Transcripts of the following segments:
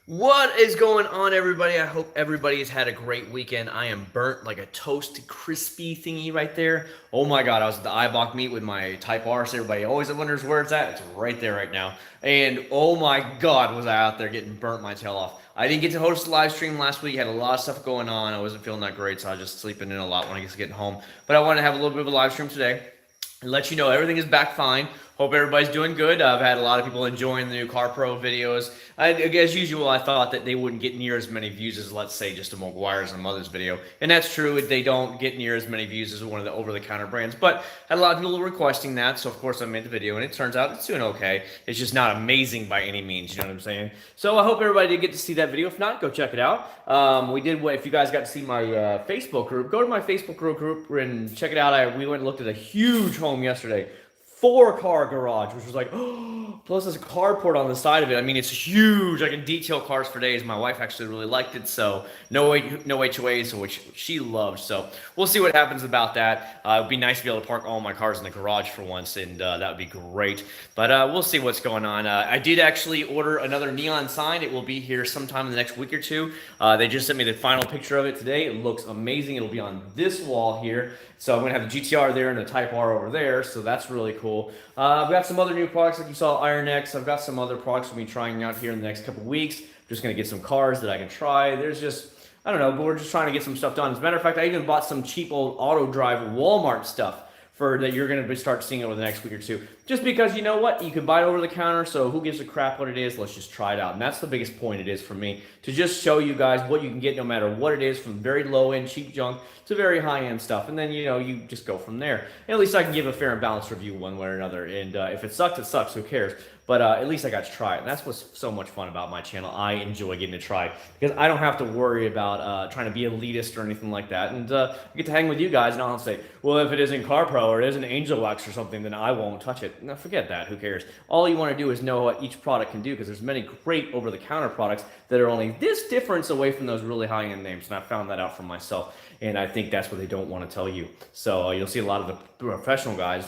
What is going on, everybody? I hope everybody has had a great weekend. I am burnt like a toast crispy thingy right there. Oh my god, I was at the Ibach meet with my Type R, so everybody always wonders where it's at. It's right there right now. And oh my god, was I out there getting burnt my tail off. I didn't get to host the live stream last week. Had a lot of stuff going on. I wasn't feeling that great, so I was just sleeping in a lot when I was getting home. But I wanted to have a little bit of a live stream today and let you know everything is back fine. Hope everybody's doing good. I've had a lot of people enjoying the new Car Pro videos. As usual, I thought that they wouldn't get near as many views as, let's say, just a McGuire's and Mother's video. And that's true. They don't get near as many views as one of the over-the-counter brands. But had a lot of people requesting that, so of course I made the video. And it turns out it's doing okay. It's just not amazing by any means, you know what I'm saying? So I hope everybody did get to see that video. If not, go check it out. If you guys got to see my Facebook group, go to my Facebook group and check it out. We went and looked at a huge home yesterday. 4-car garage, which was like, oh, plus there's a carport on the side of it. I mean, it's huge. I can detail cars for days. My wife actually really liked it, so no HOAs, which she loved. So we'll see what happens about that. It'd be nice to be able to park all my cars in the garage for once, and that would be great. But we'll see what's going on. I did actually order another neon sign. It will be here sometime in the next week or two. They just sent me the final picture of it today. It looks amazing. It'll be on this wall here. So I'm going to have the GTR there and the Type R over there, so that's really cool. I've got some other new products like you saw, Iron X. I've got some other products we'll be trying out here in the next couple weeks. I'm just going to get some cars that I can try. There's just, I don't know, but we're just trying to get some stuff done. As a matter of fact, I even bought some cheap old auto drive Walmart stuff that you're going to start seeing over the next week or two. Just because, you know what, you can buy it over the counter, so who gives a crap what it is? Let's just try it out. And that's the biggest point it is for me, to just show you guys what you can get no matter what it is, from very low-end cheap junk to very high-end stuff. And then, you know, you just go from there. At least I can give a fair and balanced review one way or another. And if it sucks, it sucks. Who cares? But at least I got to try it. And that's what's so much fun about my channel. I enjoy getting to try it because I don't have to worry about trying to be elitist or anything like that. And I get to hang with you guys, and I'll say, well, if it isn't Car Pro or it isn't Angel Wax or something, then I won't touch it. No, forget that. Who cares? All you want to do is know what each product can do, because there's many great over-the-counter products that are only this difference away from those really high-end names. And I found that out for myself. And I think that's what they don't want to tell you. So you'll see a lot of the professional guys,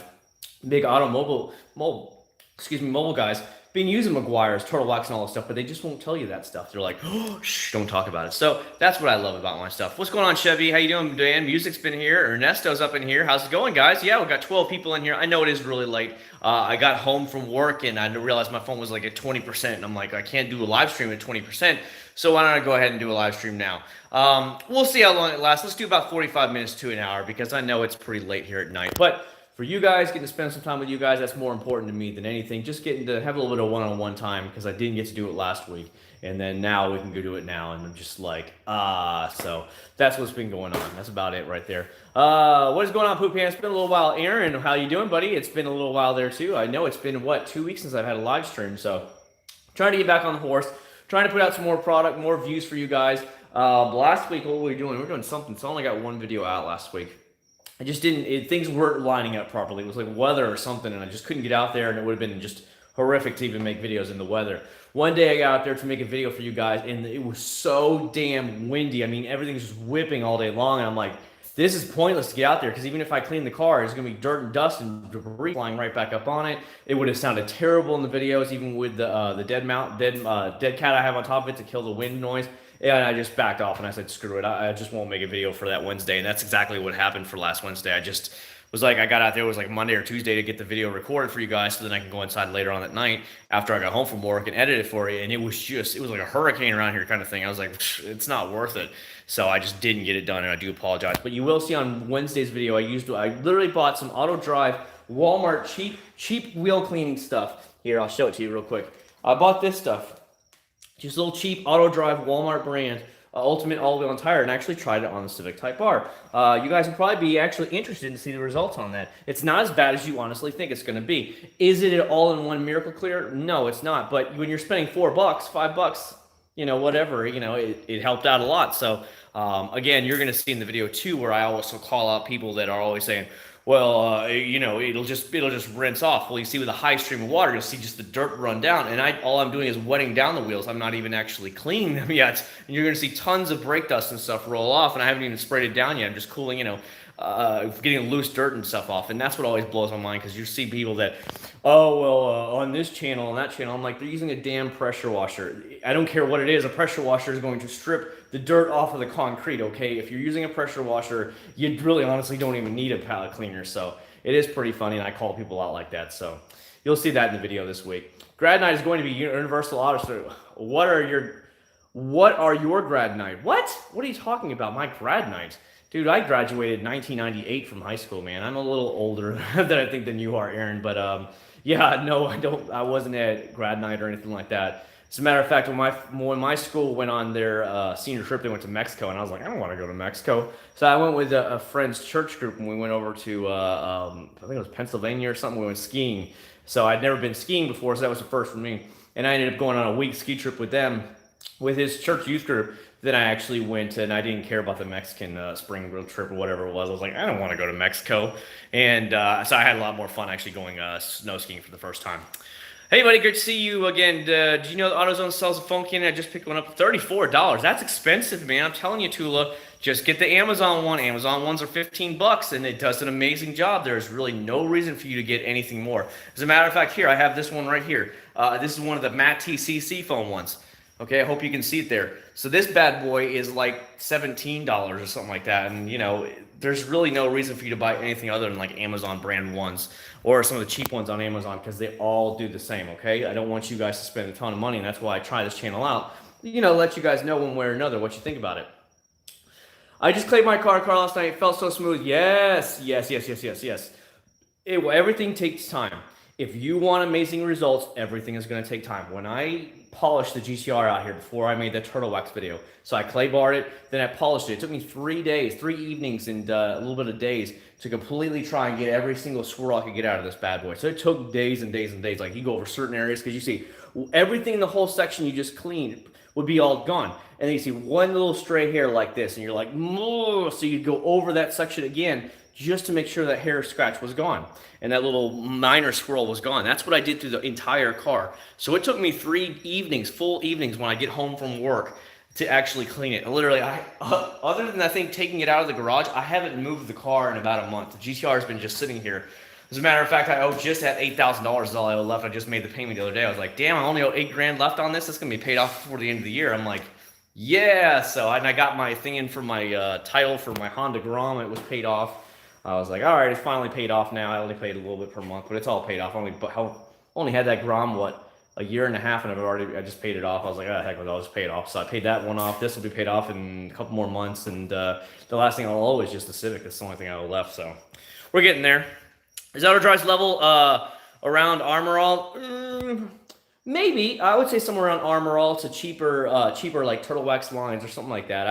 big mobile guys, been using McGuire's, Turtle Wax, and all this stuff, but they just won't tell you that stuff. They're like, oh, shh, don't talk about it. So that's what I love about my stuff. What's going on, Chevy? How you doing, Dan? Music's been here. Ernesto's up in here. How's it going, guys? Yeah, we've got 12 people in here. I know it is really late. I got home from work, and I realized my phone was like at 20%, and I'm like, I can't do a live stream at 20%, so why don't I go ahead and do a live stream now? We'll see how long it lasts. Let's do about 45 minutes to an hour, because I know it's pretty late here at night. But for you guys, getting to spend some time with you guys, that's more important to me than anything. Just getting to have a little bit of one-on-one time, because I didn't get to do it last week. And then now we can go do it now. And I'm just like, so that's what's been going on. That's about it right there. What is going on, Poop It's been a little while. Aaron, how you doing, buddy? It's been a little while there, too. I know it's been, 2 weeks since I've had a live stream. So trying to get back on the horse. Trying to put out some more product, more views for you guys. Last week, what were we doing? We were doing something. So I only got one video out last week. I just didn't, things weren't lining up properly. It was like weather or something, and I just couldn't get out there, and it would have been just horrific to even make videos in the weather. One day I got out there to make a video for you guys, and it was so damn windy. I mean, everything's just whipping all day long, and I'm like, this is pointless to get out there, because even if I clean the car, it's going to be dirt and dust and debris flying right back up on it. It would have sounded terrible in the videos, even with the dead cat I have on top of it to kill the wind noise. And I just backed off, and I said, screw it. I just won't make a video for that Wednesday. And that's exactly what happened for last Wednesday. I just was like, I got out there, it was like Monday or Tuesday to get the video recorded for you guys, so then I can go inside later on that night after I got home from work and edit it for you. And it was like a hurricane around here kind of thing. I was like, it's not worth it. So I just didn't get it done, and I do apologize. But you will see on Wednesday's video, I literally bought some auto drive Walmart cheap wheel cleaning stuff. Here, I'll show it to you real quick. I bought this stuff. Just a little cheap auto drive Walmart brand, Ultimate all-wheel tire, and actually tried it on the Civic Type R. You guys would probably be actually interested to see the results on that. It's not as bad as you honestly think it's going to be. Is it an all-in-one miracle clear? No, it's not. But when you're spending $4, $5, you know, whatever, you know, it helped out a lot. So again, you're going to see in the video too, where I also call out people that are always saying, well, you know, it'll just rinse off. Well, you see with a high stream of water, you'll see just the dirt run down, and all I'm doing is wetting down the wheels. I'm not even actually cleaning them yet, and you're going to see tons of brake dust and stuff roll off, and I haven't even sprayed it down yet. I'm just cooling, you know, getting loose dirt and stuff off. And that's what always blows my mind, because you see people that, oh, well, on this channel, on that channel, I'm like, they're using a damn pressure washer. I don't care what it is. A pressure washer is going to strip the dirt off of the concrete, okay? If you're using a pressure washer, you really honestly don't even need a pallet cleaner. So it is pretty funny, and I call people out like that. So you'll see that in the video this week. Grad night is going to be Universal Auto Store. What are your grad night? What are you talking about? My grad night? Dude, I graduated in 1998 from high school, man. I'm a little older than you are, Aaron. But yeah, no, I wasn't at grad night or anything like that. As a matter of fact, when my school went on their senior trip, they went to Mexico, and I was like, I don't want to go to Mexico. So I went with a friend's church group, and we went over to I think it was Pennsylvania or something. We went skiing. So I'd never been skiing before, so that was the first for me. And I ended up going on a week ski trip with them, with his church youth group. Then I actually went, and I didn't care about the Mexican spring road trip or whatever it was. I was like, I don't want to go to Mexico. And so I had a lot more fun actually going snow skiing for the first time. Hey, buddy, good to see you again. Did you know that AutoZone sells a phone cannon? I just picked one up, $34. That's expensive, man. I'm telling you, Tula, just get the Amazon one. Amazon ones are $15, and it does an amazing job. There's really no reason for you to get anything more. As a matter of fact, here, I have this one right here. This is one of the matte TCC phone ones. Okay, I hope you can see it there. So this bad boy is like $17 or something like that. And, you know, there's really no reason for you to buy anything other than like Amazon brand ones or some of the cheap ones on Amazon, because they all do the same, okay? I don't want you guys to spend a ton of money, and that's why I try this channel out. You know, let you guys know one way or another what you think about it. I just cleaned my car last night. It felt so smooth. Yes. Everything takes time. If you want amazing results, everything is going to take time. When I polished the GTR out here before I made the turtle wax video, so I clay barred it, then I polished it. It took me 3 days, 3 evenings, and a little bit of days to completely try and get every single swirl I could get out of this bad boy. So it took days and days and days. Like, you go over certain areas, because you see everything in the whole section you just cleaned would be all gone. And then you see one little stray hair like this, and you're like, moo! So you'd go over that section again just to make sure that hair scratch was gone and that little minor swirl was gone. That's what I did through the entire car. So it took me 3 evenings, full evenings, when I get home from work to actually clean it. Literally, other than I think taking it out of the garage, I haven't moved the car in about a month. The GTR has been just sitting here. As a matter of fact, I owe just at $8,000 is all I owe left. I just made the payment the other day. I was like, damn, I only owe $8,000 left on this. It's gonna be paid off before the end of the year. I'm like, yeah. So and I got my thing in for my title for my Honda Grom. It was paid off. I was like, all right, it's finally paid off now. I only paid a little bit per month, but it's all paid off. I only had that Grom, a year and a half, and I just paid it off. I was like, oh, heck with it, I'll just pay it off. So I paid that one off. This will be paid off in a couple more months, and the last thing I'll owe is just the Civic. That's the only thing I owe left, so we're getting there. Is Auto Drive's level around Armor All? Maybe. I would say somewhere around Armor All to cheaper like Turtle Wax lines or something like that.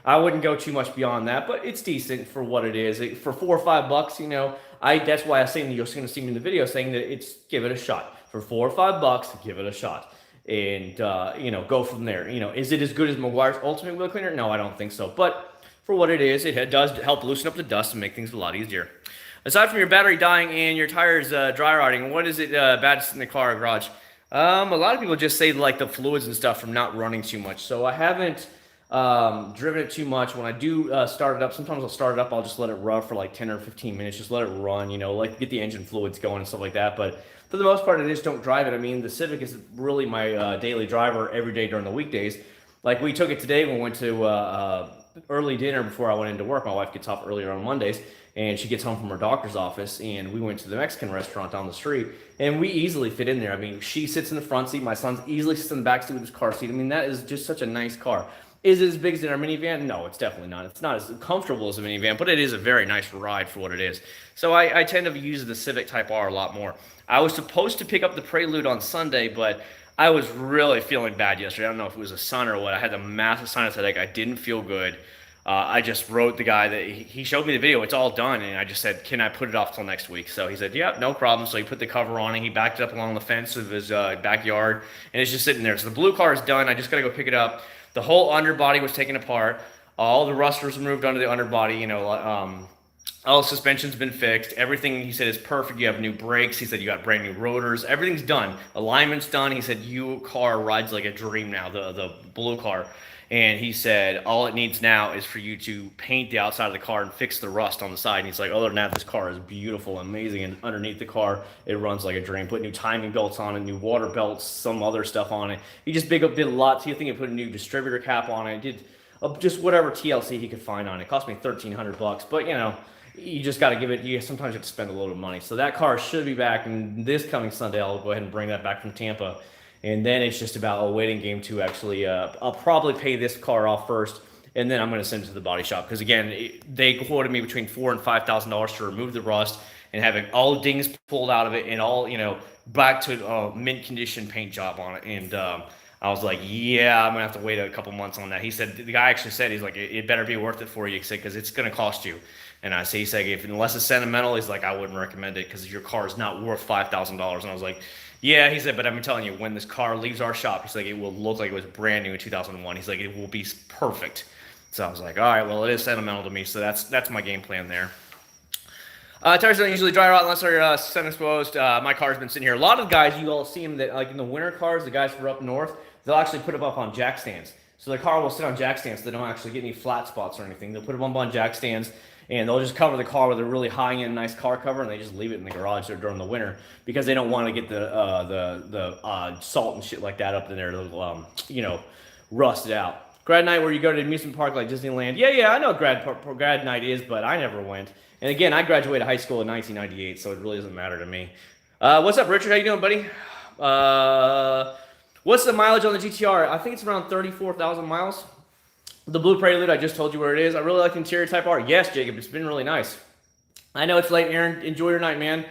I wouldn't go too much beyond that, but it's decent for what it is. For $4 or $5, you know, that's why I was saying you're going to see me in the video saying that give it a shot. For $4 or $5, give it a shot. And, you know, go from there. You know, is it as good as Meguiar's Ultimate Wheel Cleaner? No, I don't think so. But for what it is, it does help loosen up the dust and make things a lot easier. Aside from your battery dying and your tires dry rotting, what is it bad in the car or garage? A lot of people just say like the fluids and stuff from not running too much. So I haven't driven it too much. When I do start it up, sometimes I'll start it up, I'll just let it run for like 10 or 15 minutes, just let it run, you know, like get the engine fluids going and stuff like that. But for the most part, I just don't drive it. I mean, the Civic is really my daily driver every day during the weekdays. Like, we took it today when we went to early dinner before I went into work. My wife gets off earlier on Mondays, and she gets home from her doctor's office, and we went to the Mexican restaurant down the street, and we easily fit in there. I mean, she sits in the front seat, my son easily sits in the back seat with his car seat. I mean, that is just such a nice car. Is it as big as our minivan? No, it's definitely not. It's not as comfortable as a minivan, but it is a very nice ride for what it is. So I tend to use the Civic Type R a lot more. I was supposed to pick up the Prelude on Sunday, but I was really feeling bad yesterday. I don't know if it was a sun or what. I had a massive sinus headache. I didn't feel good. I just wrote the guy that he showed me the video. It's all done, and I just said, can I put it off till next week? So he said, yeah, no problem. So he put the cover on, and he backed it up along the fence of his backyard, and it's just sitting there. So the blue car is done. I just got to go pick it up. The whole underbody was taken apart. All the rust was removed under the underbody, you know, All the suspension's been fixed. Everything, he said, is perfect. You have new brakes. He said you got brand new rotors. Everything's done. Alignment's done. He said your car rides like a dream now, the blue car. And he said all it needs now is for you to paint the outside of the car and fix the rust on the side. And he's like, other than that, this car is beautiful, amazing. And underneath the car, it runs like a dream. Put new timing belts on it, new water belts, some other stuff on it. He just did a lot. So you think he put a new distributor cap on it. Did just whatever TLC he could find on it. It cost me $1,300, but you know, you just got to give it, you sometimes have to spend a little money. So that car should be back, and this coming Sunday I'll go ahead and bring that back from Tampa. And then it's just about a waiting game to actually, I'll probably pay this car off first, and then I'm going to send it to the body shop. Because again, they quoted me between $4,000 and $5,000 to remove the rust and having all dings pulled out of it and all, you know, back to mint condition paint job on it. And I was like, yeah, I'm going to have to wait a couple months on that. He said, the guy actually said, he's like, it better be worth it for you, because it's going to cost you. And I say, he's like, unless it's sentimental, he's like, I wouldn't recommend it because your car is not worth $5,000. And I was like, yeah, he said, but I'm telling you, when this car leaves our shop, he's like, it will look like it was brand new in 2001. He's like, it will be perfect. So I was like, all right, well, it is sentimental to me. So that's my game plan there. Tires don't usually dry out unless they're sun exposed. My car's been sitting here. A lot of guys, you all see them that, like in the winter cars, the guys who are up north, they'll actually put them up on jack stands. So the car will sit on jack stands so they don't actually get any flat spots or anything. They'll put them up on jack stands, and they'll just cover the car with a really high-end, nice car cover, and they just leave it in the garage there during the winter because they don't want to get the salt and shit like that up in there, you know, rusted out. Grad night where you go to the amusement park like Disneyland. Yeah, I know what grad night is, but I never went. And again, I graduated high school in 1998, so it really doesn't matter to me. What's up, Richard? How you doing, buddy? What's the mileage on the GTR? I think it's around 34,000 miles. The Blue Prelude, I just told you where it is. I really like the interior Type R. Yes, Jacob, it's been really nice. I know it's late, Aaron. Enjoy your night, man.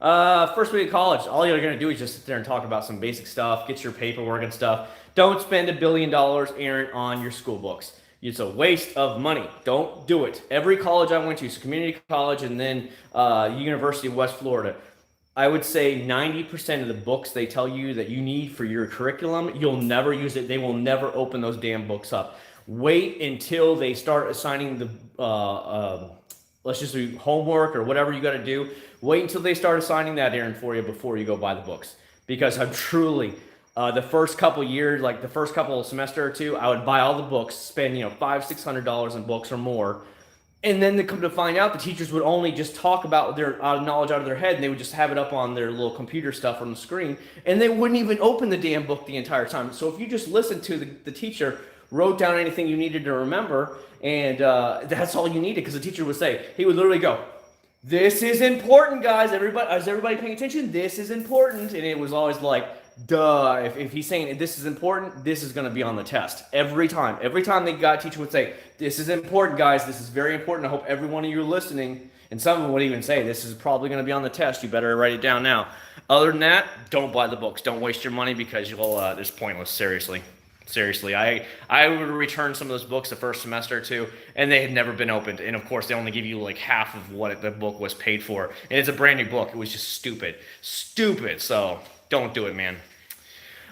First week of college, all you're going to do is just sit there and talk about some basic stuff, get your paperwork and stuff. Don't spend $1 billion, Aaron, on your school books. It's a waste of money. Don't do it. Every college I went to, so community college and then University of West Florida, I would say 90% of the books they tell you that you need for your curriculum, you'll never use it. They will never open those damn books up. Wait until they start assigning the, let's just do homework or whatever you got to do. Wait until they start assigning that, Aaron, for you before you go buy the books. Because I'm truly, the first couple years, like the first couple of semester or two, I would buy all the books, spend, $500-$600 in books or more. And then they come to find out the teachers would only just talk about their knowledge out of their head, and they would just have it up on their little computer stuff on the screen, and they wouldn't even open the damn book the entire time. So if you just listened to the teacher, wrote down anything you needed to remember, and that's all you needed, because the teacher would say, he would literally go, "This is important, guys. Everybody, is everybody paying attention? This is important." And it was always like, duh. If he's saying this is important, this is going to be on the test every time. Every time teacher would say, "This is important, guys. This is very important. I hope every one of you are listening." And some of them would even say, "This is probably going to be on the test. You better write it down now." Other than that, don't buy the books. Don't waste your money because it's pointless. Seriously, I would return some of those books the first semester or two, and they had never been opened. And of course, they only give you like half of what the book was paid for. And it's a brand new book. It was just stupid. So don't do it, man.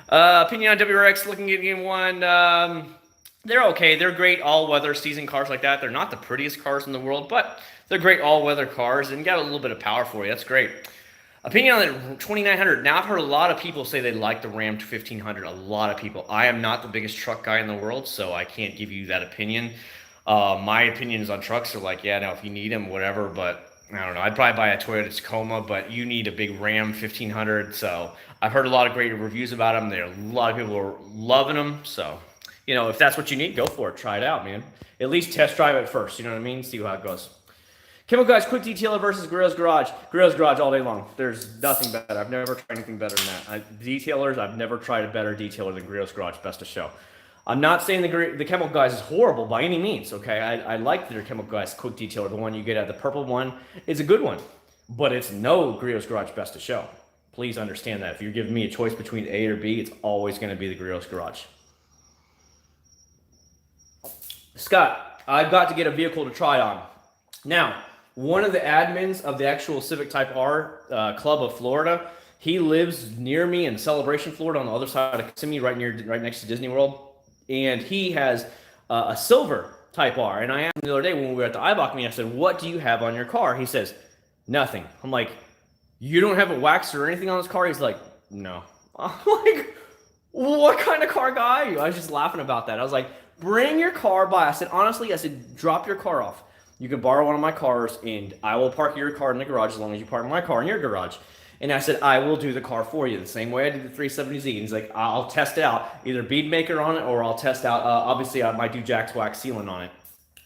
Opinion on WRX, looking at game one. They're okay. They're great all-weather season cars like that. They're not the prettiest cars in the world, but they're great all-weather cars and got a little bit of power for you. That's great. Opinion on the 2900. Now, I've heard a lot of people say they like the Ram 1500. A lot of people. I am not the biggest truck guy in the world, so I can't give you that opinion. My opinions on trucks are like, yeah, now if you need them, whatever, but I don't know. I'd probably buy a Toyota Tacoma, but you need a big Ram 1500. So I've heard a lot of great reviews about them. A lot of people are loving them. So, if that's what you need, go for it. Try it out, man. At least test drive it first. You know what I mean? See how it goes. Chemical Guys, Quick Detailer versus Grillo's Garage. Grillo's Garage all day long. There's nothing better. I've never tried anything better than that. Detailers, I've never tried a better detailer than Grillo's Garage. Best of show. I'm not saying the Chemical Guys is horrible by any means, okay? I like their Chemical Guys Quick Detailer. The one you get at the purple one is a good one. But it's no Grillo's Garage Best of show. Please understand that. If you're giving me a choice between A or B, it's always going to be the Grillo's Garage. Scott, I've got to get a vehicle to try on. Now, one of the admins of the actual Civic Type R Club of Florida, he lives near me in Celebration, Florida, on the other side of Kissimmee, right next to Disney World. And he has a silver Type R. And I asked him the other day when we were at the iBox meeting, I said, what do you have on your car? He says, nothing. I'm like, you don't have a wax or anything on this car? He's like, no. I'm like, what kind of car guy are you? I was just laughing about that. I was like, bring your car by. I said, honestly, I said, drop your car off. You can borrow one of my cars, and I will park your car in the garage as long as you park my car in your garage. And I said, I will do the car for you the same way I did the 370Z. And he's like, I'll test it out, either bead maker on it, or I'll test out, obviously I might do Jack's Wax Sealant on it.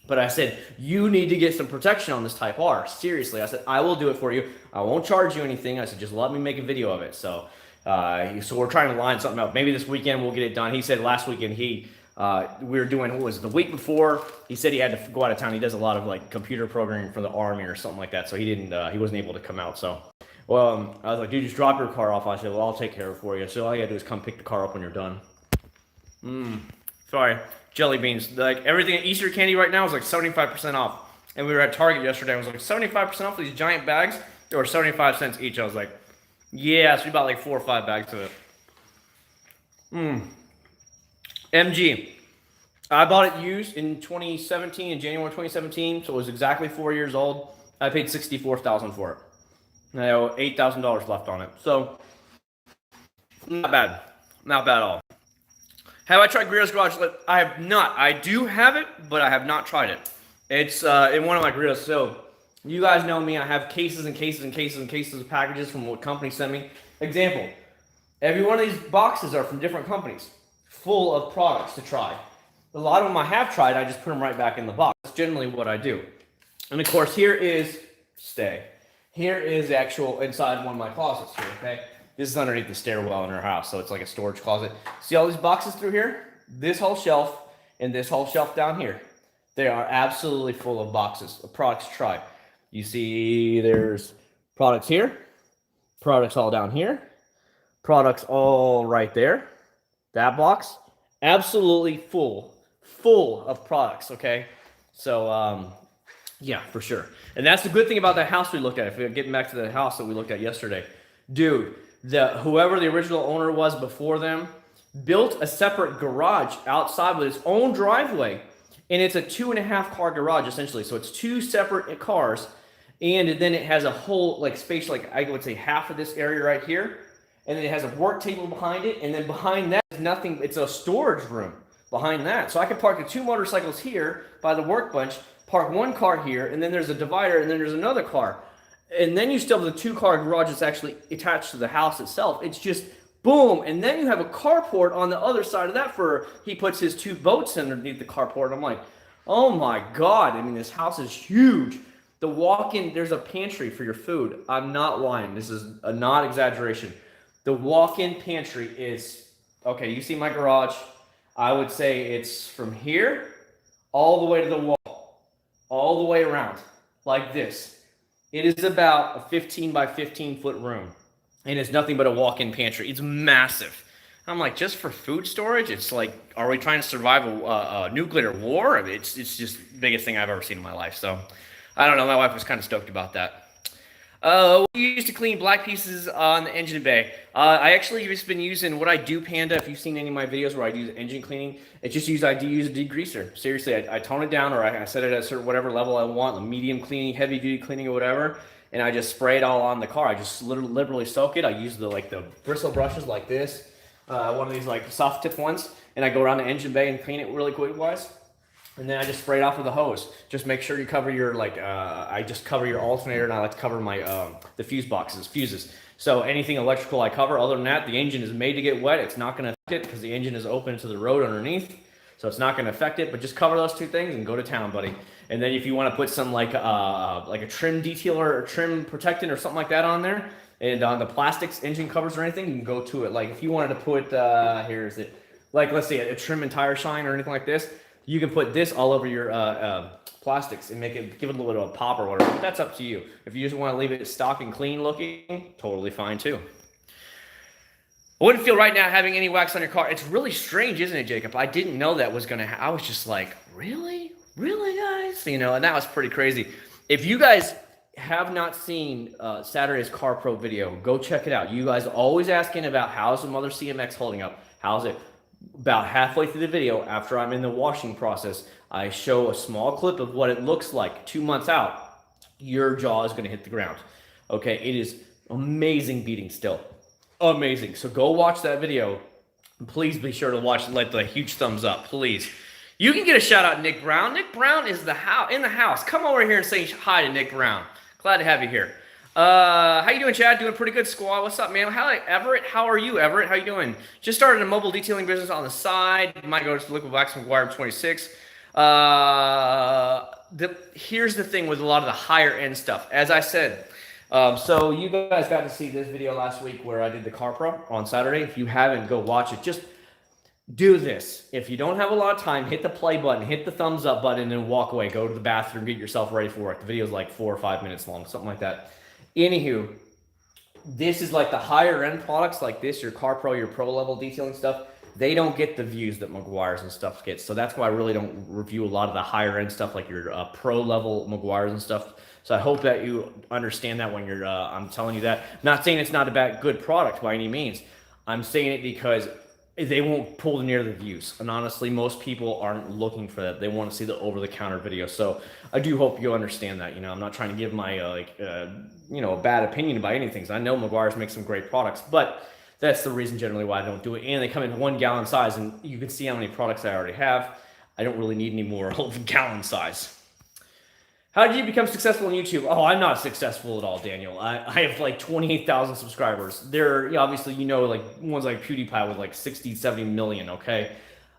But I said, you need to get some protection on this Type R. Seriously, I said, I will do it for you. I won't charge you anything. I said, just let me make a video of it. So we're trying to line something up. Maybe this weekend we'll get it done. He said last weekend we were doing, what was it, the week before, he said he had to go out of town. He does a lot of like computer programming for the Army or something like that. So he wasn't able to come out. So, well, I was like, dude, just drop your car off. I said, well, I'll take care of it for you. So all you gotta do is come pick the car up when you're done. Sorry, jelly beans. Like everything at Easter candy right now is like 75% off. And we were at Target yesterday. I was like, 75% off these giant bags? They were 75 cents each. I was like, yeah, so we bought like 4 or 5 bags of it. MG. I bought it used in 2017, in January 2017, so it was exactly 4 years old. I paid $64,000 for it. And I owe $8,000 left on it. So, not bad. Not bad at all. Have I tried Grillo's Garage? I have not. I do have it, but I have not tried it. It's in one of my grills. So, you guys know me. I have cases and cases and cases and cases of packages from what companies send me. Example, every one of these boxes are from different companies, full of products to try. A lot of them I have tried, I just put them right back in the box. That's generally what I do. And of course, here is Here is the actual inside one of my closets here, okay? This is underneath the stairwell in our house, so it's like a storage closet. See all these boxes through here? This whole shelf and this whole shelf down here. They are absolutely full of boxes of products to try. You see there's products here, products all down here, products all right there. That box, absolutely full of products, okay? So, yeah, for sure. And that's the good thing about that house we looked at. If we're getting back to the house that we looked at yesterday. Dude, whoever the original owner was before them built a separate garage outside with its own driveway. And it's a 2.5 car garage, essentially. So it's 2 separate cars. And then it has a whole, like, space, like, I would say half of this area right here. And then it has a work table behind it. And then behind that is nothing. It's a storage room behind that. So I could park the 2 motorcycles here by the workbench, park 1 car here, and then there's a divider, and then there's another car. And then you still have the 2-car garage that's actually attached to the house itself. It's just boom. And then you have a carport on the other side of that he puts his 2 boats underneath the carport. I'm like, oh my God. I mean, this house is huge. The walk-in, there's a pantry for your food. I'm not lying. This is a not exaggeration. The walk-in pantry is, okay, you see my garage. I would say it's from here all the way to the wall, all the way around, like this. It is about a 15 by 15 foot room, and it's nothing but a walk-in pantry. It's massive. I'm like, just for food storage? It's like, are we trying to survive a nuclear war? I mean, it's just the biggest thing I've ever seen in my life. So, I don't know. My wife was kind of stoked about that. We used to clean black pieces on the engine bay. I actually just been using what I do, Panda. If you've seen any of my videos where I do engine cleaning, I use a degreaser. Seriously, I tone it down, or I set it at a certain whatever level I want, the medium cleaning, heavy duty cleaning, or whatever, and I just spray it all on the car. I just liberally soak it. I use the bristle brushes like this, one of these like soft tip ones, and I go around the engine bay and clean it really quick wise. And then I just spray it off with a hose. Just make sure you cover your, I just cover your alternator, and I like to cover my, the fuses. So anything electrical I cover. Other than that, the engine is made to get wet. It's not going to affect it because the engine is open to the road underneath. So it's not going to affect it, but just cover those 2 things and go to town, buddy. And then if you want to put some like a trim detailer or trim protectant or something like that on there, and on the plastics, engine covers or anything, you can go to it. Like if you wanted to put, here is it, like let's say a trim and tire shine or anything like this, you can put this all over your plastics and give it a little bit of a pop or whatever. But that's up to you. If you just want to leave it stock and clean looking, totally fine too. I wouldn't feel right now having any wax on your car. It's really strange, isn't it, Jacob? I didn't know that was going to I was just like, really? Really, guys? You know, and that was pretty crazy. If you guys have not seen Saturday's Car Pro video, go check it out. You guys are always asking about how's the Mother CMX holding up? How's it? About halfway through the video, after I'm in the washing process, I show a small clip of what it looks like 2 months out. Your jaw is going to hit the ground. Okay, it is amazing beating still. Amazing. So go watch that video. Please be sure to watch and let the huge thumbs up, please. You can get a shout out, Nick Brown. Nick Brown is in the house. Come over here and say hi to Nick Brown. Glad to have you here. How you doing, Chad? Doing pretty good, squad. What's up, man? Everett, how are you, Everett? How you doing? Just started a mobile detailing business on the side. You might go to Liquid Wax McGuire 26. Here's the thing with a lot of the higher end stuff. As I said, so you guys got to see this video last week where I did the Car Pro on Saturday. If you haven't, go watch it. Just do this. If you don't have a lot of time, hit the play button, hit the thumbs up button, and walk away. Go to the bathroom, get yourself ready for work. The video is like 4 or 5 minutes long, something like that. Anywho, this is like the higher end products like this, your Car Pro, your pro level detailing stuff. They don't get the views that McGuire's and stuff gets. So that's why I really don't review a lot of the higher end stuff like your pro level McGuire's and stuff. So I hope that you understand that when you're, I'm telling you that. I'm not saying it's not a good product by any means. I'm saying it because they won't pull near the views. And honestly, most people aren't looking for that. They want to see the over-the-counter video. So I do hope you understand that. You know, I'm not trying to give my, you know, a bad opinion about anything. So I know McGuire's makes some great products, but that's the reason generally why I don't do it. And they come in 1 gallon size, and you can see how many products I already have. I don't really need any more gallon size. How did you become successful on YouTube? Oh, I'm not successful at all, Daniel. I have like 28,000 subscribers. They're obviously, you know, like ones like PewDiePie with like 60, 70 million, okay?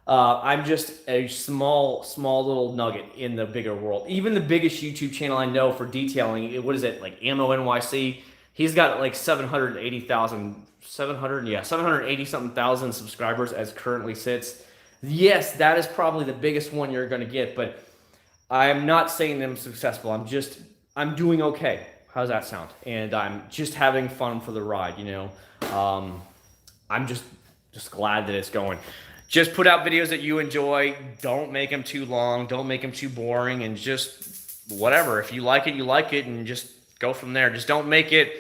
I'm just a small little nugget in the bigger world. Even the biggest YouTube channel I know for detailing, what is it, like Ammo NYC? He's got like 780 something thousand subscribers as currently sits. Yes, that is probably the biggest one you're going to get, but I'm not saying I'm successful. I'm doing okay. How's that sound? And I'm just having fun for the ride, you know. I'm just glad that it's going. Just put out videos that you enjoy. Don't make them too long. Don't make them too boring. And just whatever. If you like it, you like it. And just go from there. Just don't make it.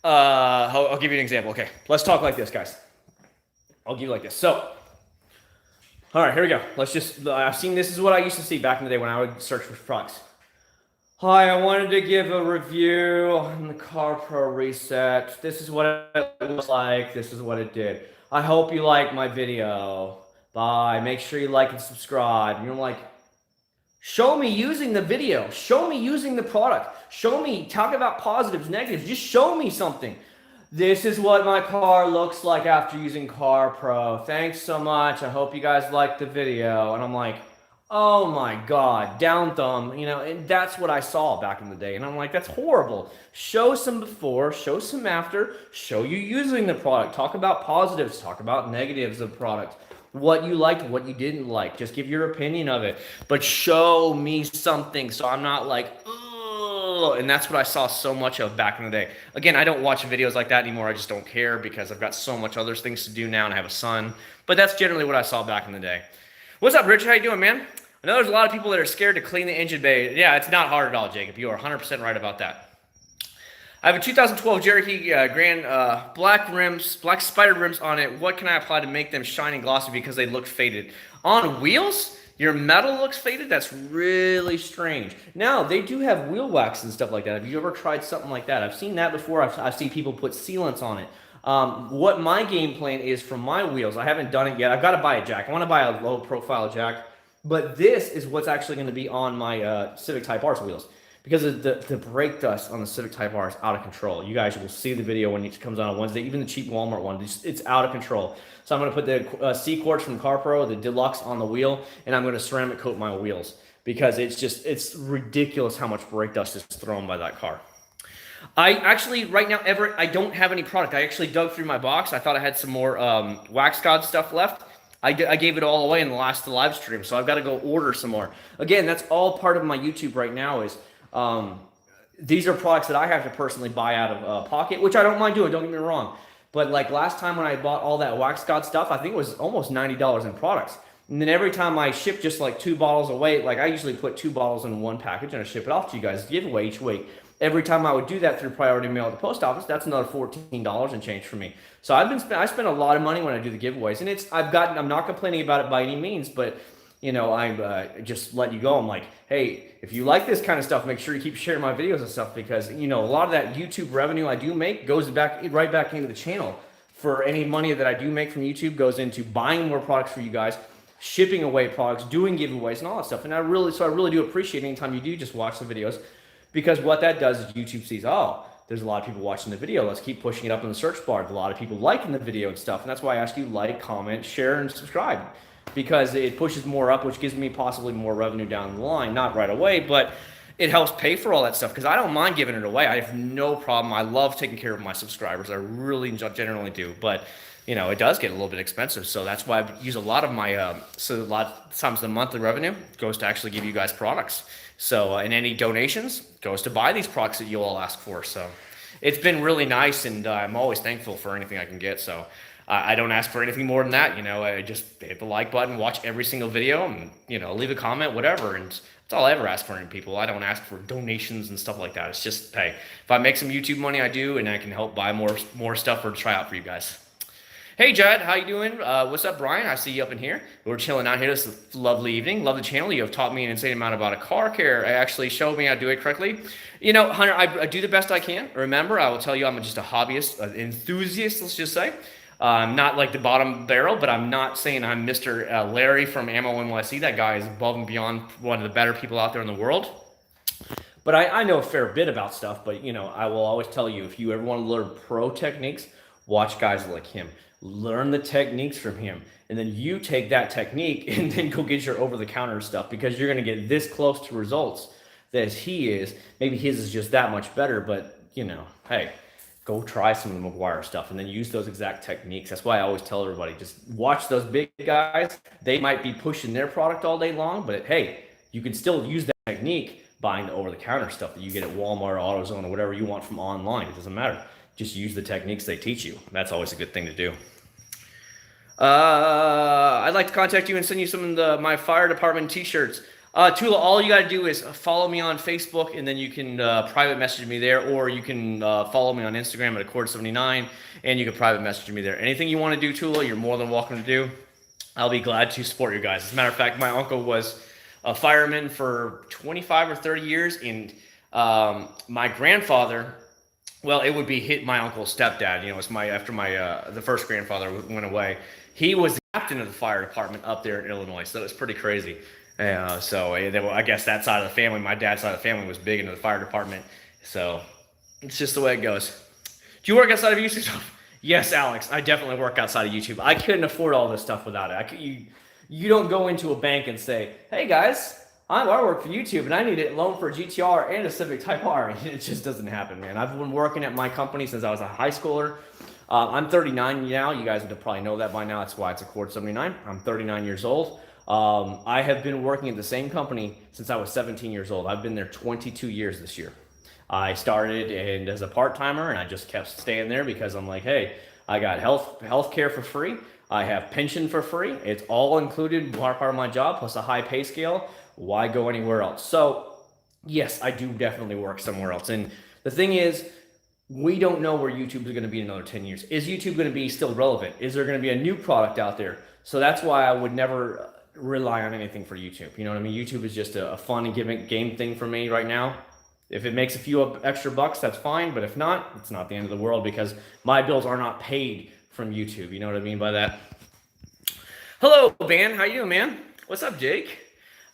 I'll give you an example. Okay, let's talk like this, guys. I'll give you like this. So, all right, here we go. I've seen, this is what I used to see back in the day when I would search for products. Hi, I wanted to give a review on the Car Pro Reset. This is what it looks like. This is what it did. I hope you like my video. Bye. Make sure you like and subscribe. And you're like, show me using the video. Show me using the product. Show me, talk about positives, negatives. Just show me something. This is what my car looks like after using Car Pro. Thanks so much. I hope you guys liked the video. And I'm like, oh my God, down thumb, you know, and that's what I saw back in the day. And I'm like, that's horrible. Show some before, show some after, show you using the product. Talk about positives, talk about negatives of product. What you liked, what you didn't like. Just give your opinion of it. But show me something so I'm not like, oh, and that's what I saw so much of back in the day. Again, I don't watch videos like that anymore. I just don't care because I've got so much other things to do now and I have a son. But that's generally what I saw back in the day. What's up, Rich? How you doing, man? I know there's a lot of people that are scared to clean the engine bay. Yeah, it's not hard at all, Jacob. You are 100% right about that. I have a 2012 Cherokee Grand black rims, black spider rims on it. What can I apply to make them shiny and glossy because they look faded? On wheels? Your metal looks faded? That's really strange. Now, they do have wheel wax and stuff like that. Have you ever tried something like that? I've seen that before. I've seen people put sealants on it. What my game plan is for my wheels, I haven't done it yet. I've got to buy a jack. I want to buy a low-profile jack. But this is what's actually going to be on my Civic Type R's wheels. Because the brake dust on the Civic Type R is out of control. You guys will see the video when it comes out on Wednesday. Even the cheap Walmart one, it's out of control. So I'm going to put the Acc0rd from Car Pro, the Deluxe, on the wheel, and I'm going to ceramic coat my wheels. Because it's ridiculous how much brake dust is thrown by that car. I actually, right now, Everett, I don't have any product. I actually dug through my box. I thought I had some more Wax God stuff left. I gave it all away in the last live stream, so I've got to go order some more. Again, that's all part of my YouTube right now is these are products that I have to personally buy out of pocket, which I don't mind doing, don't get me wrong. But like last time when I bought all that Wax God stuff, I think it was almost $90 in products. And then every time I ship just like 2 bottles away, like I usually put 2 bottles in one package and I ship it off to you guys, giveaway each week. Every time I would do that through priority mail at the post office, that's another $14 and change for me. So I spend a lot of money when I do the giveaways, and I'm not complaining about it by any means, but I'm just letting you go. I'm like, hey, if you like this kind of stuff, make sure you keep sharing my videos and stuff, because a lot of that YouTube revenue I do make goes right back into the channel. For any money that I do make from YouTube goes into buying more products for you guys, shipping away products, doing giveaways and all that stuff. And I really do appreciate anytime you do just watch the videos, because what that does is YouTube sees, oh, there's a lot of people watching the video. Let's keep pushing it up in the search bar. A lot of people liking the video and stuff. And that's why I ask you like, comment, share, and subscribe, because it pushes more up, which gives me possibly more revenue down the line. Not right away, but it helps pay for all that stuff, because I don't mind giving it away. I have no problem. I love taking care of my subscribers. I really generally do. But it does get a little bit expensive. So that's why I use a lot of my, so a lot of times the monthly revenue goes to actually give you guys products. So, and any donations goes to buy these products that you all ask for. So it's been really nice, and I'm always thankful for anything I can get. So I don't ask for anything more than that. I just hit the like button, watch every single video, and, leave a comment, whatever. And that's all I ever ask for in people. I don't ask for donations and stuff like that. It's just, hey, if I make some YouTube money, I do, and I can help buy more stuff or try out for you guys. Hey, Judd, how you doing? What's up, Brian? I see you up in here. We're chilling out here. This is a lovely evening. Love the channel. You have taught me an insane amount about a car care. I actually showed me how to do it correctly. Hunter, I do the best I can. Remember, I will tell you, I'm just a hobbyist, an enthusiast, let's just say. I'm not like the bottom barrel, but I'm not saying I'm Mr. Larry from Ammo NYC. That guy is above and beyond one of the better people out there in the world. But I know a fair bit about stuff. But, I will always tell you, if you ever want to learn pro techniques, watch guys like him. Learn the techniques from him. And then you take that technique and then go get your over-the-counter stuff, because you're going to get this close to results as he is. Maybe his is just that much better, but, hey, go try some of the McGuire stuff and then use those exact techniques. That's why I always tell everybody, just watch those big guys. They might be pushing their product all day long, but hey, you can still use that technique buying the over-the-counter stuff that you get at Walmart or AutoZone or whatever you want from online. It doesn't matter. Just use the techniques they teach you. That's always a good thing to do. I'd like to contact you and send you some of my fire department t-shirts. Tula, all you got to do is follow me on Facebook, and then you can private message me there, or you can follow me on Instagram at Acc0rd79, and you can private message me there. Anything you want to do, Tula, you're more than welcome to do. I'll be glad to support you guys. As a matter of fact, my uncle was a fireman for 25 or 30 years, and my grandfather, well, it would be my uncle's stepdad. It's after the first grandfather went away. He was the captain of the fire department up there in Illinois, so it was pretty crazy. So I guess that side of the family, my dad's side of the family, was big into the fire department. So it's just the way it goes. Do you work outside of YouTube? Yes, Alex, I definitely work outside of YouTube. I couldn't afford all this stuff without it. You don't go into a bank and say, hey guys, I work for YouTube and I need a loan for a GTR and a Civic Type R. It just doesn't happen, man. I've been working at my company since I was a high schooler. I'm 39 now. You guys would probably know that by now. That's why it's Acc0rd79. I'm 39 years old. I have been working at the same company since I was 17 years old. I've been there 22 years this year. I started as a part-timer, and I just kept staying there because I'm like, hey, I got health care for free. I have pension for free. It's all included, part of my job, plus a high pay scale. Why go anywhere else? So yes, I do definitely work somewhere else. And the thing is, we don't know where YouTube is going to be in another 10 years. Is YouTube going to be still relevant? Is there going to be a new product out there? So that's why I would never rely on anything for YouTube. You know what I mean? YouTube is just a fun and game thing for me right now. If it makes a few extra bucks, that's fine. But if not, it's not the end of the world, because my bills are not paid from YouTube. You know what I mean by that? Hello, Ben. How you doing, man? What's up, Jake?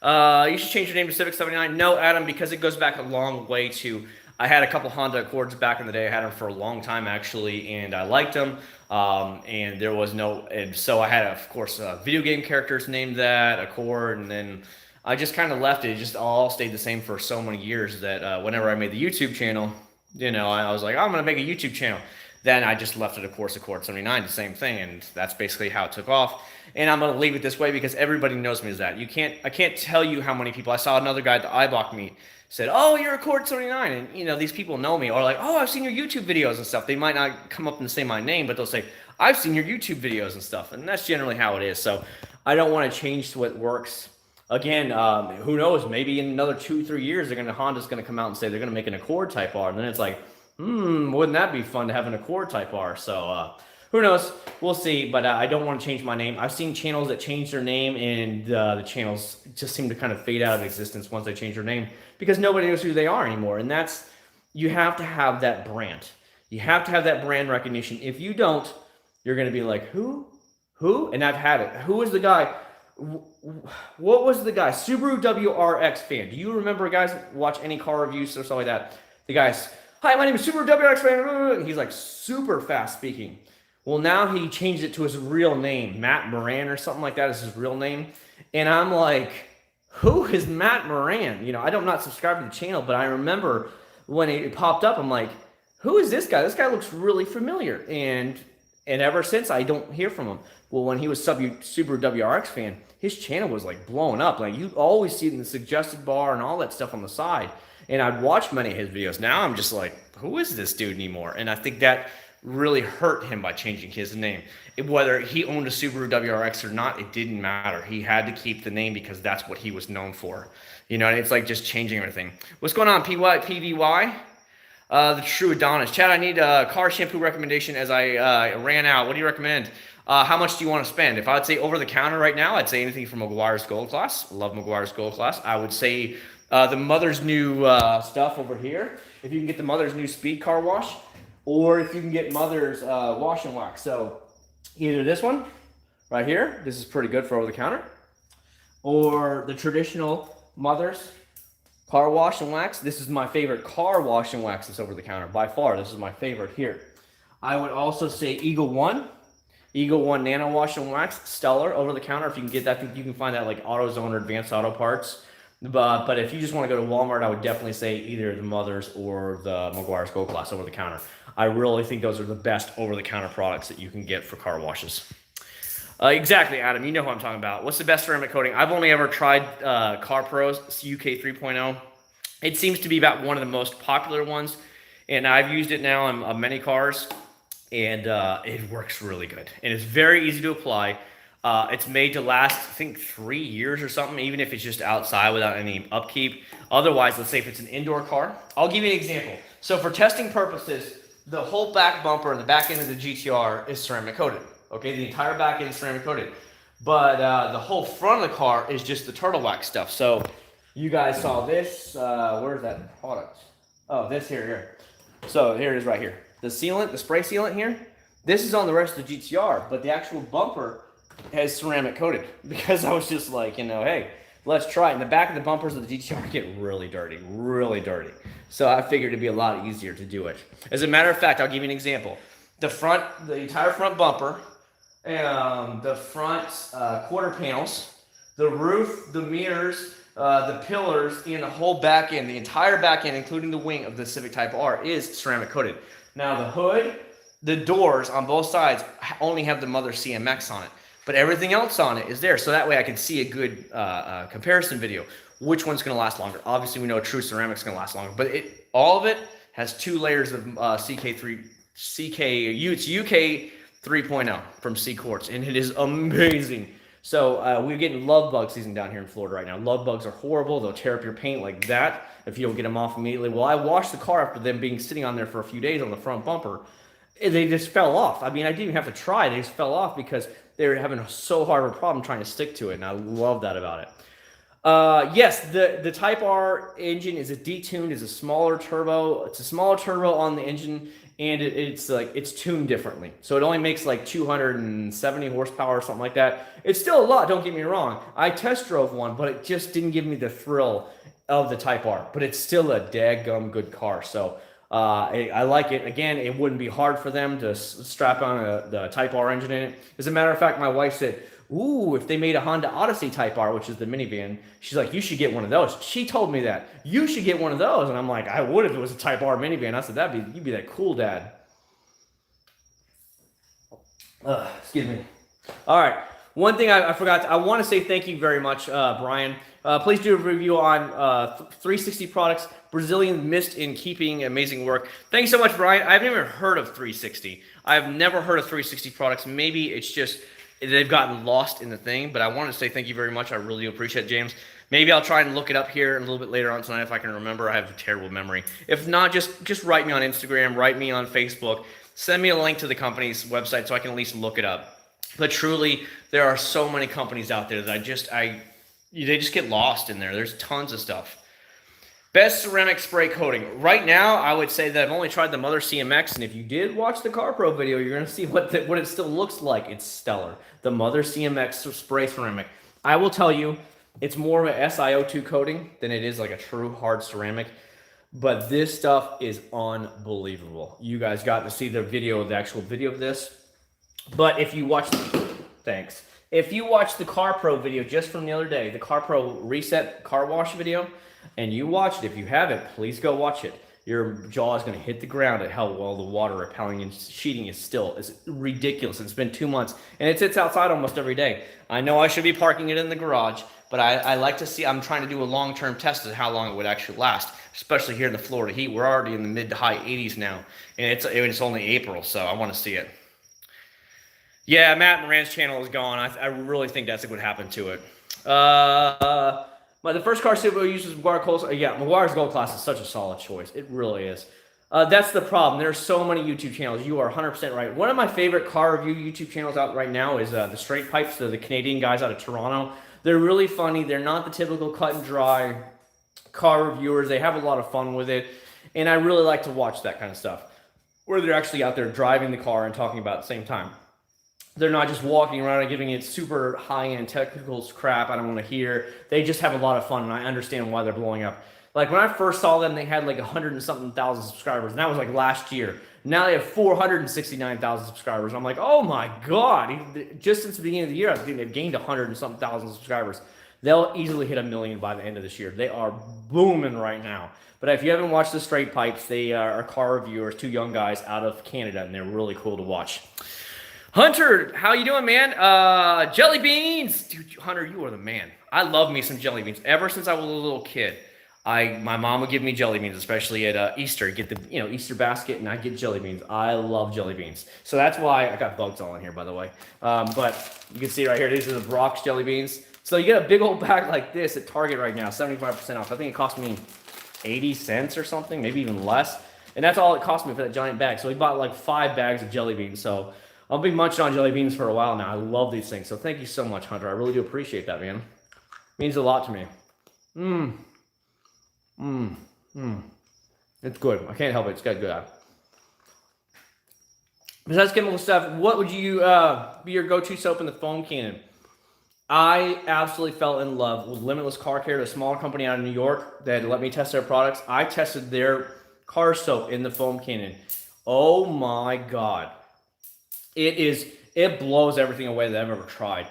You should change your name to Civic79. No, Adam, because it goes back a long way to... I had a couple Honda Accords back in the day. I had them for a long time, actually, and I liked them. And there was and so I had, of course, video game characters named that, Accord, and then I just kind of left it. It just all stayed the same for so many years that whenever I made the YouTube channel, I was like, I'm going to make a YouTube channel. Then I just left it, of course, Acc0rd79, the same thing, and that's basically how it took off. And I'm going to leave it this way because everybody knows me as that. I can't tell you how many people. I saw another guy at the iBlock meet said, oh, you're Acc0rd79, and these people know me, or like, oh, I've seen your YouTube videos and stuff. They might not come up and say my name, but they'll say, I've seen your YouTube videos and stuff, and that's generally how it is. So I don't want to change to what works. Again, who knows? Maybe in another 2-3 years, Honda's going to come out and say they're going to make an Accord Type R, and then it's like, wouldn't that be fun to have an Accord Type R? So who knows? We'll see, but I don't want to change my name. I've seen channels that change their name, and the channels just seem to kind of fade out of existence once they change their name because nobody knows who they are anymore. And that's, you have to have that brand. You have to have that brand recognition. If you don't, you're going to be like, who? Who? And I've had it. Who was the guy? What was the guy? Subaru WRX fan. Do you remember, guys, watch any car reviews or stuff like that? The guy's, hi, my name is Subaru WRX fan. He's like super fast speaking. Well, now he changed it to his real name. Matt Moran or something like that is his real name. And I'm like, who is Matt Moran? You know, I'm not subscribed to the channel, but I remember when it popped up, I'm like, who is this guy? This guy looks really familiar. And ever since, I don't hear from him. Well, when he was Subaru WRX fan, his channel was like blowing up. Like you always see it in the suggested bar and all that stuff on the side. And I'd watch many of his videos. Now I'm just like, who is this dude anymore? And I think that really hurt him by changing his name. Whether he owned a Subaru WRX or not, it didn't matter. He had to keep the name because that's what he was known for. You know, and it's like just changing everything. What's going on, PVY? The true Adonis. Chad, I need a car shampoo recommendation as I ran out. What do you recommend? How much do you want to spend? If I would say over the counter right now, I'd say anything from McGuire's Gold Class. Love McGuire's Gold Class. I would say the Mother's New stuff over here. If you can get the Mother's New Speed Car Wash, or if you can get Mother's Wash and Wax. So either this one right here, this is pretty good for over the counter, or the traditional Mother's Car Wash and Wax. This is my favorite car wash and wax that's over the counter. By far, this is my favorite here. I would also say Eagle One Nano Wash and Wax, stellar over the counter. If you can get that, you can find that like AutoZone or Advanced Auto Parts. But if you just want to go to Walmart, I would definitely say either the Mother's or the McGuire's Gold Class over the counter. I really think those are the best over the counter products that you can get for car washes. Exactly, Adam. You know who I'm talking about. What's the best ceramic coating? I've only ever tried Car Pro's UK 3.0. It seems to be about one of the most popular ones, and I've used it now on many cars, and it works really good. And it's very easy to apply. It's made to last, I think, 3 years or something, even if it's just outside without any upkeep. Otherwise, let's say if it's an indoor car. I'll give you an example. So for testing purposes, the whole back bumper and the back end of the GTR is ceramic coated. Okay, the entire back end is ceramic coated. But the whole front of the car is just the turtle wax stuff. So you guys saw this. Where's that product? Oh, this here. So here it is right here. The sealant, the spray sealant here, this is on the rest of the GTR, but the actual bumper has ceramic coated because I was just like, you know, hey, let's try it. And the back of the bumpers of the GTR get really dirty, really dirty. So I figured it'd be a lot easier to do it. As a matter of fact, I'll give you an example. The entire front bumper, the front quarter panels, the roof, the mirrors, the pillars, and the whole back end, the entire back end, including the wing of the Civic Type R, is ceramic coated. Now the hood, the doors on both sides only have the Mother CMX on it, but everything else on it is there. So that way I can see a good comparison video. Which one's going to last longer? Obviously, we know true ceramic's going to last longer, but all of it has 2 layers of it's UK 3.0 from Acc0rd, and it is amazing. So we're getting love bug season down here in Florida right now. Love bugs are horrible. They'll tear up your paint like that if you don't get them off immediately. Well, I washed the car after them being sitting on there for a few days on the front bumper. They just fell off. I mean, I didn't even have to try. They just fell off because they were having so hard of a problem trying to stick to it, and I love that about it. Yes, the Type R engine is a detuned, is a smaller turbo. It's a smaller turbo on the engine, and it's tuned differently. So it only makes like 270 horsepower or something like that. It's still a lot, don't get me wrong. I test drove one, but it just didn't give me the thrill of the Type R. But it's still a daggum good car. So I like it. Again, it wouldn't be hard for them to strap on the Type R engine in it. As a matter of fact, my wife said, ooh, if they made a Honda Odyssey Type R, which is the minivan, she's like, you should get one of those. She told me that. You should get one of those. And I'm like, I would if it was a Type R minivan. I said, you'd be that cool dad. Excuse me. All right. One thing I forgot, I want to say thank you very much, Brian. Please do a review on 360 products, Brazilian Mist in Keeping, amazing work. Thanks so much, Brian. I've never heard of 360. I've never heard of 360 products. Maybe it's just they've gotten lost in the thing, but I wanted to say thank you very much. I really appreciate it, James. Maybe I'll try and look it up here a little bit later on tonight if I can remember. I have a terrible memory. If not, just write me on Instagram, write me on Facebook. send me a link to the company's website so I can at least look it up. But truly, there are so many companies out there that they just get lost in there. There's tons of stuff. Best ceramic spray coating. Right now, I would say that I've only tried the Mother CMX, and if you did watch the Car Pro video, you're going to see what it still looks like. It's stellar. The Mother CMX spray ceramic. I will tell you, it's more of a SiO2 coating than it is like a true hard ceramic, but this stuff is unbelievable. You guys got to see the actual video of this, but if you watch, thanks. If you watch the Car Pro video just from the other day, the Car Pro reset car wash video, and you watched it, if you haven't, please go watch it. Your jaw is going to hit the ground at how well the water repelling and sheeting is still. It's ridiculous. It's been 2 months, and it sits outside almost every day. I know I should be parking it in the garage, but I like to see, I'm trying to do a long-term test of how long it would actually last, especially here in the Florida heat. We're already in the mid to high 80s now, and it's only April, so I want to see it. Yeah, Matt Moran's channel is gone. I really think that's what would happen to it. But the first car Silvio uses McGuire Cold. Yeah, McGuire's Gold Class is such a solid choice. It really is. That's the problem. There's so many YouTube channels. You are 100% right. One of my favorite car review YouTube channels out right now is the Straight Pipes. They're the Canadian guys out of Toronto. They're really funny. They're not the typical cut and dry car reviewers. They have a lot of fun with it. And I really like to watch that kind of stuff, where they're actually out there driving the car and talking about it at the same time. They're not just walking around and giving it super high-end technical crap I don't want to hear. They just have a lot of fun, and I understand why they're blowing up. Like, when I first saw them, they had like 100 and something thousand subscribers, and that was like last year. Now they have 469,000 subscribers. I'm like, oh my God. Just since the beginning of the year, I think they've gained 100 and something thousand subscribers. They'll easily hit 1 million by the end of this year. They are booming right now. But if you haven't watched the Straight Pipes, they are car reviewers, 2 young guys out of Canada, and they're really cool to watch. Hunter, how you doing, man? Jelly beans. Dude, Hunter, you are the man. I love me some jelly beans. Ever since I was a little kid, my mom would give me jelly beans, especially at Easter. Get the Easter basket, and I get jelly beans. I love jelly beans. So that's why I got bugs all in here, by the way. But you can see right here, these are the Brock's jelly beans. So you get a big old bag like this at Target right now, 75% off. I think it cost me 80 cents or something, maybe even less. And that's all it cost me for that giant bag. So we bought like 5 bags of jelly beans. So I'll be munching on jelly beans for a while now. I love these things. So thank you so much, Hunter. I really do appreciate that, man. It means a lot to me. It's good. I can't help it. It's got good. Besides chemical stuff, what would you be your go-to soap in the foam cannon? I absolutely fell in love with Limitless Car Care, the smaller company out of New York that let me test their products. I tested their car soap in the foam cannon. Oh my God. It blows everything away that I've ever tried.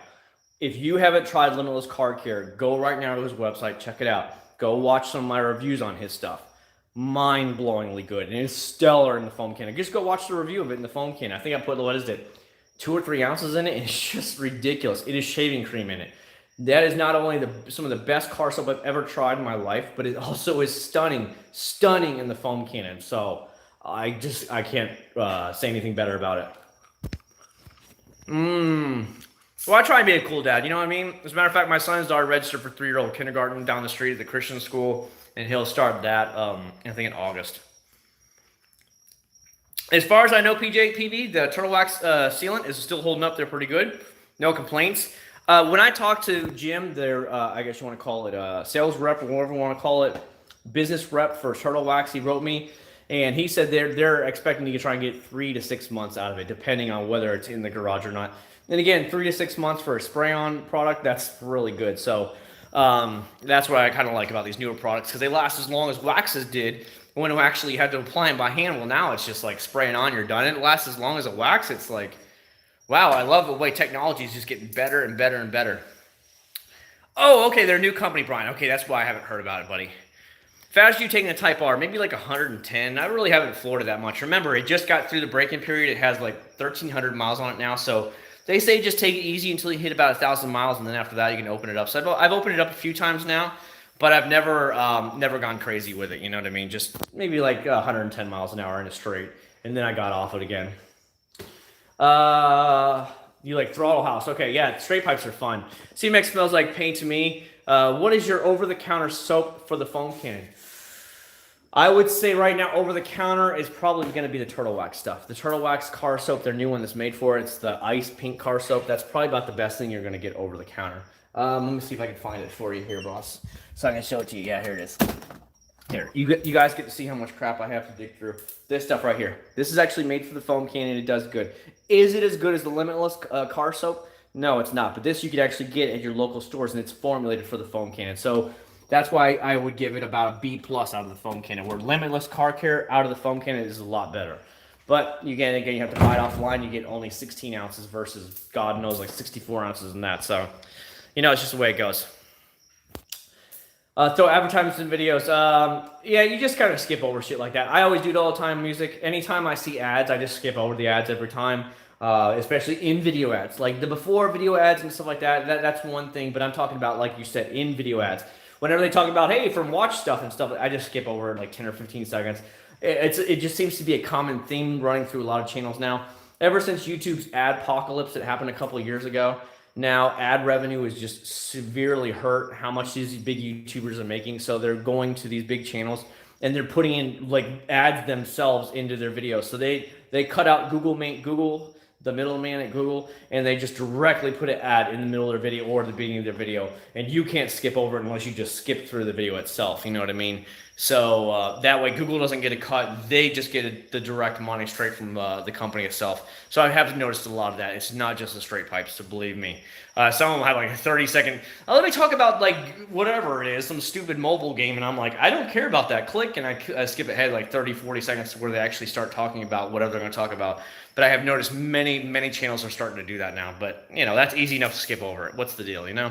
If you haven't tried Limitless Car Care, go right now to his website, check it out. Go watch some of my reviews on his stuff. Mind-blowingly good. And it's stellar in the foam can. Just go watch the review of it in the foam can. I think I put, 2 or 3 ounces in it, and it's just ridiculous. It is shaving cream in it. That is not only some of the best car soap I've ever tried in my life, but it also is stunning in the foam cannon. So I can't say anything better about it. Well, I try and be a cool dad, you know what I mean? As a matter of fact, my son's already registered for 3-year-old kindergarten down the street at the Christian school, and he'll start that, I think, in August. As far as I know, PB, the Turtle Wax Sealant is still holding up there pretty good. No complaints. When I talked to Jim, their, I guess you want to call it sales rep or whatever you want to call it, business rep for Turtle Wax, he wrote me. And he said they're expecting to try and get 3 to 6 months out of it, depending on whether it's in the garage or not. And again, 3 to 6 months for a spray-on product, that's really good. So that's what I kind of like about these newer products, because they last as long as waxes did when you actually had to apply them by hand. Well, now it's just like spraying on, you're done. And it lasts as long as a wax. It's like, wow, I love the way technology is just getting better and better and better. Oh, okay, they're a new company, Brian. Okay, that's why I haven't heard about it, buddy. Fast you taking a Type R, maybe like 110. I really haven't floored it that much. Remember, it just got through the break-in period. It has like 1,300 miles on it now. So they say just take it easy until you hit about 1,000 miles, and then after that you can open it up. So I've opened it up a few times now, but I've never gone crazy with it. You know what I mean? Just maybe like 110 miles an hour in a straight, and then I got off it again. You like Throttle House? Okay, yeah, straight pipes are fun. CMX smells like paint to me. What is your over-the-counter soap for the foam cannon? I would say right now, over the counter is probably going to be the Turtle Wax stuff. The Turtle Wax car soap, their new one that's made for it, it's the ice pink car soap. That's probably about the best thing you're going to get over the counter. Let me see if I can find it for you here, boss. So I can show it to you. Yeah, here it is. Here, you guys get to see how much crap I have to dig through. This stuff right here. This is actually made for the foam can, and it does good. Is it as good as the Limitless car soap? No, it's not. But this you could actually get at your local stores, and it's formulated for the foam cannon. So that's why I would give it about a B+ out of the foam cannon. Where Limitless car care out of the foam cannon is a lot better. But again, you have to buy it offline. You get only 16 ounces versus God knows like 64 ounces in that. So, you know, it's just the way it goes. Throw advertisements in videos. Yeah, you just kind of skip over shit like that. I always do it all the time. Music. Anytime I see ads, I just skip over the ads every time. Especially in video ads, like the before video ads and stuff like that. That's one thing. But I'm talking about, like you said, in video ads. Whenever they talk about, hey, from watch stuff and stuff, I just skip over like 10 or 15 seconds. It just seems to be a common theme running through a lot of channels now. Ever since YouTube's adpocalypse that happened a couple of years ago, now ad revenue is just severely hurt. How much these big YouTubers are making, so they're going to these big channels and they're putting in like ads themselves into their videos. So they cut out Google, the middleman at Google, and they just directly put an ad in the middle of their video or the beginning of their video, and you can't skip over it unless you just skip through the video itself. You know what I mean? So that way Google doesn't get a cut. They just get the direct money straight from the company itself. So I have noticed a lot of that. It's not just the straight pipes, so believe me. Some of them have like a 30-second, let me talk about like whatever it is, some stupid mobile game, and I'm like, I don't care about that. Click, and I skip ahead like 30, 40 seconds to where they actually start talking about whatever they're going to talk about. But I have noticed many channels are starting to do that now. But, you know, that's easy enough to skip over it. What's the deal, you know?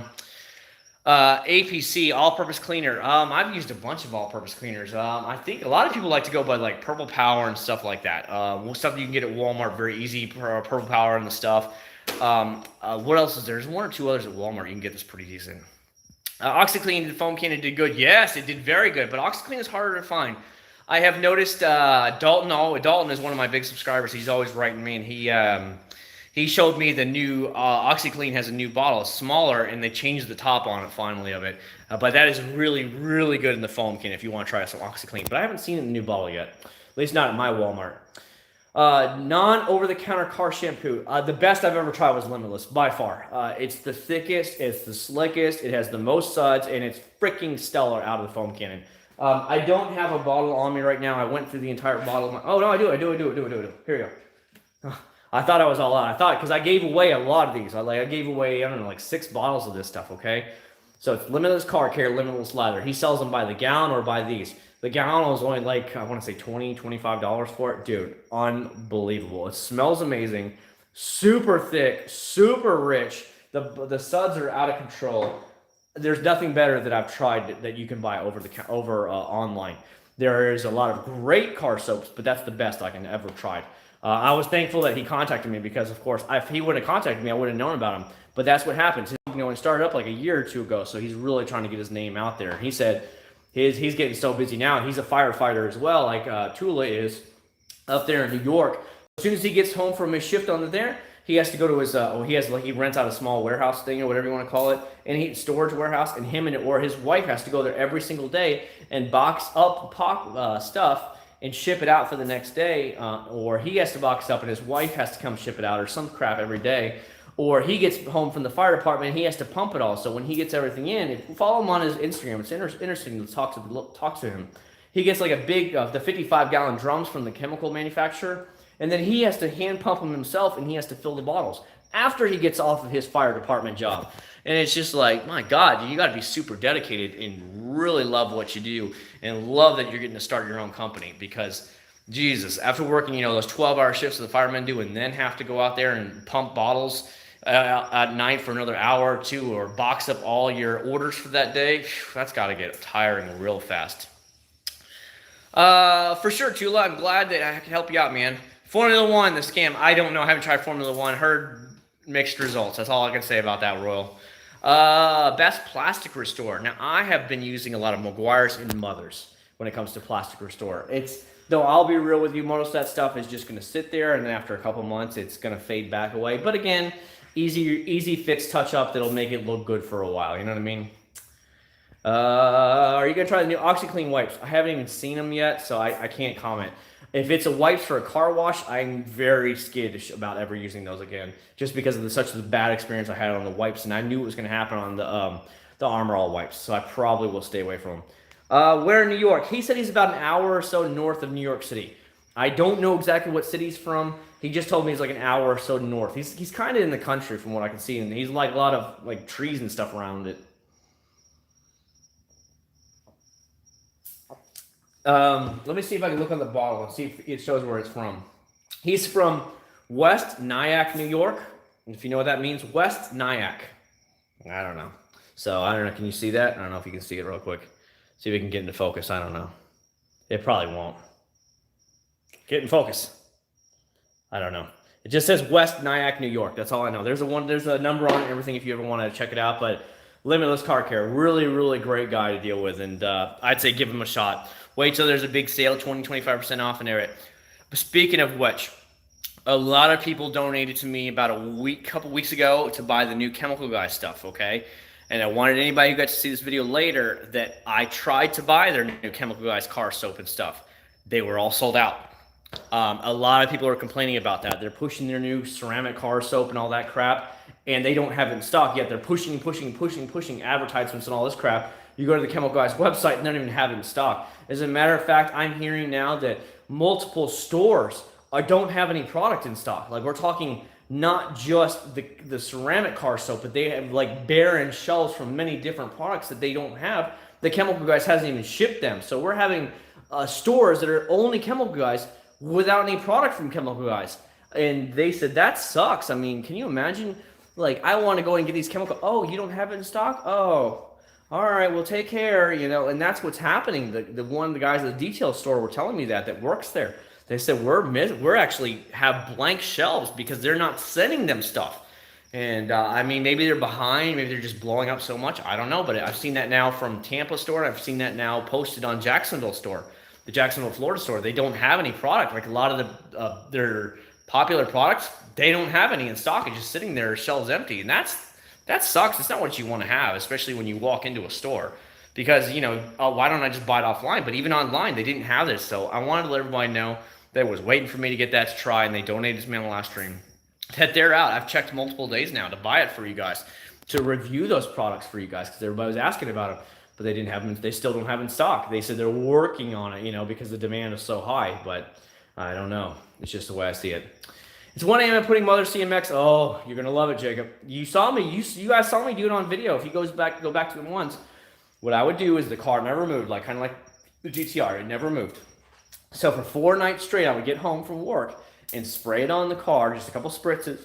APC, all-purpose cleaner. I've used a bunch of all-purpose cleaners. I think a lot of people like to go by like Purple Power and stuff like that. Stuff you can get at Walmart, very easy. Purple Power and the stuff. What else is there? There's one or two others at Walmart. You can get this pretty decent. OxiClean, the foam cannon did good. Yes, it did very good. But OxiClean is harder to find. I have noticed Dalton. Dalton is one of my big subscribers. He's always writing me, and he showed me the new OxiClean has a new bottle. It's smaller, and they changed the top on it finally of it. But that is really good in the foam can if you want to try some OxiClean. But I haven't seen it in the new bottle yet. At least not at my Walmart. Non-over-the-counter car shampoo. The best I've ever tried was Limitless, by far. It's the thickest, it's the slickest, it has the most suds, and it's freaking stellar out of the foam cannon. I don't have a bottle on me right now. I went through the entire bottle. Oh, no, I do. Here you go. I thought I was all out. Because I gave away a lot of these. I gave away, I don't know, like 6 bottles of this stuff, okay? So it's Limitless Car Care, Limitless Lather. He sells them by the gallon or by these. The gallon was only like, I want to say $20, $25 for it. Dude, unbelievable. It smells amazing. Super thick, super rich. The suds are out of control. There's nothing better that I've tried that you can buy over online. There is a lot of great car soaps, but that's the best I can ever try. I was thankful that he contacted me because, of course, if he wouldn't have contacted me, I wouldn't have known about him. But that's what happens. His company only started up like a year or two ago, so he's really trying to get his name out there. He said he's getting so busy now. He's a firefighter as well, like Tula is up there in New York. As soon as he gets home from his shift on there, he has to go to his, he rents out a small warehouse thing or whatever you want to call it, and he storage warehouse, and his wife has to go there every single day and box up stuff and ship it out for the next day, or he has to box up and his wife has to come ship it out or some crap every day, or he gets home from the fire department and he has to pump it all. So when he gets everything in, follow him on his Instagram. It's interesting to talk to him. He gets like a big, the 55-gallon drums from the chemical manufacturer, and then he has to hand pump them himself, and he has to fill the bottles after he gets off of his fire department job. And it's just like, my God, you got to be super dedicated and really love what you do and love that you're getting to start your own company because, Jesus, after working, those 12-hour shifts that the firemen do and then have to go out there and pump bottles at night for another hour or two or box up all your orders for that day, that's got to get tiring real fast. For sure, Tula, I'm glad that I can help you out, man. Formula One, the scam. I don't know. I haven't tried Formula One. Heard mixed results. That's all I can say about that, Royal. Best plastic restore. Now, I have been using a lot of Meguiar's and Mothers when it comes to plastic restore. Though I'll be real with you, most of that stuff is just going to sit there, and then after a couple months, it's going to fade back away. But again, easy fix touch up that'll make it look good for a while. You know what I mean? Are you gonna try the new OxyClean wipes? I haven't even seen them yet, so I can't comment. If it's a wipes for a car wash, I'm very skittish about ever using those again, just because of such a bad experience I had on the wipes, and I knew it was gonna happen on the Armor All wipes, so I probably will stay away from them. Where in New York? He said he's about an hour or so north of New York City. I don't know exactly what city he's from. He just told me he's like an hour or so north. He's kind of in the country from what I can see, and he's like a lot of like trees and stuff around it. Let me see if I can look on the bottle and see if it shows where it's from. He's from West Nyack, New York. If you know what that means, West Nyack. I don't know. So I don't know. Can you see that? I don't know if you can see it real quick. See if we can get into focus. I don't know. It probably won't. Get in focus. I don't know. It just says West Nyack, New York. That's all I know. There's a number on it and everything if you ever want to check it out. But Limitless Car Care, really, really great guy to deal with. And I'd say give him a shot. Wait till there's a big sale, 20-25% off in there. But speaking of which, a lot of people donated to me about couple weeks ago to buy the new Chemical Guy stuff, okay? And I wanted anybody who got to see this video later that I tried to buy their new Chemical Guys car soap and stuff. They were all sold out. A lot of people are complaining about that. They're pushing their new ceramic car soap and all that crap, and they don't have it in stock yet. They're pushing advertisements and all this crap. You go to the Chemical Guys website and they don't even have it in stock. As a matter of fact, I'm hearing now that multiple stores don't have any product in stock. Like, we're talking not just the ceramic car soap, but they have like barren shelves from many different products that they don't have. The Chemical Guys hasn't even shipped them. So we're having stores that are only Chemical Guys without any product from Chemical Guys. And they said, that sucks. I mean, can you imagine? Like, I want to go and get these chemical. Oh, you don't have it in stock? Oh, all right, well, take care, you know. And that's what's happening. One of the guys at the detail store were telling me that works there. They said, we're actually have blank shelves because they're not sending them stuff. And I mean, maybe they're behind, maybe they're just blowing up so much. I don't know, but I've seen that now from Tampa store. I've seen that now posted on Jacksonville store, the Jacksonville, Florida store. They don't have any product. Like, a lot of their popular products, they don't have any in stock. It's just sitting there, shelves empty. And that sucks. It's not what you want to have, especially when you walk into a store. Because, you know, why don't I just buy it offline? But even online, they didn't have this. So I wanted to let everybody know that was waiting for me to get that to try, and they donated to me on the last stream. That they're out. I've checked multiple days now to buy it for you guys, to review those products for you guys, because everybody was asking about them, but they didn't have them. They still don't have in stock. They said they're working on it, you know, because the demand is so high. But I don't know. It's just the way I see it. It's 1 a.m. I'm putting Mother CMX. Oh, you're gonna love it, Jacob. You saw me. You guys saw me do it on video. If you go back to the ones, what I would do is the car never moved, like kind of like the GTR. It never moved. So for 4 nights straight, I would get home from work and spray it on the car, just a couple spritzes,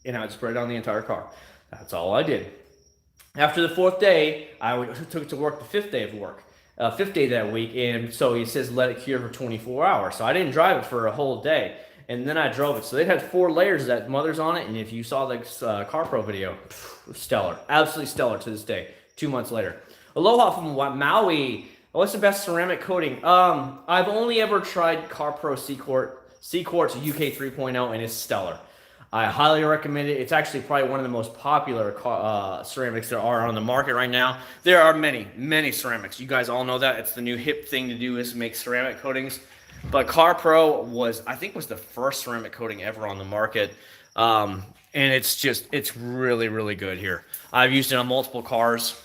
and I would spray it on the entire car. That's all I did. After the 4th day, took it to work the 5th day of work, 5th day that week, and so he says let it cure for 24 hours. So I didn't drive it for a whole day, and then I drove it. So they had 4 layers of that Mother's on it, and if you saw the Car Pro video, stellar, absolutely stellar to this day, 2 months later. Aloha from Maui. What's the best ceramic coating? I've only ever tried Car Pro C-Quartz UK 3.0, and it's stellar. I highly recommend it. It's actually probably one of the most popular ceramics there are on the market right now. There are many, many ceramics. You guys all know that. It's the new hip thing to do, is make ceramic coatings. But Car Pro I think was the first ceramic coating ever on the market. And it's really, really good here. I've used it on multiple cars.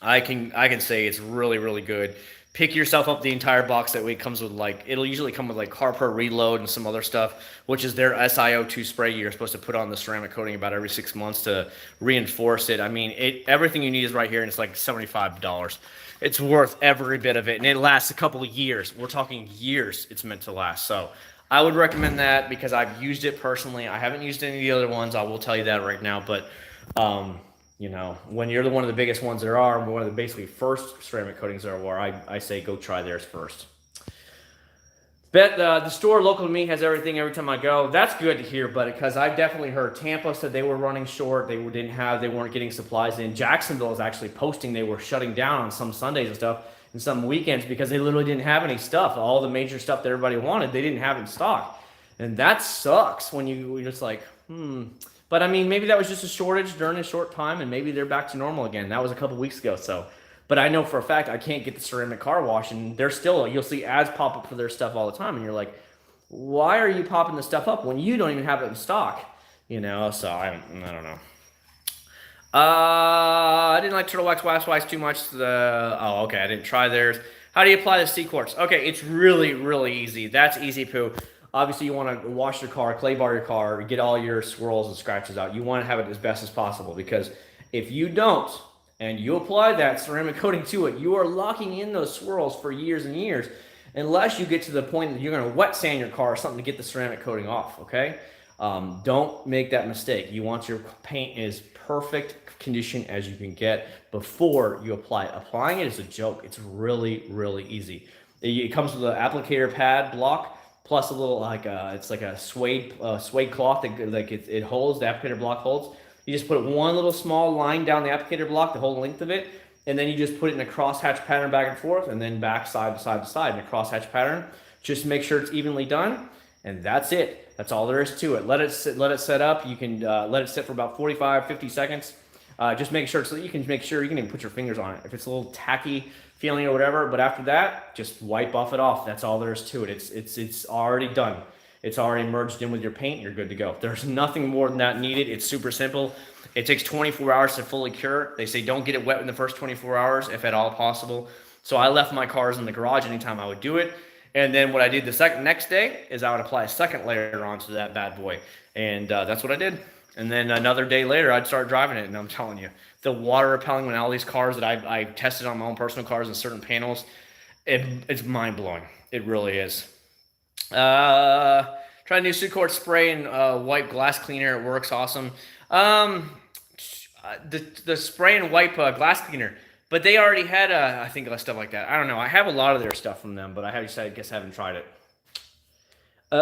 I can say it's really, really good. Pick yourself up the entire box. That way it comes with it'll usually come with like Car Pro Reload and some other stuff, which is their SiO2 spray you're supposed to put on the ceramic coating about every 6 months to reinforce it. I mean, everything you need is right here, and it's like $75. It's worth every bit of it, and it lasts a couple of years. We're talking years it's meant to last. So I would recommend that because I've used it personally. I haven't used any of the other ones. I will tell you that right now, but you know, when you're one of the biggest ones there are, one of the basically first ceramic coatings there are, I say go try theirs first. Bet the store local to me has everything every time I go. That's good to hear, but because I've definitely heard Tampa said they were running short. They weren't getting supplies in. Jacksonville is actually posting they were shutting down on some Sundays and stuff and some weekends because they literally didn't have any stuff. All the major stuff that everybody wanted, they didn't have in stock. And that sucks when you're just like, But I mean, maybe that was just a shortage during a short time, and maybe they're back to normal again. That was a couple weeks ago. So, But I know for a fact I can't get the ceramic car wash, and they're still, you'll see ads pop up for their stuff all the time, and you're like, why are you popping this stuff up when you don't even have it in stock? You know, so I don't know. I didn't like Turtle Wax Wax too much. Oh, okay, I didn't try theirs. How do you apply the Acc0rd? Okay, it's really, really easy. That's easy poo. Obviously, you want to wash your car, clay bar your car, get all your swirls and scratches out. You want to have it as best as possible, because if you don't, and you apply that ceramic coating to it, you are locking in those swirls for years and years, unless you get to the point that you're going to wet sand your car or something to get the ceramic coating off, okay? Don't make that mistake. You want your paint in as perfect condition as you can get before you apply it. Applying it is a joke. It's really, really easy. It comes with an applicator pad block, plus a little it's like a suede cloth that it holds, the applicator block holds. You just put one little small line down the applicator block, the whole length of it, and then you just put it in a crosshatch pattern back and forth, and then back side to side to side in a crosshatch pattern. Just make sure it's evenly done, and that's it. That's all there is to it. Let it set up. You can let it sit for about 45, 50 seconds. Just make sure, so that you can make sure you can even put your fingers on it if it's a little tacky feeling or whatever. But after that, just wipe it off. That's all there is to it. It's already done. It's already merged in with your paint. You're good to go. There's nothing more than that needed. It's super simple. It takes 24 hours to fully cure. They say don't get it wet in the first 24 hours if at all possible. So I left my cars in the garage anytime I would do it. And then what I did the next day is I would apply a second layer onto that bad boy. And that's what I did. And then another day later, I'd start driving it. And I'm telling you, the water repelling on all these cars that I tested on my own personal cars and certain panels, it's mind blowing. It really is. Try a new Acc0rd spray and wipe glass cleaner. It works awesome. The spray and wipe glass cleaner, but they already had I think stuff like that. I don't know. I have a lot of their stuff from them, but I guess I haven't tried it. My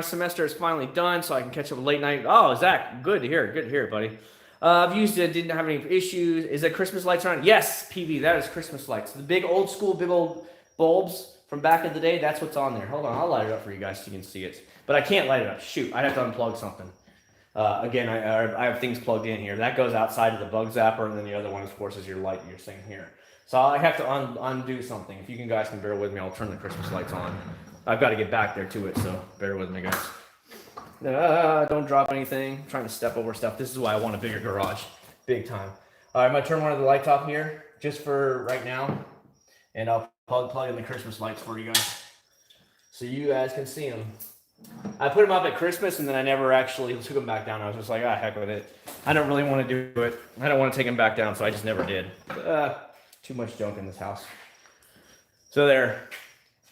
semester is finally done, so I can catch up late night. Oh, Zach, good to hear, buddy. I've used it, didn't have any issues. Is that Christmas lights on? Yes, PV, that is Christmas lights. The big old bulbs from back in the day, that's what's on there. Hold on, I'll light it up for you guys so you can see it. But I can't light it up. Shoot, I'd have to unplug something. Again, I have things plugged in here. That goes outside of the bug zapper, and then the other one, of course, is your light you're seeing here. So I have to undo something. If you guys can bear with me, I'll turn the Christmas lights on. I've got to get back there to it, so bear with me, guys. Don't drop anything. I'm trying to step over stuff. This is why I want a bigger garage. Big time. All right, I'm going to turn one of the lights off here just for right now, and I'll plug in the Christmas lights for you guys so you guys can see them. I put them up at Christmas, and then I never actually took them back down. I was just like, heck with it. I don't really want to do it. I don't want to take them back down, so I just never did. Too much junk in this house. So there.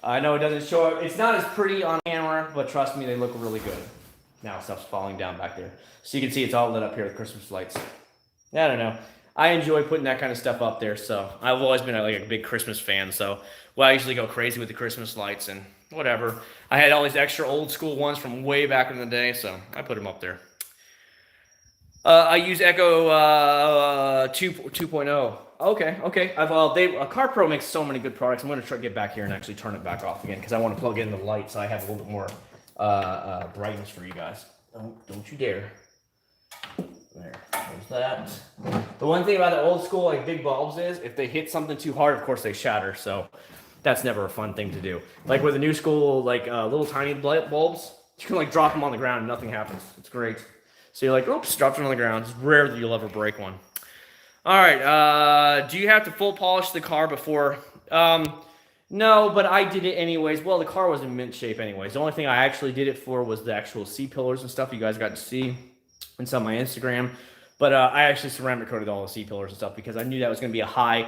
I know it doesn't show up. It's not as pretty on camera, but trust me, they look really good. Now stuff's falling down back there. So you can see it's all lit up here with Christmas lights. I don't know. I enjoy putting that kind of stuff up there, so I've always been like a big Christmas fan, so I usually go crazy with the Christmas lights and whatever. I had all these extra old school ones from way back in the day, so I put them up there. I use Acc0rd 2.0. Okay. Car Pro makes so many good products. I'm going to try to get back here and actually turn it back off again because I want to plug in the light so I have a little bit more brightness for you guys. Don't you dare. There's that. The one thing about the old school like big bulbs is if they hit something too hard, of course they shatter. So that's never a fun thing to do. Like with the new school, like little tiny bulbs, you can like drop them on the ground and nothing happens. It's great. So you're like, oops, dropped it on the ground. It's rare that you'll ever break one. All right, do you have to full polish the car before? No, but I did it anyways. Well, the car was in mint shape anyways. The only thing I actually did it for was the actual C-pillars and stuff you guys got to see. It's on my Instagram. But I actually ceramic coated all the C-pillars and stuff because I knew that was going to be a high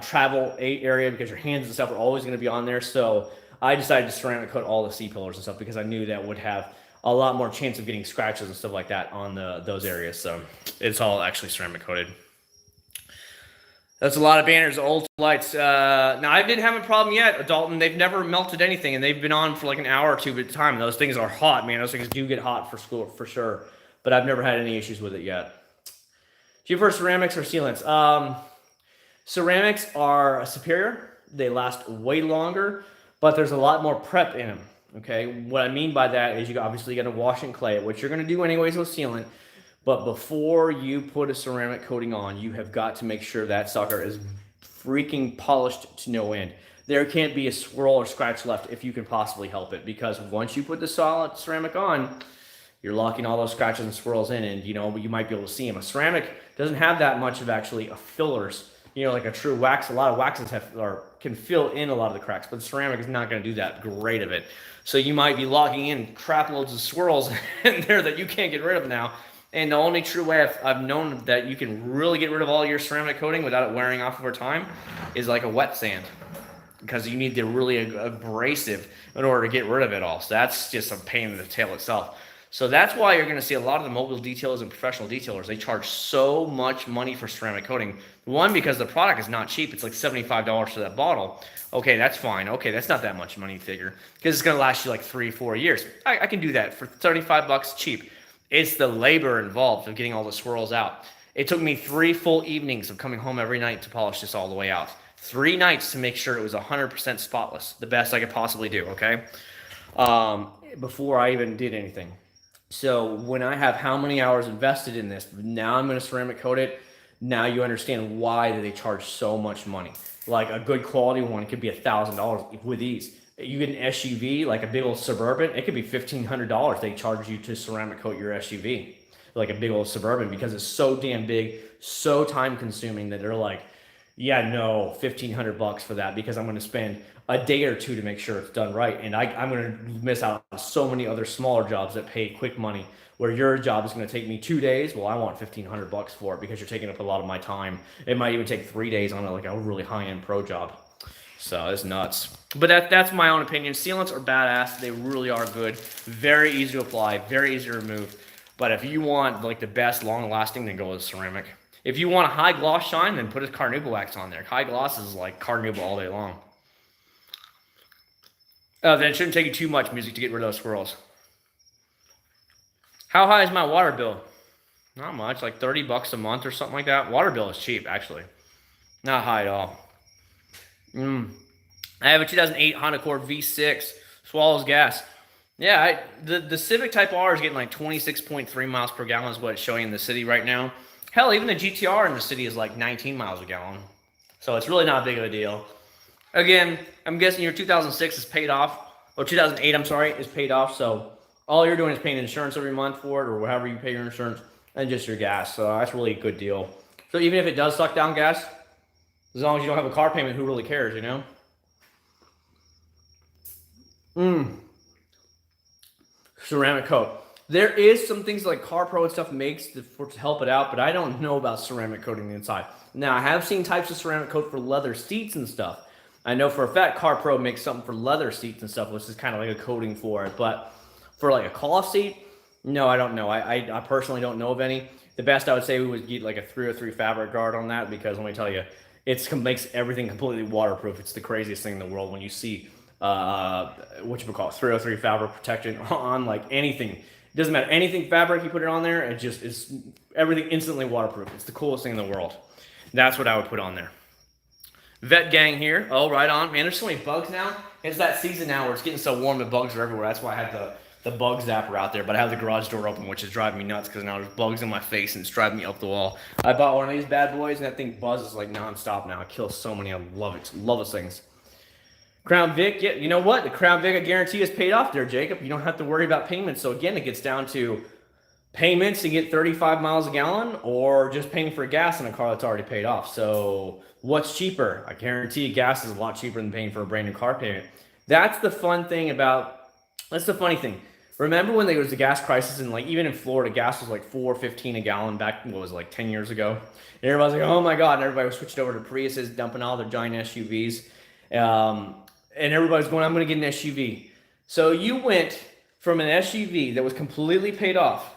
travel area because your hands and stuff are always going to be on there. So I decided to ceramic coat all the C-pillars and stuff because I knew that would have a lot more chance of getting scratches and stuff like that on those areas. So it's all actually ceramic coated. That's a lot of banners, old lights. Now, I didn't have a problem yet, Dalton. They've never melted anything, and they've been on for like an hour or two at a time. Those things are hot, man. Those things do get hot for school, for sure. But I've never had any issues with it yet. Do you prefer ceramics or sealants? Ceramics are superior. They last way longer, but there's a lot more prep in them. Okay, what I mean by that is you obviously got to wash and clay it, which you're going to do anyways with sealant. But before you put a ceramic coating on, you have got to make sure that sucker is freaking polished to no end. There can't be a swirl or scratch left if you can possibly help it, because once you put the solid ceramic on, you're locking all those scratches and swirls in, and you might be able to see them. A ceramic doesn't have that much of actually a fillers. Like a true wax, a lot of waxes can fill in a lot of the cracks, but the ceramic is not going to do that great of it. So you might be locking in crap loads of swirls in there that you can't get rid of now. And the only true way I've known that you can really get rid of all your ceramic coating without it wearing off over time is like a wet sand, because you need the really abrasive in order to get rid of it all. So that's just a pain in the tail itself. So that's why you're going to see a lot of the mobile detailers and professional detailers, they charge so much money for ceramic coating. One, because the product is not cheap. It's like $75 for that bottle. Okay, that's fine. Okay, that's not that much money figure, because it's going to last you like 3-4 years. I can do that for $35 cheap. It's the labor involved of getting all the swirls out. It took me 3 full evenings of coming home every night to polish this all the way out. 3 nights to make sure it was 100% spotless, the best I could possibly do, okay? Before I even did anything. So when I have how many hours invested in this, now I'm going to ceramic coat it. Now you understand why they charge so much money. Like a good quality one could be $1,000 with ease. You get an SUV, like a big old Suburban, it could be $1,500 they charge you to ceramic coat your SUV. Like a big old Suburban, because it's so damn big, so time consuming, that they're like, yeah, no, $1,500 for that, because I'm going to spend a day or two to make sure it's done right. And I'm going to miss out on so many other smaller jobs that pay quick money, where your job is going to take me 2 days. Well, I want $1,500 for it, because you're taking up a lot of my time. It might even take 3 days on like a really high-end pro job. So it's nuts. But that's my own opinion. Sealants are badass. They really are good. Very easy to apply, very easy to remove. But if you want like the best long lasting, then go with ceramic. If you want a high gloss shine, then put a carnauba wax on there. High gloss is like carnauba all day long. Then it shouldn't take you too much music to get rid of those swirls. How high is my water bill? Not much, like $30 a month or something like that. Water bill is cheap, actually. Not high at all. I have a 2008 Honda Accord V6, swallows gas. Yeah, the Civic Type R is getting like 26.3 miles per gallon is what it's showing in the city right now. Hell, even the GTR in the city is like 19 miles a gallon. So it's really not big of a deal. Again, I'm guessing your 2006 is paid off, or 2008, I'm sorry, is paid off. So all you're doing is paying insurance every month for it, or however you pay your insurance, and just your gas. So that's really a good deal. So even if it does suck down gas, as long as you don't have a car payment, who really cares, you know? Ceramic coat. There is some things like Car Pro and stuff makes to help it out, but I don't know about ceramic coating the inside. Now, I have seen types of ceramic coat for leather seats and stuff. I know for a fact Car Pro makes something for leather seats and stuff, which is kind of like a coating for it. But for like a cloth seat, no, I don't know. I personally don't know of any. The best I would say we would get like a 303 fabric guard on that, because let me tell you, it makes everything completely waterproof. It's the craziest thing in the world when you see what you would call it, 303 fabric protection on like anything. It doesn't matter, anything fabric you put it on there, it just is everything instantly waterproof. It's the coolest thing in the world. That's what I would put on there. Vet gang here. Oh, right on. Man, there's so many bugs now. It's that season now where it's getting so warm, the bugs are everywhere. That's why I had the bug zapper out there, but I have the garage door open, which is driving me nuts because now there's bugs in my face and it's driving me up the wall. I bought one of these bad boys and that thing buzzes like nonstop now. It kills so many. I love it. Love those things. Crown Vic, yeah, you know what? The Crown Vic, I guarantee, is paid off there, Jacob. You don't have to worry about payments. So again, it gets down to payments to get 35 miles a gallon, or just paying for gas in a car that's already paid off. So what's cheaper? I guarantee you gas is a lot cheaper than paying for a brand new car payment. That's the funny thing. Remember when there was the gas crisis, and like even in Florida, gas was like $4.15 a gallon back, what was it, like 10 years ago? And everybody's like, oh my God, and everybody was switched over to Priuses, dumping all their giant SUVs. And everybody's going, I'm going to get an SUV. So you went from an SUV that was completely paid off,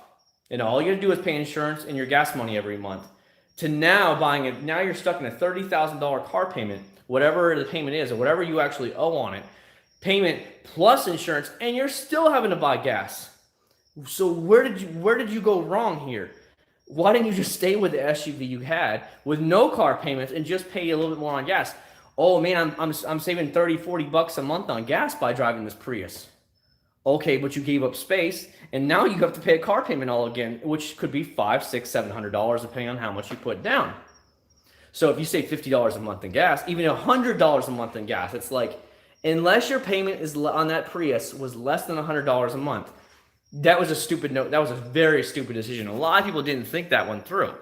and all you got to do is pay insurance and your gas money every month, to now buying it. Now you're stuck in a $30,000 car payment, whatever the payment is, or whatever you actually owe on it, payment plus insurance, and you're still having to buy gas. So where did you go wrong here? Why didn't you just stay with the SUV you had with no car payments and just pay a little bit more on gas? Oh man, I'm saving $30-40 a month on gas by driving this Prius. Okay, but you gave up space, and now you have to pay a car payment all again, which could be $500, $600, $700 depending on how much you put down. So if you save $50 a month in gas, even $100 a month in gas, it's like, unless your payment is on that Prius was less than $100 a month, that was a stupid note. That was a very stupid decision. A lot of people didn't think that one through.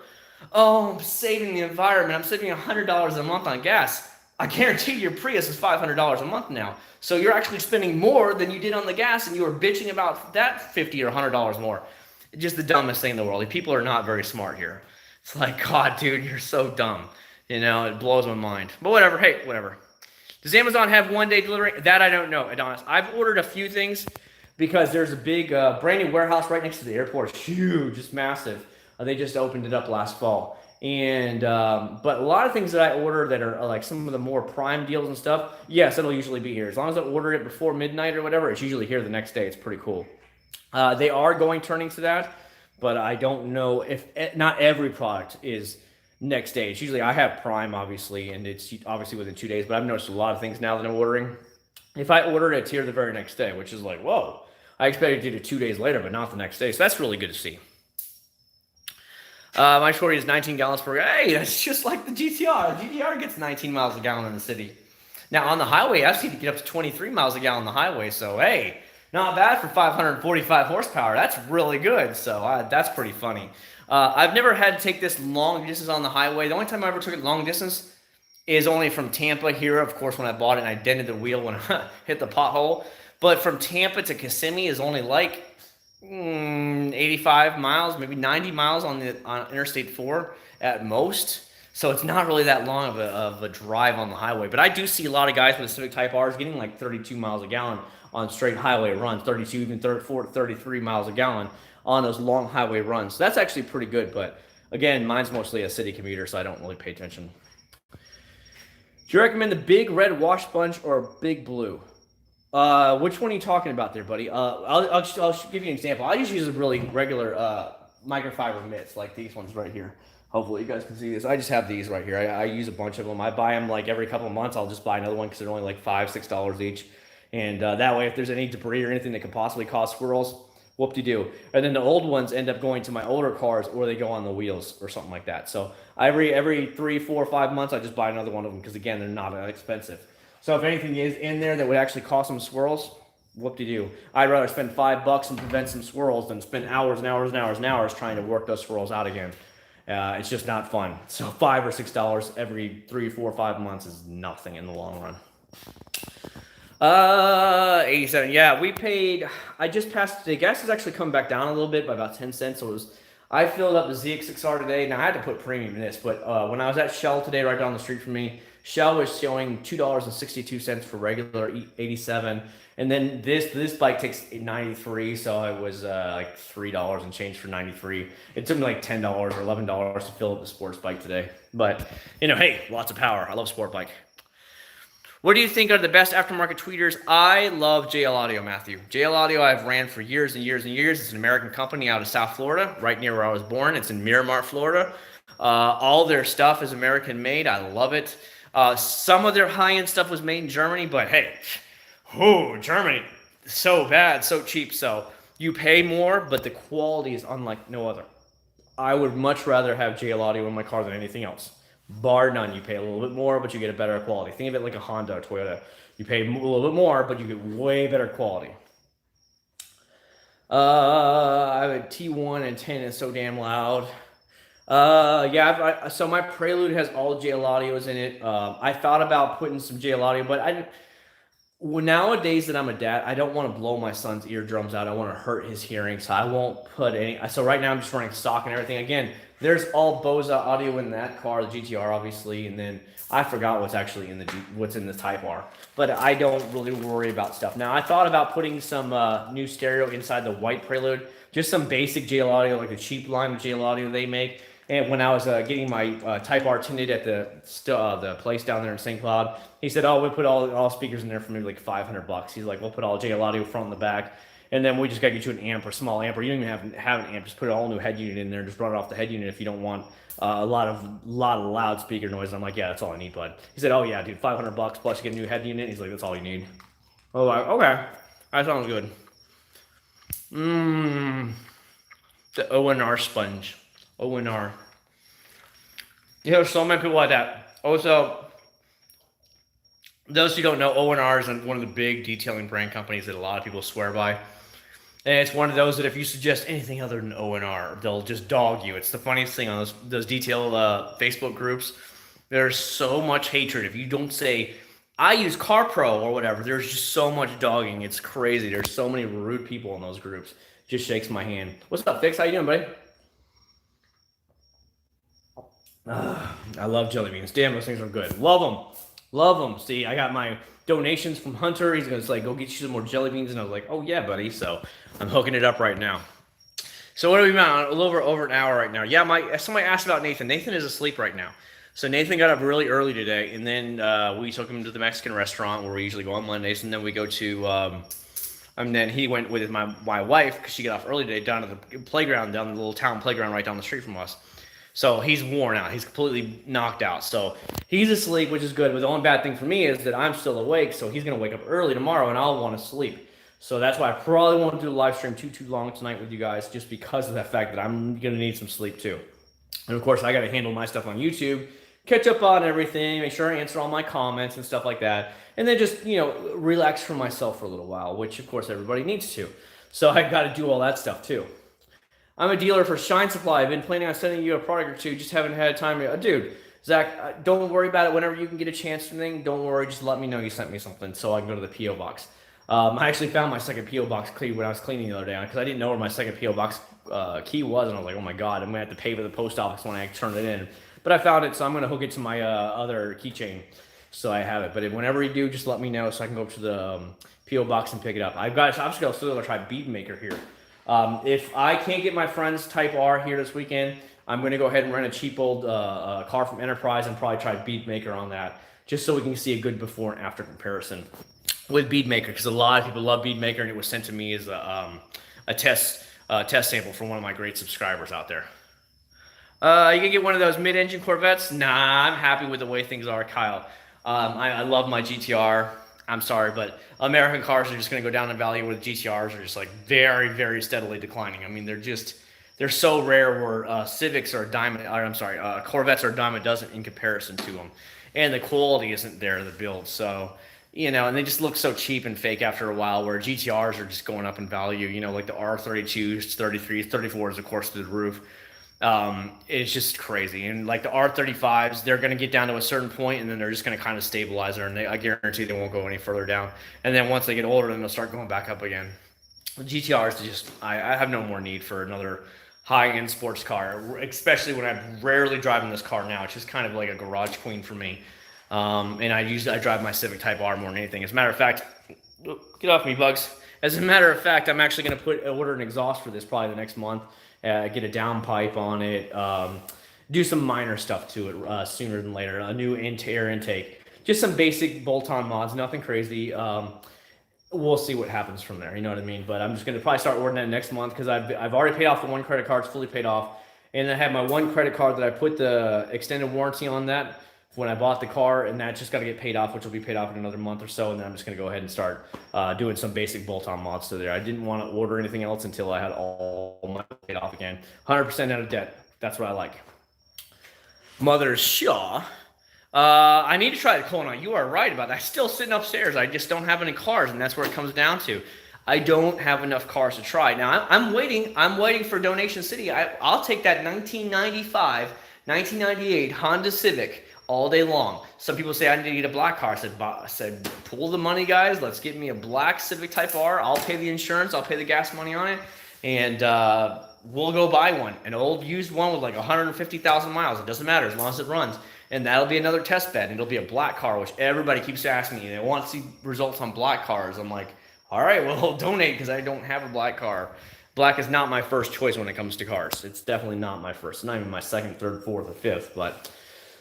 Oh, I'm saving the environment. I'm saving $100 a month on gas. I guarantee your Prius is $500 a month now. So you're actually spending more than you did on the gas, and you were bitching about that $50 or $100 more. Just the dumbest thing in the world. People are not very smart here. It's like, God, dude, you're so dumb. You know, it blows my mind. But whatever. Hey, whatever. Does Amazon have one-day delivery? That I don't know, Adonis. I've ordered a few things because there's a big brand new warehouse right next to the airport. It's huge. It's massive. They just opened it up last fall. And but a lot of things that I order that are like some of the more prime deals and stuff, yes, it'll usually be here. As long as I order it before midnight or whatever, it's usually here the next day. It's pretty cool. They are turning to that, but I don't know if not every product is next day. It's usually I have Prime, obviously, and it's obviously within 2 days. But I've noticed a lot of things now that I'm ordering. If I order it, it's here the very next day, which is like, whoa. I expected it 2 days later, but not the next day. So that's really good to see. My shorty is 19 gallons per. Hey, that's just like the GTR. The GTR gets 19 miles a gallon in the city. Now on the highway, I've seen it get up to 23 miles a gallon on the highway. So hey, not bad for 545 horsepower. That's really good. So that's pretty funny. I've never had to take this long distance on the highway. The only time I ever took it long distance is only from Tampa here, of course, when I bought it and I dented the wheel when I hit the pothole. But from Tampa to Kissimmee is only like 85 miles, maybe 90 miles on Interstate 4 at most. So it's not really that long of a drive on the highway. But I do see a lot of guys with the Civic Type R's getting like 32 miles a gallon on straight highway runs, 32, even 34 to 33 miles a gallon on those long highway runs. So that's actually pretty good. But again, mine's mostly a city commuter, so I don't really pay attention. Do you recommend the big red wash sponge or big blue? Which one are you talking about there, buddy? I'll give you an example. I just use a really regular microfiber mitts, like these ones right here. Hopefully you guys can see this. I just have these right here. I use a bunch of them. I buy them like every couple of months. I'll just buy another one because they're only like $5, $6 each. And that way, if there's any debris or anything that could possibly cause swirls, whoop-de-doo. And then the old ones end up going to my older cars, or they go on the wheels or something like that. So every 3, 4, 5 months, I just buy another one of them because, again, they're not that expensive. So if anything is in there that would actually cause some swirls, whoop-de-doo. I'd rather spend $5 and prevent some swirls than spend hours and hours and hours and hours trying to work those swirls out again. It's just not fun. So $5 or $6 every 3, 4, 5 months is nothing in the long run. 87. Yeah, we paid. I just passed today. Gas has actually come back down a little bit by about 10 cents. So it was. I filled up the Acc0rd today. Now I had to put premium in this, but when I was at Shell today, right down the street from me, Shell was showing $2.62 for regular 87, and then this bike takes 93, so it was like $3 and change for 93. It took me like $10 or $11 to fill up the sports bike today. But hey, lots of power. I love sport bike. What do you think are the best aftermarket tweeters? I love JL Audio, Matthew. JL Audio I've ran for years and years and years. It's an American company out of South Florida, right near where I was born. It's in Miramar, Florida. All their stuff is American made. I love it. Some of their high-end stuff was made in Germany, but hey, Germany, so bad, so cheap. So you pay more, but the quality is unlike no other. I would much rather have JL Audio in my car than anything else. Bar none. You pay a little bit more, but you get a better quality. Think of it like a Honda or Toyota. You pay a little bit more, but you get way better quality. I have a T1 and 10 is so damn loud. So my Prelude has all JL Audios in it. I thought about putting some JL Audio, but nowadays that I'm a dad, I don't want to blow my son's eardrums out. I want to hurt his hearing, so I won't put any. So right now I'm just running stock and everything. Again, there's all Bose audio in that car, the GTR obviously, and then I forgot what's actually what's in the Type R. But I don't really worry about stuff. Now I thought about putting some new stereo inside the white Prelude, just some basic JL Audio, like the cheap line of JL Audio they make. And when I was getting my Type R tinted at the place down there in St. Cloud, he said, "Oh, we'll put all speakers in there for maybe like $500." He's like, "We'll put all JL Audio front and the back, and then we just got to get you an amp or small amp, or you don't even have an amp. Just put an all new head unit in there, and just run it off the head unit if you don't want a lot of loudspeaker noise." And I'm like, "Yeah, that's all I need, bud." He said, "Oh yeah, dude, $500 plus you get a new head unit." He's like, "That's all you need." Oh, like, okay, that sounds good. Mmm. The O&R sponge. O&R. You know, so many people like that. Also, those who don't know, O&R is one of the big detailing brand companies that a lot of people swear by. And it's one of those that if you suggest anything other than O&R, they'll just dog you. It's the funniest thing on those detail Facebook groups. There's so much hatred. If you don't say, I use CarPro or whatever, there's just so much dogging. It's crazy. There's so many rude people in those groups. Just shakes my hand. What's up, Fix? How you doing, buddy? I love jelly beans. Damn, those things are good. Love them. Love them. See, I got my donations from Hunter. He's going to like, go get you some more jelly beans. And I was like, oh, yeah, buddy. So I'm hooking it up right now. So what are we on? A little over an hour right now. Yeah, somebody asked about Nathan. Nathan is asleep right now. So Nathan got up really early today. And then we took him to the Mexican restaurant where we usually go on Mondays. And then we go to, and then he went with my wife because she got off early today down to the playground, down the little town playground right down the street from us. So he's worn out. He's completely knocked out. So he's asleep, which is good. But the only bad thing for me is that I'm still awake. So he's going to wake up early tomorrow, and I'll want to sleep. So that's why I probably won't do the live stream too long tonight with you guys, just because of that fact that I'm going to need some sleep too. And of course, I got to handle my stuff on YouTube, catch up on everything, make sure I answer all my comments and stuff like that. And then just, relax for myself for a little while, which of course everybody needs to. So I got to do all that stuff too. I'm a dealer for Shine Supply. I've been planning on sending you a product or two. Just haven't had time. Dude, Zach, don't worry about it. Whenever you can get a chance to anything, don't worry. Just let me know you sent me something so I can go to the P.O. box. I actually found my second P.O. box key when I was cleaning the other day because I didn't know where my second P.O. box key was. And I was like, oh my God, I'm going to have to pay for the post office when I turn it in. But I found it, so I'm going to hook it to my other keychain so I have it. But whenever you do, just let me know so I can go up to the P.O. box and pick it up. I'm just going to try Bead Maker here. If I can't get my friend's Type R here this weekend, I'm going to go ahead and rent a cheap old car from Enterprise and probably try Bead Maker on that, just so we can see a good before and after comparison with Bead Maker, because a lot of people love Bead Maker, and it was sent to me as a test sample from one of my great subscribers out there. You can get one of those mid-engine Corvettes? Nah, I'm happy with the way things are, Kyle. I love my GTR. I'm sorry, but American cars are just going to go down in value where the GTRs are just like very, very steadily declining. I mean, they're so rare where Civics are a dime, Corvettes are a dime a dozen in comparison to them. And the quality isn't there, the build. So, and they just look so cheap and fake after a while, where GTRs are just going up in value, like the R32s, 33s, 34s, of course, through the roof. It's just crazy. And like the R35s, they're going to get down to a certain point and then they're just going to kind of stabilize there, and I guarantee they won't go any further down. And then once they get older, then they'll start going back up again. The GTRs, I have no more need for another high-end sports car, especially when I'm rarely driving this car now. It's just kind of like a garage queen for me. And I drive my Civic Type R more than anything. As a matter of fact, get off me, bugs. As a matter of fact, I'm actually going to order an exhaust for this probably the next month. Get a downpipe on it, do some minor stuff to it sooner than later. A new air intake, just some basic bolt-on mods, nothing crazy. We'll see what happens from there. You know what I mean? But I'm just going to probably start ordering that next month because I've already paid off the one credit card. It's fully paid off, and I have my one credit card that I put the extended warranty on that when I bought the car, and that just got to get paid off, which will be paid off in another month or so. And then I'm just going to go ahead and start doing some basic bolt-on mods to there. I didn't want to order anything else until I had all my paid off again. 100% out of debt. That's what I like. Mother Shaw. I need to try the Kona. You are right about that. I'm still sitting upstairs. I just don't have any cars, and that's where it comes down to. I don't have enough cars to try. Now, I'm waiting. I'm waiting for Donation City. I'll take that 1995, 1998 Honda Civic all day long. Some people say I need to get a black car. I said, pull the money, guys. Let's get me a black Civic Type R. I'll pay the insurance. I'll pay the gas money on it. And we'll go buy one. An old used one with like 150,000 miles. It doesn't matter as long as it runs. And that'll be another test bed. It'll be a black car, which everybody keeps asking me. They want to see results on black cars. I'm like, all right, well, I'll donate because I don't have a black car. Black is not my first choice when it comes to cars. It's definitely not my first. It's not even my second, third, fourth, or fifth. But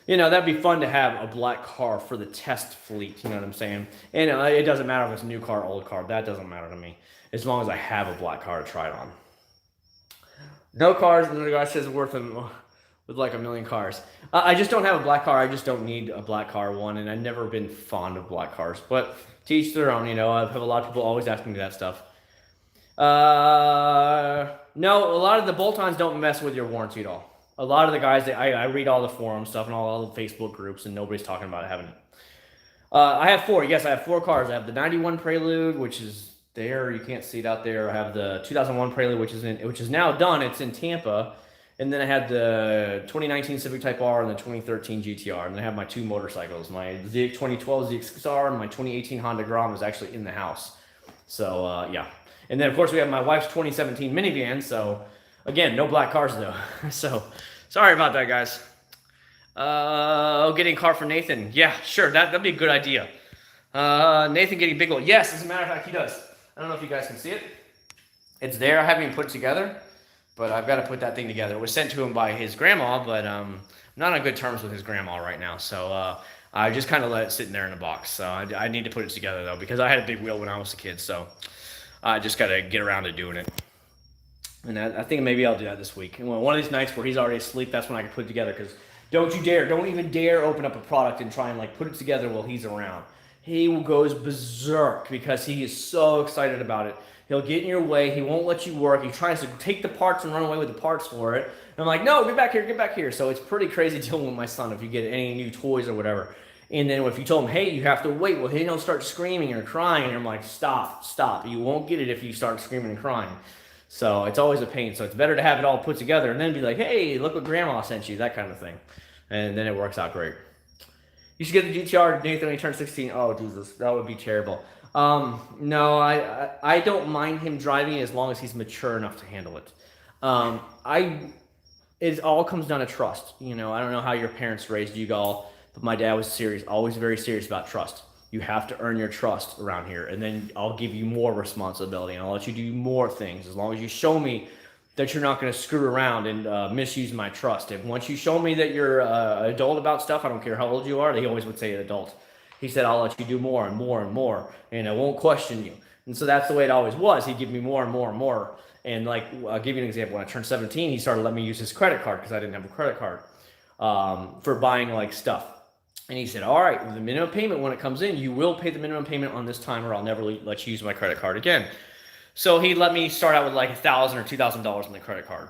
that'd be fun to have a black car for the test fleet. You know what I'm saying? And it doesn't matter if it's a new car, old car. That doesn't matter to me, as long as I have a black car to try it on. No cars, and the guy says worth them with like a million cars. I just don't have a black car. I just don't need a black car, one, and I've never been fond of black cars. But to each their own. I have a lot of people always asking me that stuff. No, a lot of the bolt-ons don't mess with your warranty at all. A lot of the guys, I read all the forum stuff and all the Facebook groups, and nobody's talking about having it. I have four. Yes, I have four cars. I have the 91 Prelude, which is there. You can't see it out there. I have the 2001 Prelude, which is now done. It's in Tampa. And then I had the 2019 Civic Type R and the 2013 GTR. And then I have my two motorcycles. My 2012 ZX-R and my 2018 Honda Grom is actually in the house. So, yeah. And then, of course, we have my wife's 2017 minivan. So, again, no black cars, though. So, sorry about that, guys. Getting a car for Nathan. Yeah, sure. That'd be a good idea. Nathan getting big old. Yes, as a matter of fact, he does. I don't know if you guys can see it. It's there. I haven't even put it together, but I've got to put that thing together. It was sent to him by his grandma, but I'm not on good terms with his grandma right now. So I just kind of let it sit in there in a box. So I need to put it together, though, because I had a big wheel when I was a kid. So I just got to get around to doing it. And I think maybe I'll do that this week. And one of these nights where he's already asleep, that's when I can put it together, because don't even dare open up a product and try and like put it together while he's around. He goes berserk because he is so excited about it. He'll get in your way. He won't let you work. He tries to take the parts and run away with the parts for it. And I'm like, no, get back here, get back here. So it's pretty crazy dealing with my son if you get any new toys or whatever. And then if you told him, hey, you have to wait, well, he'll start screaming or crying. And I'm like, stop. You won't get it if you start screaming and crying. So it's always a pain. So it's better to have it all put together and then be like, hey, look what grandma sent you, that kind of thing. And then it works out great. You should get the GTR, Nathan, when he turns 16. Oh, Jesus, that would be terrible. No, I don't mind him driving as long as he's mature enough to handle it. It all comes down to trust. You know, I don't know how your parents raised you all, but my dad was serious, always very serious about trust. You have to earn your trust around here, and then I'll give you more responsibility, and I'll let you do more things as long as you show me that you're not going to screw around and misuse my trust. And once you show me that you're an adult about stuff, I don't care how old you are, he always would say adult. He said, I'll let you do more and more and more, and I won't question you. And so that's the way it always was. He'd give me more and more and more. And like, I'll give you an example. When I turned 17, he started letting me use his credit card because I didn't have a credit card for buying like stuff. And he said, all right, the minimum payment when it comes in, you will pay the minimum payment on this time or I'll never let you use my credit card again. So he let me start out with like $1,000 or $2,000 on the credit card.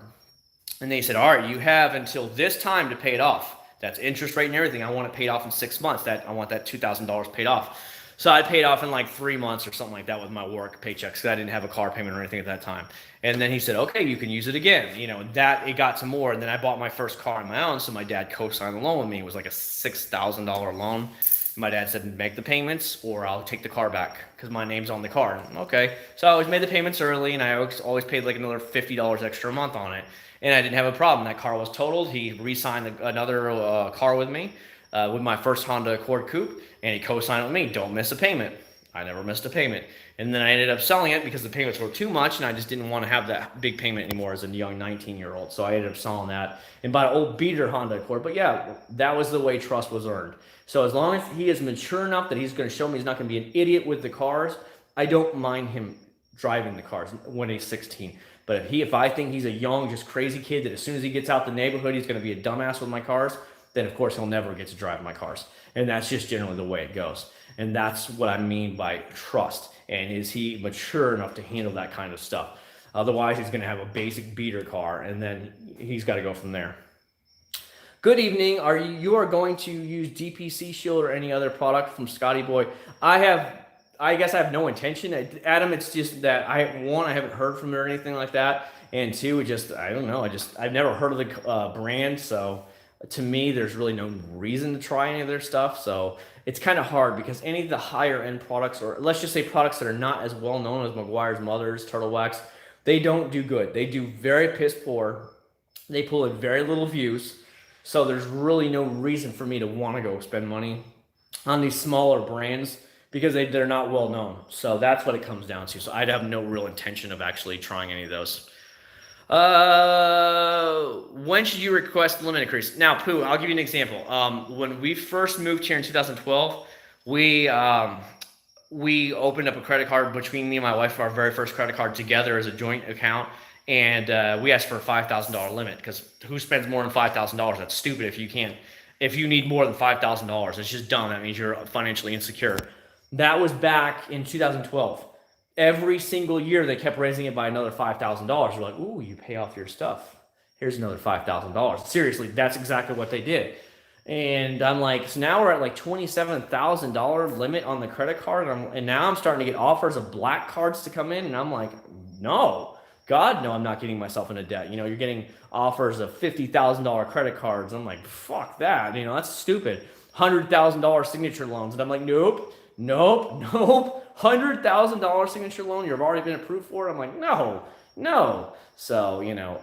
And then he said, all right, you have until this time to pay it off. That's interest rate and everything. I want it paid off in 6 months. I want that $2,000 paid off. So I paid off in like 3 months or something like that with my work paychecks because I didn't have a car payment or anything at that time. And then he said, okay, you can use it again. You know, that it got some more. And then I bought my first car on my own. So my dad co-signed the loan with me. It was like a $6,000 loan. My dad said, make the payments or I'll take the car back because my name's on the car. Okay. So I always made the payments early and I always paid like another $50 extra a month on it. And I didn't have a problem. That car was totaled. He re-signed another car with me with my first Honda Accord Coupe and he co-signed with me. Don't miss a payment. I never missed a payment. And then I ended up selling it because the payments were too much and I just didn't want to have that big payment anymore as a young 19-year-old. So I ended up selling that and bought an old beater Honda Accord. But yeah, that was the way trust was earned. So as long as he is mature enough that he's going to show me he's not going to be an idiot with the cars, I don't mind him driving the cars when he's 16. But if I think he's a young, just crazy kid that as soon as he gets out the neighborhood, he's going to be a dumbass with my cars, then of course he'll never get to drive my cars. And that's just generally the way it goes. And that's what I mean by trust. And is he mature enough to handle that kind of stuff? Otherwise, he's going to have a basic beater car, and then he's got to go from there. Good evening. You are going to use DPC Shield or any other product from Scotty Boy? I guess I have no intention. Adam, it's just that I haven't heard from it or anything like that. And two, I don't know. I've never heard of the brand. So to me, there's really no reason to try any of their stuff. So it's kind of hard because any of the higher end products, or let's just say products that are not as well known as McGuire's Mothers, Turtle Wax, they don't do good. They do very piss poor. They pull in very little views. So there's really no reason for me to want to go spend money on these smaller brands because they're not well known. So that's what it comes down to. So I'd have no real intention of actually trying any of those. When should you request the limit increase? Now, Pooh, I'll give you an example. When we first moved here in 2012, we opened up a credit card between me and my wife, our very first credit card together as a joint account. And we asked for a $5,000 limit because who spends more than $5,000? That's stupid if you need more than $5,000. It's just dumb. That means you're financially insecure. That was back in 2012. every single year they kept raising it by another $5,000. You're like, ooh, you pay off your stuff. Here's another $5,000. Seriously, that's exactly what they did. And I'm like, so now we're at like $27,000 limit on the credit card. And now I'm starting to get offers of black cards to come in. And I'm like, no, God, no, I'm not getting myself into debt. You're getting offers of $50,000 credit cards. I'm like, fuck that. That's stupid. $100,000 signature loans. And I'm like, nope. $100,000 signature loan you've already been approved for. I'm like, no. So,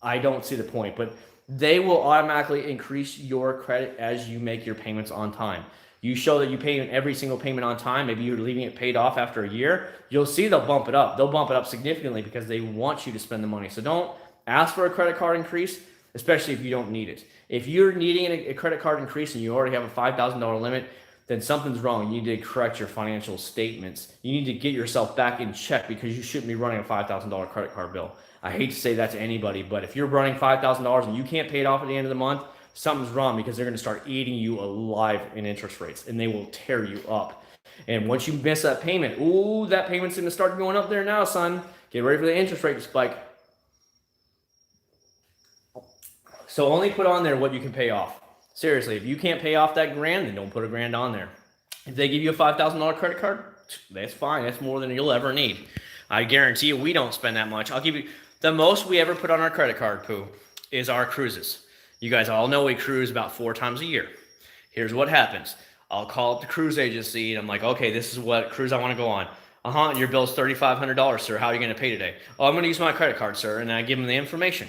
I don't see the point, but they will automatically increase your credit as you make your payments on time. You show that you pay every single payment on time. Maybe you're leaving it paid off after a year. You'll see they'll bump it up. They'll bump it up significantly because they want you to spend the money. So don't ask for a credit card increase, especially if you don't need it. If you're needing a credit card increase and you already have a $5,000 limit, then something's wrong. You need to correct your financial statements. You need to get yourself back in check because you shouldn't be running a $5,000 credit card bill. I hate to say that to anybody, but if you're running $5,000 and you can't pay it off at the end of the month, something's wrong because they're going to start eating you alive in interest rates and they will tear you up. And once you miss that payment, ooh, that payment's going to start going up there now, son. Get ready for the interest rate to spike. So only put on there what you can pay off. Seriously, if you can't pay off that grand, then don't put a grand on there. If they give you a $5,000 credit card, that's fine. That's more than you'll ever need. I guarantee you we don't spend that much. I'll give you the most we ever put on our credit card, Pooh, is our cruises. You guys all know we cruise about 4 times a year. Here's what happens. I'll call up the cruise agency and I'm like, okay, this is what cruise I want to go on. Your bill's $3,500, sir. How are you going to pay today? Oh, I'm going to use my credit card, sir. And I give them the information.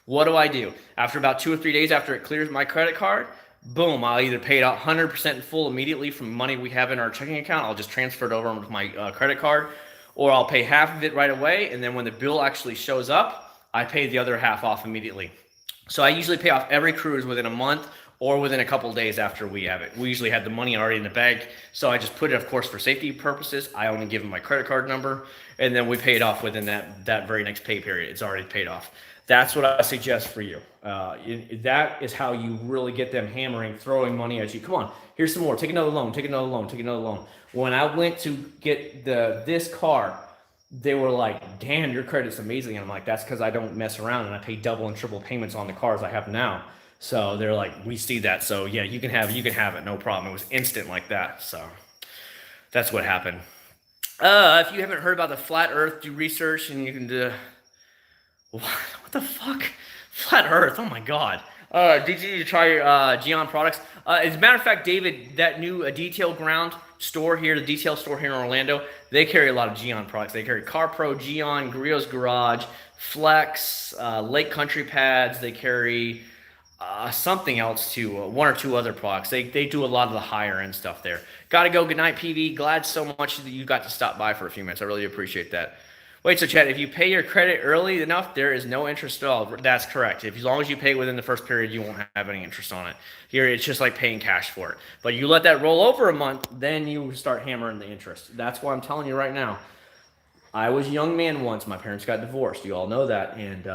What do? After about 2 or 3 days after it clears my credit card, boom, I'll either pay it out 100% in full immediately from money we have in our checking account. I'll just transfer it over with my credit card, or I'll pay half of it right away. And then when the bill actually shows up, I pay the other half off immediately. So I usually pay off every cruise within a month or within a couple of days after we have it. We usually have the money already in the bank. So I just put it, of course, for safety purposes. I only give them my credit card number, and then we pay it off within that very next pay period. It's already paid off. That's what I suggest for you. That is how you really get them hammering, throwing money at you. Come on, here's some more. Take another loan, take another loan, take another loan. When I went to get this car, they were like, damn, your credit's amazing. And I'm like, that's because I don't mess around and I pay double and triple payments on the cars I have now. So they're like, we see that. So yeah, you can have it, no problem. It was instant like that. So that's what happened. If you haven't heard about the flat earth, do research and you can do... What the fuck? Flat Earth. Oh my God. Did you try Geon products? As a matter of fact, David, that new Detail Ground store here, the detail store here in Orlando, they carry a lot of Geon products. They carry Car Pro, Geon, Griot's Garage, Flex, Lake Country Pads. They carry something else too, 1 or 2 other products. They do a lot of the higher end stuff there. Gotta go. Good night, PV. Glad so much that you got to stop by for a few minutes. I really appreciate that. Wait, so Chad, if you pay your credit early enough, there is no interest at all. That's correct. As long as you pay within the first period, you won't have any interest on it. Here, it's just like paying cash for it. But you let that roll over a month, then you start hammering the interest. That's why I'm telling you right now. I was a young man once. My parents got divorced. You all know that. And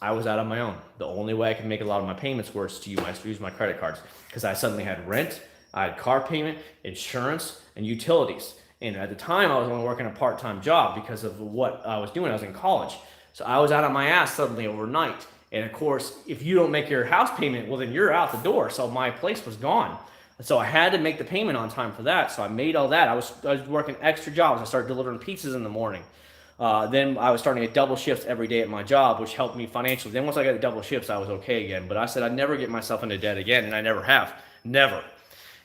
I was out on my own. The only way I could make a lot of my payments was to use my credit cards because I suddenly had rent, I had car payment, insurance, and utilities. And at the time, I was only working a part-time job because of what I was doing. I was in college. So I was out on my ass suddenly overnight. And of course, if you don't make your house payment, well, then you're out the door. So my place was gone. So I had to make the payment on time for that. So I made all that. I was working extra jobs. I started delivering pizzas in the morning. Then I was starting to get double shifts every day at my job, which helped me financially. Then once I got the double shifts, I was okay again. But I said I'd never get myself into debt again, and I never have. Never.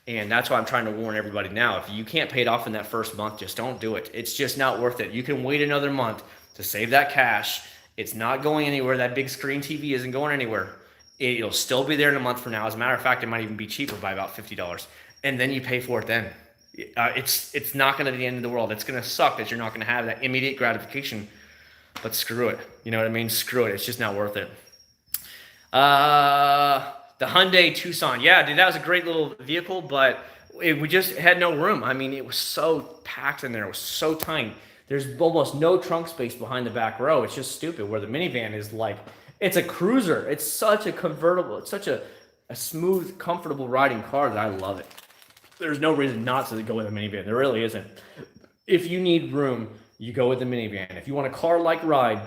And that's why I'm trying to warn everybody now. If you can't pay it off in that first month, just don't do it. It's just not worth it. You can wait another month to save that cash. It's not going anywhere. That big screen TV isn't going anywhere. It'll still be there in a month from now. As a matter of fact, it might even be cheaper by about $50. And then you pay for it then. It's not going to be the end of the world. It's going to suck that you're not going to have that immediate gratification. But screw it. You know what I mean? Screw it. It's just not worth it. The Hyundai Tucson. Yeah, dude, that was a great little vehicle, but we just had no room. I mean, it was so packed in there. It was so tiny. There's almost no trunk space behind the back row. It's just stupid where the minivan is like, it's a cruiser. It's such a convertible. It's such a smooth, comfortable riding car that I love it. There's no reason not to go with a minivan. There really isn't. If you need room, you go with the minivan. If you want a car-like ride,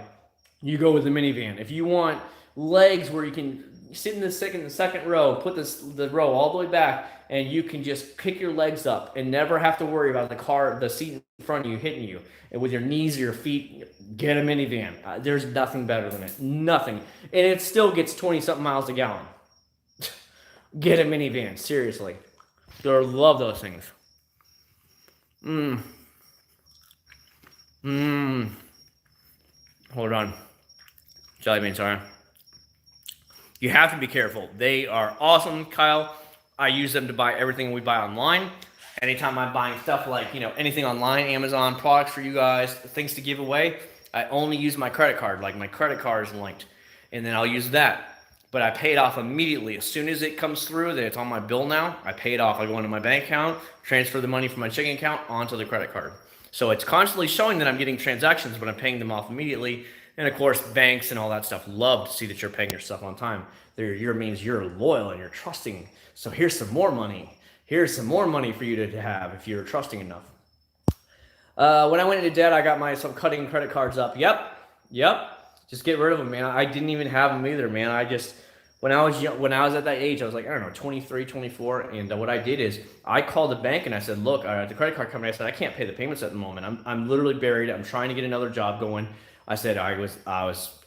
you go with the minivan. If you want legs where you can sit in the second row, put the row all the way back, and you can just pick your legs up and never have to worry about the seat in front of you hitting you, and with your knees or your feet, get a minivan. There's nothing better than it. Nothing. And it still gets 20-something miles a gallon. Get a minivan, seriously. I love those things. Hold on. Jelly beans, sorry. You have to be careful. They are awesome, Kyle. I use them to buy everything we buy online. Anytime I'm buying stuff like, anything online, Amazon, products for you guys, things to give away, I only use my credit card. Like my credit card is linked, and then I'll use that. But I pay it off immediately. As soon as it comes through, that it's on my bill now, I pay it off. I go into my bank account, transfer the money from my checking account onto the credit card. So it's constantly showing that I'm getting transactions, but I'm paying them off immediately. And of course, banks and all that stuff love to see that you're paying your stuff on time. Your means you're loyal and you're trusting. So here's some more money. Here's some more money for you to have if you're trusting enough. When I went into debt, I got some cutting credit cards up. Yep. Just get rid of them, man. I didn't even have them either, man. When I was at that age, I was like, I don't know, 23, 24. And what I did is I called the bank and I said, look, the credit card company, I said, I can't pay the payments at the moment. I'm literally buried. I'm trying to get another job going. I said, I was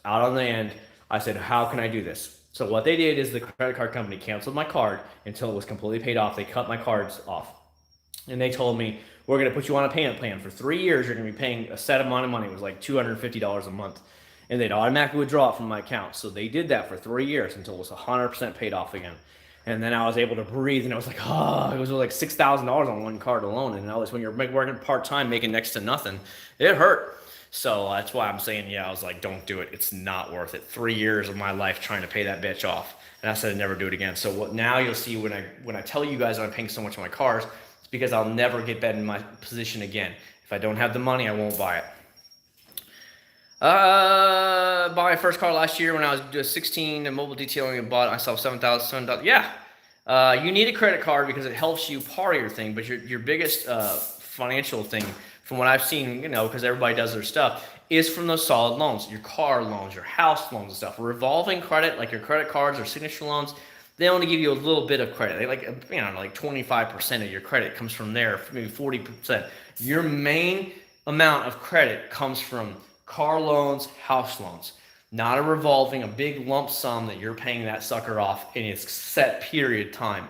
out on the end. I said, how can I do this? So what they did is the credit card company canceled my card until it was completely paid off. They cut my cards off. And they told me, we're going to put you on a payment plan. For 3 years, you're going to be paying a set amount of money. It was like $250 a month. And they'd automatically withdraw it from my account. So they did that for 3 years until it was 100% paid off again. And then I was able to breathe, and it was like, it was like $6,000 on one card alone. And when you're working part-time, making next to nothing, it hurt. So that's why I'm saying, I was like, don't do it. It's not worth it. 3 years of my life trying to pay that bitch off. And I said I'd never do it again. So now you'll see when I tell you guys I'm paying so much on my cars, it's because I'll never get back in my position again. If I don't have the money, I won't buy it. Bought my first car last year when I was doing 16 and mobile detailing and bought myself $7,000. Yeah. You need a credit card because it helps you part of your thing, but your biggest financial thing, from what I've seen, because everybody does their stuff, is from those solid loans, your car loans, your house loans and stuff. Revolving credit, like your credit cards or signature loans, they only give you a little bit of credit. They like 25% of your credit comes from there, maybe 40%. Your main amount of credit comes from car loans, house loans, not a big lump sum that you're paying that sucker off in its set period time.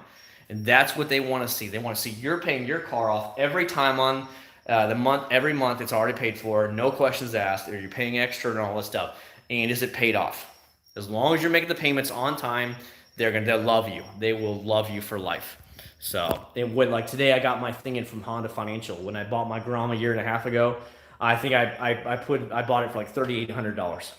And that's what they want to see. They want to see you're paying your car off every time on every month it's already paid for, no questions asked, or you're paying extra and all this stuff. And is it paid off? As long as you're making the payments on time, they'll love you. They will love you for life. So, like today, I got my thing in from Honda Financial. When I bought my Grom a year and a half ago, I think I bought it for like $3,800.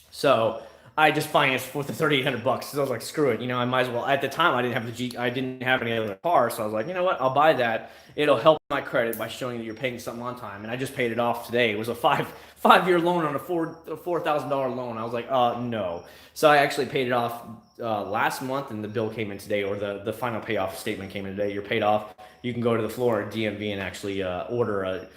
So I just financed with the $3,800. So I was like, screw it. I might as well. At the time, I didn't have any other car. So I was like, you know what? I'll buy that. It'll help my credit by showing that you're paying something on time. And I just paid it off today. It was a five-year loan on a $4,000 loan. I was like, no. So I actually paid it off last month, and the bill came in today, or the final payoff statement came in today. You're paid off. You can go to the Florida DMV and actually order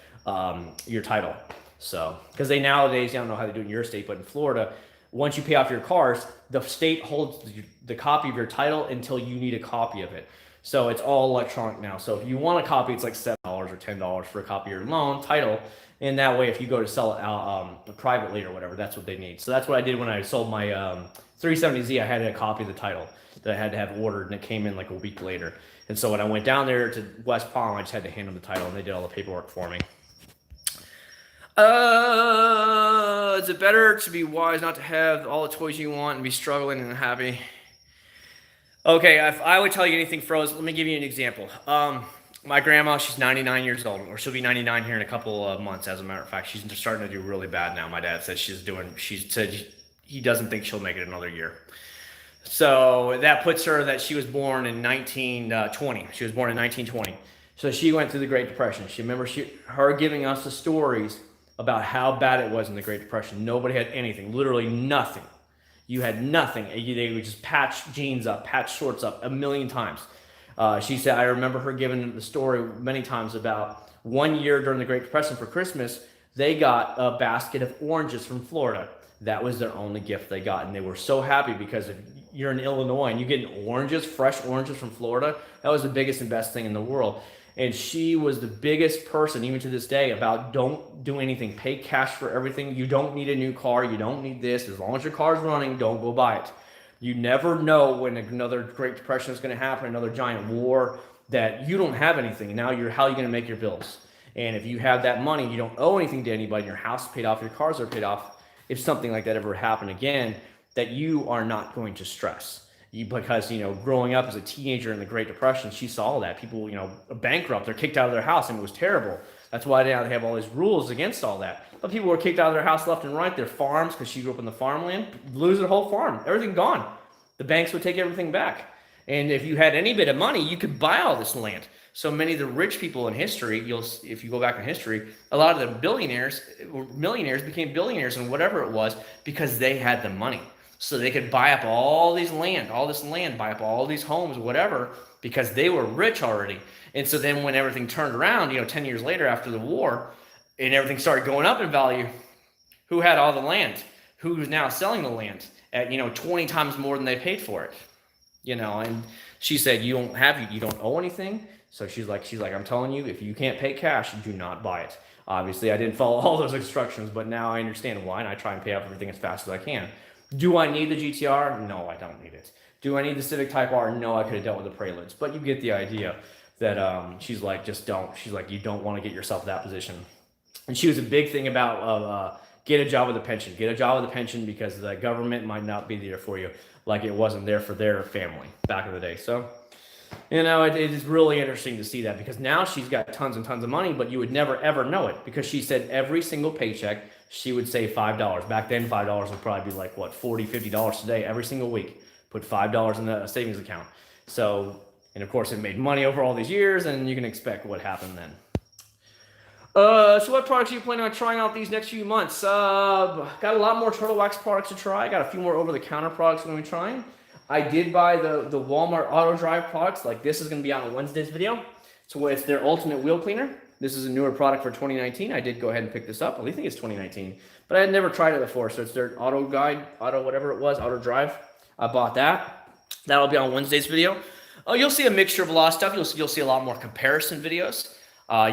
your title. So, because they nowadays, I don't know how they do it in your state, but in Florida, once you pay off your cars, the state holds the copy of your title until you need a copy of it. So it's all electronic now. So if you want a copy, it's like $7 or $10 for a copy of your loan title. And that way, if you go to sell it out privately or whatever, that's what they need. So that's what I did when I sold my 370Z. I had a copy of the title that I had to have ordered, and it came in like a week later. And so when I went down there to West Palm, I just had to hand them the title, and they did all the paperwork for me. Is it better to be wise, not to have all the toys you want and be struggling and happy? Okay, if I would tell you anything, Froze, let me give you an example. My grandma, she's 99 years old, or she'll be 99 here in a couple of months, as a matter of fact. She's starting to do really bad now. My dad says she said he doesn't think she'll make it another year. So that puts her that she was born in 1920. She was born in 1920. So she went through the Great Depression. Her giving us the stories about how bad it was in the Great Depression. Nobody had anything, literally nothing. You had nothing. They would just patch jeans up, patch shorts up a million times. She said, I remember her giving the story many times about one year during the Great Depression for Christmas, They got a basket of oranges from Florida. That was their only gift they got. And they were so happy because if you're in Illinois and you get oranges, fresh oranges from Florida, that was the biggest and best thing in the world. And she was the biggest person, even to this day, about don't do anything. Pay cash for everything. You don't need a new car. You don't need this. As long as your car's running, don't go buy it. You never know when another Great Depression is going to happen, another giant war, that you don't have anything. Now how are you going to make your bills? And if you have that money, you don't owe anything to anybody. Your house is paid off, your cars are paid off. If something like that ever happened again, that you are not going to stress. Because, growing up as a teenager in the Great Depression, she saw that people, bankrupt, they're kicked out of their house, and it was terrible. That's why now they have all these rules against all that. But people were kicked out of their house left and right, their farms, because she grew up in the farmland, lose their whole farm, everything gone. The banks would take everything back. And if you had any bit of money, you could buy all this land. So many of the rich people in history, if you go back in history, a lot of the billionaires or millionaires became billionaires and whatever it was because they had the money. So they could buy up all this land, buy up all these homes, whatever, because they were rich already. And so then when everything turned around, 10 years later after the war, and everything started going up in value, who had all the land? Who's now selling the land at, 20 times more than they paid for it? And she said, you don't owe anything. So she's like, I'm telling you, if you can't pay cash, do not buy it. Obviously, I didn't follow all those instructions, but now I understand why, and I try and pay off everything as fast as I can. Do I need the GTR? No, I don't need it. Do I need the Civic Type R? No, I could have dealt with the Preludes. But you get the idea that she's like, just don't. She's like, you don't want to get yourself in that position. And she was a big thing about get a job with a pension. Get a job with a pension because the government might not be there for you like it wasn't there for their family back in the day. So, it is really interesting to see that because now she's got tons and tons of money, but you would never, ever know it because she said every single paycheck, she would save $5. Back then, $5 would probably be like, what, $40, $50 today every single week. Put $5 in a savings account. So, and of course, it made money over all these years, and you can expect what happened then. So what products are you planning on trying out these next few months? Got a lot more Turtle Wax products to try. Got a few more over-the-counter products I'm going to be trying. I did buy the Walmart auto drive products. Like this is going to be out on Wednesday's video. So it's their ultimate wheel cleaner. This is a newer product for 2019. I did go ahead and pick this up. I think it's 2019, but I had never tried it before. So it's their auto drive. I bought that. That'll be on Wednesday's video. You'll see a mixture of a lot of stuff. You'll see a lot more comparison videos.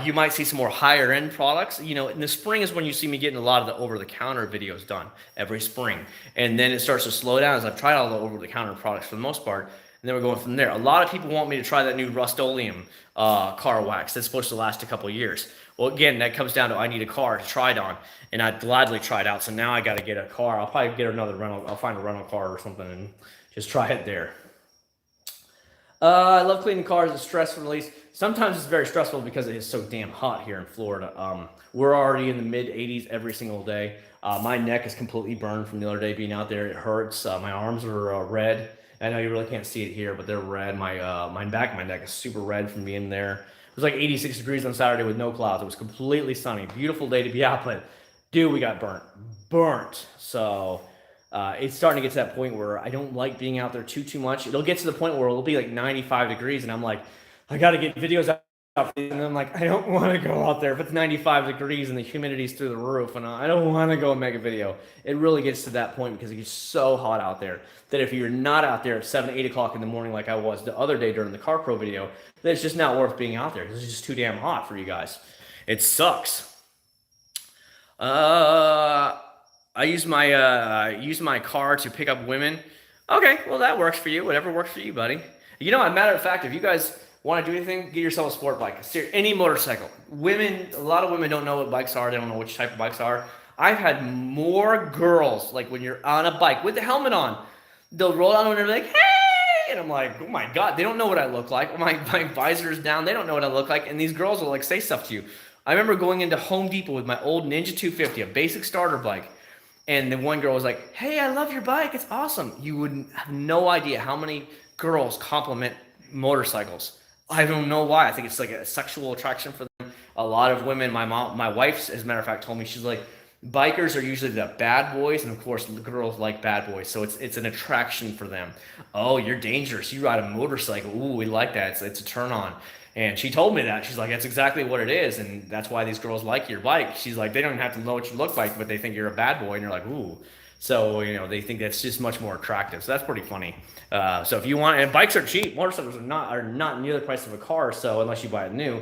You might see some more higher end products. In the spring is when you see me getting a lot of the over-the-counter videos done every spring. And then it starts to slow down as I've tried all the over-the-counter products for the most part. And then we're going from there. A lot of people want me to try that new Rust-Oleum car wax that's supposed to last a couple of years. Well, again, that comes down to I need a car to try it on. And I'd gladly try it out. So now I got to get a car. I'll probably get another rental. I'll find a rental car or something and just try it there. I love cleaning cars. It's stress release. Sometimes it's very stressful because it is so damn hot here in Florida. We're already in the mid 80s every single day. My neck is completely burned from the other day being out there. It hurts. My arms are red. I know you really can't see it here, but they're red. My back of my neck is super red from being there. It was like 86 degrees on Saturday with no clouds. It was completely sunny. Beautiful day to be out, but dude, we got burnt. So it's starting to get to that point where I don't like being out there too much. It'll get to the point where it'll be like 95 degrees, and I'm like, I got to get videos out. And I'm like, I don't want to go out there if it's 95 degrees and the humidity's through the roof, and I don't want to go and make a video. It really gets to that point because it gets so hot out there that if you're not out there at 7, 8 o'clock in the morning like I was the other day during the Car Pro video, then it's just not worth being out there because it's just too damn hot for you guys. It sucks. I use my car to pick up women. Okay, well that works for you. Whatever works for you, buddy. As a matter of fact, if you guys want to do anything, get yourself a sport bike. Any motorcycle. A lot of women don't know what bikes are. They don't know which type of bikes are. I've had more girls, like when you're on a bike with the helmet on, they'll roll out and they're like, hey! And I'm like, oh my God, they don't know what I look like. My visor is down. They don't know what I look like. And these girls will like say stuff to you. I remember going into Home Depot with my old Ninja 250, a basic starter bike. And then one girl was like, hey, I love your bike. It's awesome. You would have no idea how many girls compliment motorcycles. I don't know why. I think it's like a sexual attraction for them. A lot of women, my wife, as a matter of fact, told me, she's like, Bikers are usually the bad boys, and of course, the girls like bad boys, so it's an attraction for them. Oh, you're dangerous. You ride a motorcycle. Ooh, we like that. It's a turn on. And she told me that. She's like, that's exactly what it is, and that's why these girls like your bike. She's like, they don't have to know what you look like, but they think you're a bad boy, and you're like, ooh. So, they think that's just much more attractive. So that's pretty funny. So if you want, and bikes are cheap. Motorcycles are not near the price of a car. So unless you buy it new,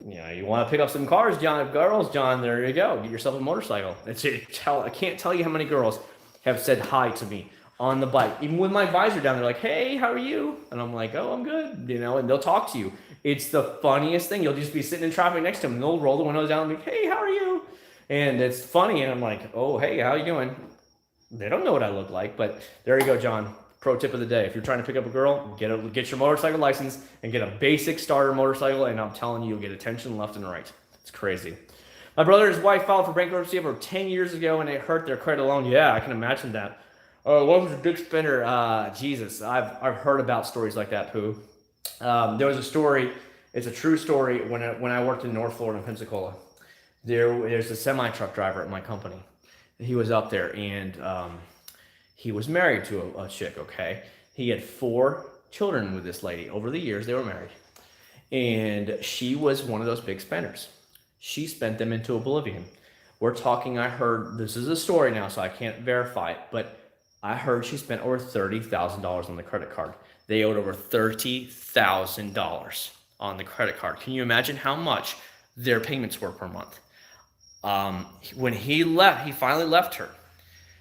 you want to pick up some cars, John, there you go. Get yourself a motorcycle. I can't tell you how many girls have said hi to me on the bike. Even with my visor down, they're like, hey, how are you? And I'm like, oh, I'm good. And they'll talk to you. It's the funniest thing. You'll just be sitting in traffic next to them, and they'll roll the windows down and be like, hey, how are you? And it's funny. And I'm like, oh, hey, how you doing? They don't know what I look like, but there you go, John. Pro tip of the day. If you're trying to pick up a girl, get your motorcycle license and get a basic starter motorcycle, and I'm telling you, you'll get attention left and right. It's crazy. My brother and his wife filed for bankruptcy over 10 years ago, and it hurt their credit alone. Yeah, I can imagine that. Oh, what was a big spender? Jesus, I've heard about stories like that, Pooh. There was a story. It's a true story. When I worked in North Florida in Pensacola, there's a semi-truck driver at my company. He was up there, and he was married to a chick, okay? He had 4 children with this lady. Over the years, they were married. And she was one of those big spenders. She spent them into oblivion. We're talking, I heard, this is a story now, so I can't verify it, but I heard she spent over $30,000 on the credit card. They owed over $30,000 on the credit card. Can you imagine how much their payments were per month? When he finally left her.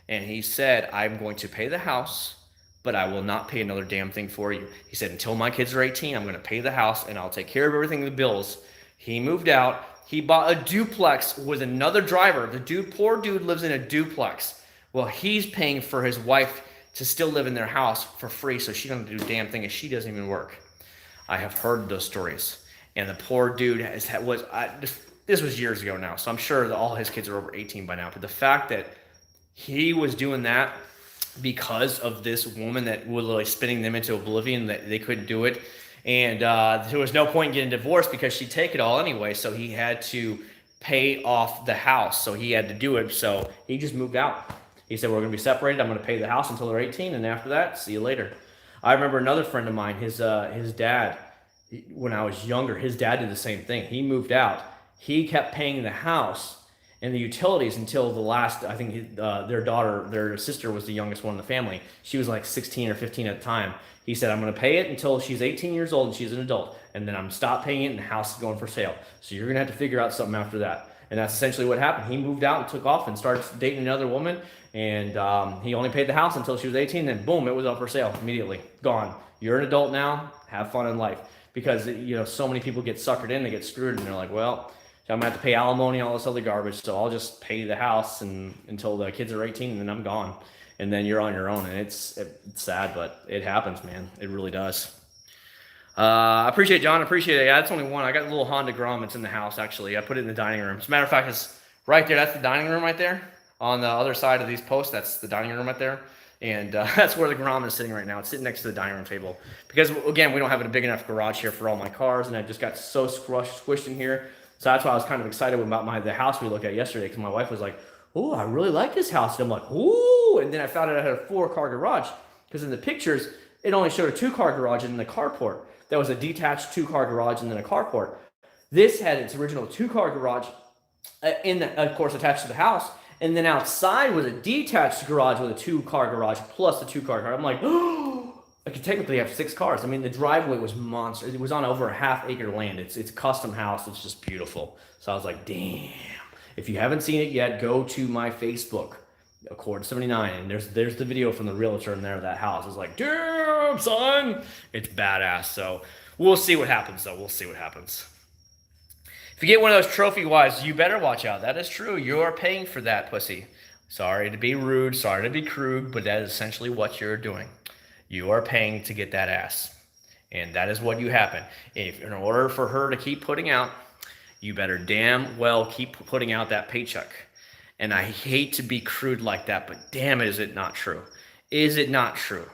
And he said, I'm going to pay the house, but I will not pay another damn thing for you. He said, until my kids are 18, I'm going to pay the house, and I'll take care of everything, the bills. He moved out. He bought a duplex with another driver. Poor dude lives in a duplex. Well, he's paying for his wife to still live in their house for free, so she doesn't do a damn thing, and she doesn't even work. I have heard those stories. And the poor dude this was years ago now, so I'm sure that all his kids are over 18 by now. But the fact that he was doing that because of this woman that was literally spinning them into oblivion, that they couldn't do it. And there was no point in getting divorced because she'd take it all anyway. So he had to pay off the house. So he had to do it. So he just moved out. He said, we're going to be separated. I'm going to pay the house until they're 18. And after that, see you later. I remember another friend of mine, his dad, when I was younger, his dad did the same thing. He moved out. He kept paying the house and the utilities until the last, I think their sister was the youngest one in the family. She was like 16 or 15 at the time. He said, I'm going to pay it until she's 18 years old and she's an adult. And then I'm going to stop paying it and the house is going for sale. So you're going to have to figure out something after that. And that's essentially what happened. He moved out and took off and started dating another woman. And he only paid the house until she was 18. And boom, it was up for sale immediately. Gone. You're an adult now. Have fun in life. Because, so many people get suckered in, they get screwed, and they're like, well, I'm going to have to pay alimony, all this other garbage, so I'll just pay the house until the kids are 18, and then I'm gone. And then you're on your own, and it's sad, but it happens, man. It really does. I appreciate it, John. I appreciate it. Yeah, that's only one. I got a little Honda Grom. It's in the house, actually. I put it in the dining room. As a matter of fact, it's right there. That's the dining room right there. On the other side of these posts, that's the dining room right there. And that's where the Grom is sitting right now. It's sitting next to the dining room table. Because, again, we don't have a big enough garage here for all my cars, and I just got so squished in here. So that's why I was kind of excited about the house we looked at yesterday, because my wife was like, oh, I really like this house. And I'm like, ooh. And then I found out I had a 4-car garage, because in the pictures, it only showed a 2-car garage and then a carport. That was a detached 2-car garage and then a carport. This had its original 2-car garage, of course, attached to the house. And then outside was a detached garage with a 2-car garage plus the 2-car car. I'm like, oh, I could technically have 6 cars. I mean, the driveway was monster. It was on over a half-acre land. It's a custom house. It's just beautiful. So I was like, damn. If you haven't seen it yet, go to my Facebook, Acc0rd79, and there's the video from the realtor in there of that house. It's like, damn, son. It's badass. So we'll see what happens, though. We'll see what happens. If you get one of those trophy wives, you better watch out. That is true. You're paying for that, pussy. Sorry to be rude. Sorry to be crude, but that is essentially what you're doing. You are paying to get that ass. And that is what you happen. If in order for her to keep putting out, you better damn well keep putting out that paycheck. And I hate to be crude like that, but damn, is it not true? Is it not true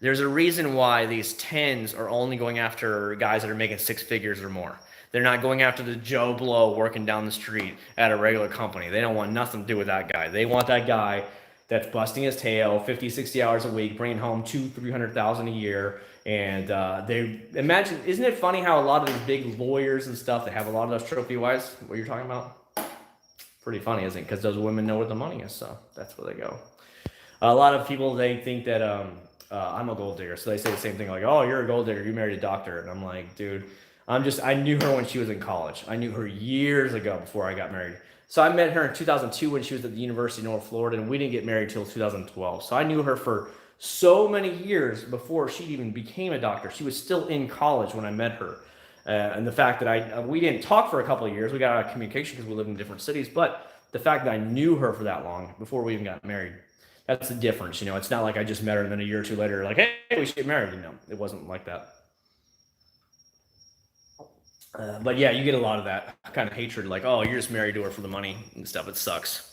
There's a reason why these 10s are only going after guys that are making 6 figures or more. They're not going after the Joe Blow working down the street at a regular company. They don't want nothing to do with that guy. They want that guy that's busting his tail 50, 60 hours a week, bringing home $200,000-300,000 a year. And they imagine, isn't it funny how a lot of these big lawyers and stuff, they have a lot of those trophy wives, what you're talking about? Pretty funny, isn't it? Because those women know where the money is, so that's where they go. A lot of people, they think that I'm a gold digger, so they say the same thing, like, oh, you're a gold digger, you married a doctor. And I'm like, dude, I knew her when she was in college. I knew her years ago before I got married. So I met her in 2002 when she was at the University of North Florida, and we didn't get married till 2012. So I knew her for so many years before she even became a doctor. She was still in college when I met her. And the fact that we didn't talk for a couple of years, we got out of communication because we lived in different cities, but the fact that I knew her for that long before we even got married, that's the difference. It's not like I just met her and then a year or two later, like, hey, we should get married. It wasn't like that. But yeah, you get a lot of that kind of hatred, like, oh, you're just married to her for the money and stuff. It sucks.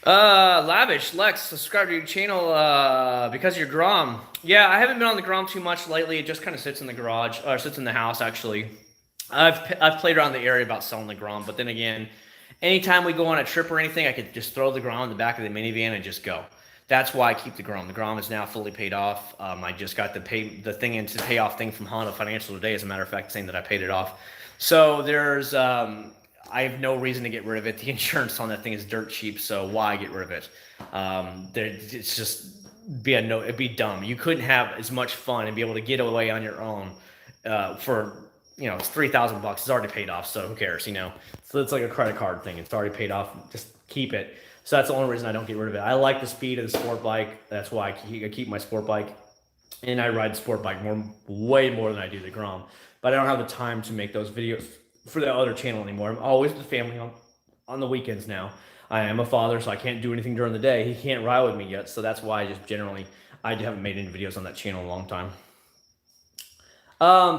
Lavish Lex, subscribe to your channel because of your Grom. Yeah, I haven't been on the Grom too much lately. It just kind of sits in the garage, or sits in the house actually. I've played around the area about selling the Grom, but then again, anytime we go on a trip or anything, I could just throw the Grom in the back of the minivan and just go. That's why I keep the Grom. The Grom is now fully paid off. I just got the payoff thing from Honda Financial today, as a matter of fact, saying that I paid it off. So there's I have no reason to get rid of it. The insurance on that thing is dirt cheap, so why get rid of it? It's just it'd be dumb. You couldn't have as much fun and be able to get away on your own for it's $3,000. It's already paid off, so who cares? So it's like a credit card thing. It's already paid off. Just keep it. So that's the only reason I don't get rid of it. I like the speed of the sport bike. That's why I keep my sport bike, and I ride the sport bike way more than I do the Grom. But I don't have the time to make those videos for the other channel anymore. I'm always with the family on the weekends now. I am a father, so I can't do anything during the day. He can't ride with me yet, so that's why I haven't made any videos on that channel in a long time.